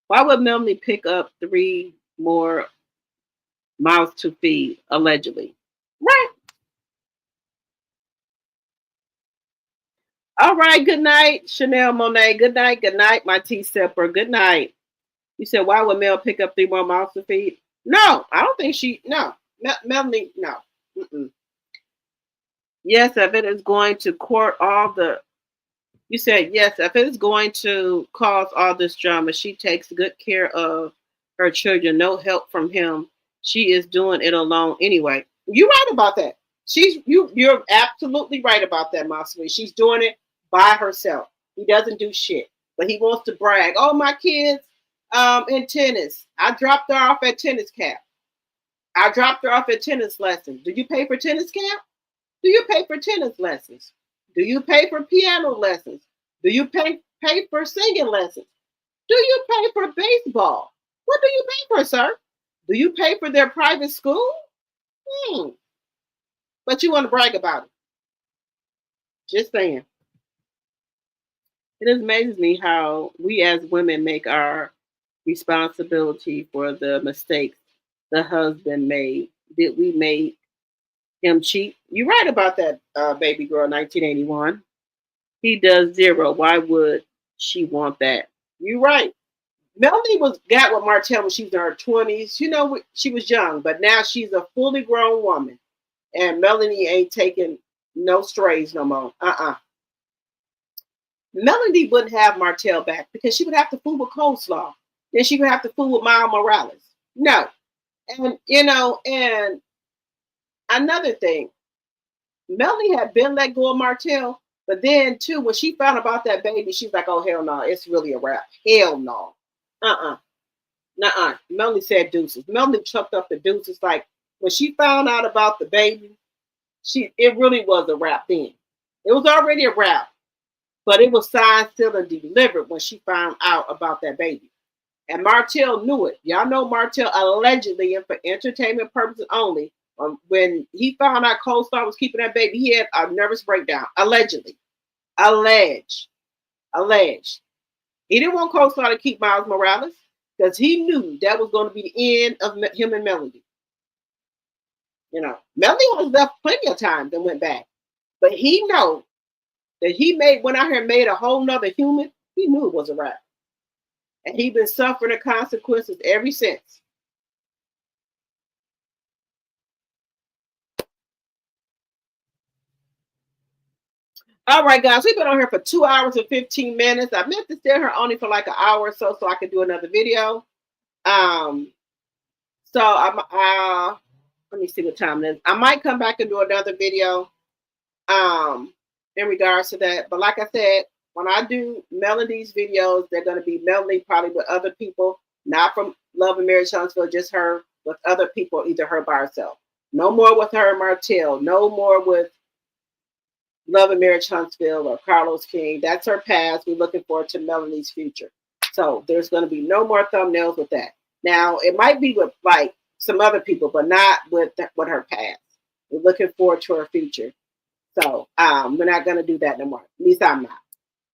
Why would Melanie pick up 3 more mouths to feed, allegedly? Right. All right, good night, Chanel Monet. Good night, my tea sipper. Good night. You said, why would Mel pick up 3 more mouths to feed? No, I don't think no. Melanie, no. Mm-mm. Yes, if it is going to court all the, you said, yes, if it is going to cause all this drama, she takes good care of her children. No help from him. She is doing it alone anyway. You're right about that. You're absolutely right about that, Masui. She's doing it by herself. He doesn't do shit, but he wants to brag. Oh, my kids in tennis. I dropped her off at tennis camp. I dropped her off at tennis lessons. Do you pay for tennis camp? Do you pay for tennis lessons? Do you pay for piano lessons? Do you pay for singing lessons? Do you pay for baseball? What do you pay for, sir? Do you pay for their private school? But you want to brag about it. Just saying. It amazes me how we as women make our responsibility for the mistakes the husband made. Did we make him cheat? You're right about that, baby girl, 1981. He does 0. Why would she want that? You're right. Melanie got with Martell when she was in her 20s. She was young, but now she's a fully grown woman. And Melanie ain't taking no strays no more. Melanie wouldn't have Martell back because she would have to fool with coleslaw. Then she would have to fool with Miles Morales. No. And, and another thing, Melanie had been let go of Martell, but then too, when she found about that baby, she's like, oh, hell no, it's really a wrap. Hell no. Nuh-uh. Melanie said deuces. Melanie chucked up the deuces. Like when she found out about the baby, it really was a wrap then. It was already a wrap, but it was signed, sealed, and delivered when she found out about that baby. And Martell knew it. Y'all know Martell allegedly, and for entertainment purposes only, when he found out Cold-Star was keeping that baby, he had a nervous breakdown. Allegedly. Alleged. He didn't want Cold-Star to keep Miles Morales because he knew that was going to be the end of him and Melody. Melody was left plenty of times and went back. But he know that went out here and made a whole nother human. He knew it was a wrap. And he's been suffering the consequences ever since. All right, guys, we've been on here for 2 hours and 15 minutes. I meant to stay here only for like an hour or so I could do another video. So I'm let me see what time it is. I might come back and do another video in regards to that. But like I said, when I do Melody's videos, they're going to be Melody probably with other people, not from Love and Marriage Huntsville, just her with other people, either her by herself. No more with her and Martell. No more with Love and Marriage Huntsville or Carlos King. That's her past. We're looking forward to Melody's future. So there's going to be no more thumbnails with that. Now, it might be with like some other people, but not with her past. We're looking forward to her future. So we're not going to do that no more. At least I'm not.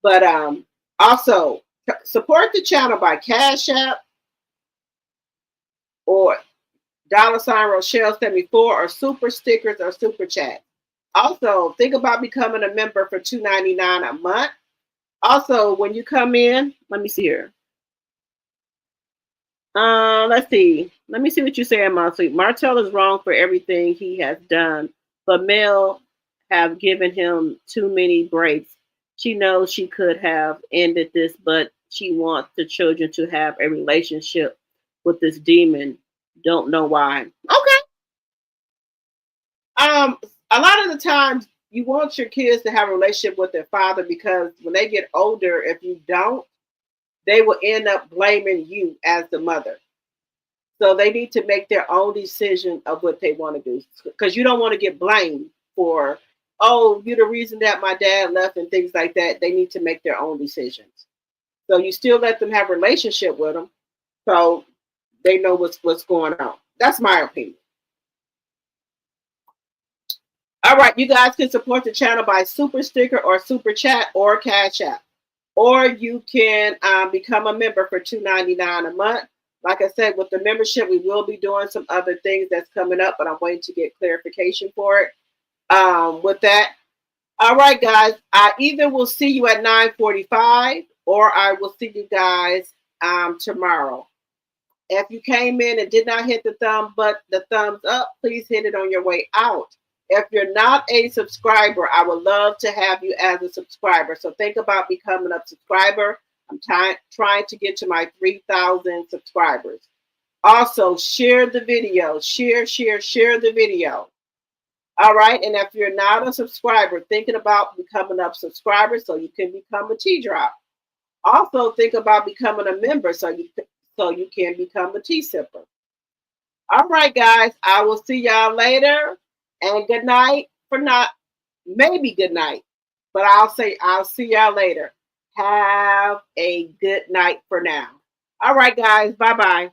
But also support the channel by Cash App or $Rochelle74 or super stickers or super chat. Also, think about becoming a member for $2.99 a month. Also, when you come in, let me see here. Let's see. Let me see what you're saying, Marcel. Martell is wrong for everything he has done, but Mel have given him too many breaks. She knows she could have ended this, but she wants the children to have a relationship with this demon. Don't know why. Okay. A lot of the times you want your kids to have a relationship with their father because when they get older, if you don't, they will end up blaming you as the mother. So they need to make their own decision of what they want to do. Because you don't want to get blamed for, oh, you're the reason that my dad left and things like that. They need to make their own decisions. So you still let them have a relationship with them so they know what's going on. That's my opinion. All right, you guys can support the channel by super sticker or super chat or Cash App. Or you can become a member for $2.99 a month. Like I said, with the membership, we will be doing some other things that's coming up, but I'm waiting to get clarification for it. With that, all right, guys, I either will see you at 9:45 or I will see you guys tomorrow. If you came in and did not hit the thumbs up, please hit it on your way out. If you're not a subscriber, I would love to have you as a subscriber. So think about becoming a subscriber. I'm trying to get to my 3,000 subscribers. Also, share the video. Share the video. All right. And if you're not a subscriber, thinking about becoming a subscriber so you can become a T-Drop. Also, think about becoming a member so you can become a T-Sipper. All right, guys. I will see y'all later. And good night for not, maybe good night. But I'll see y'all later. Have a good night for now. All right, guys. Bye-bye.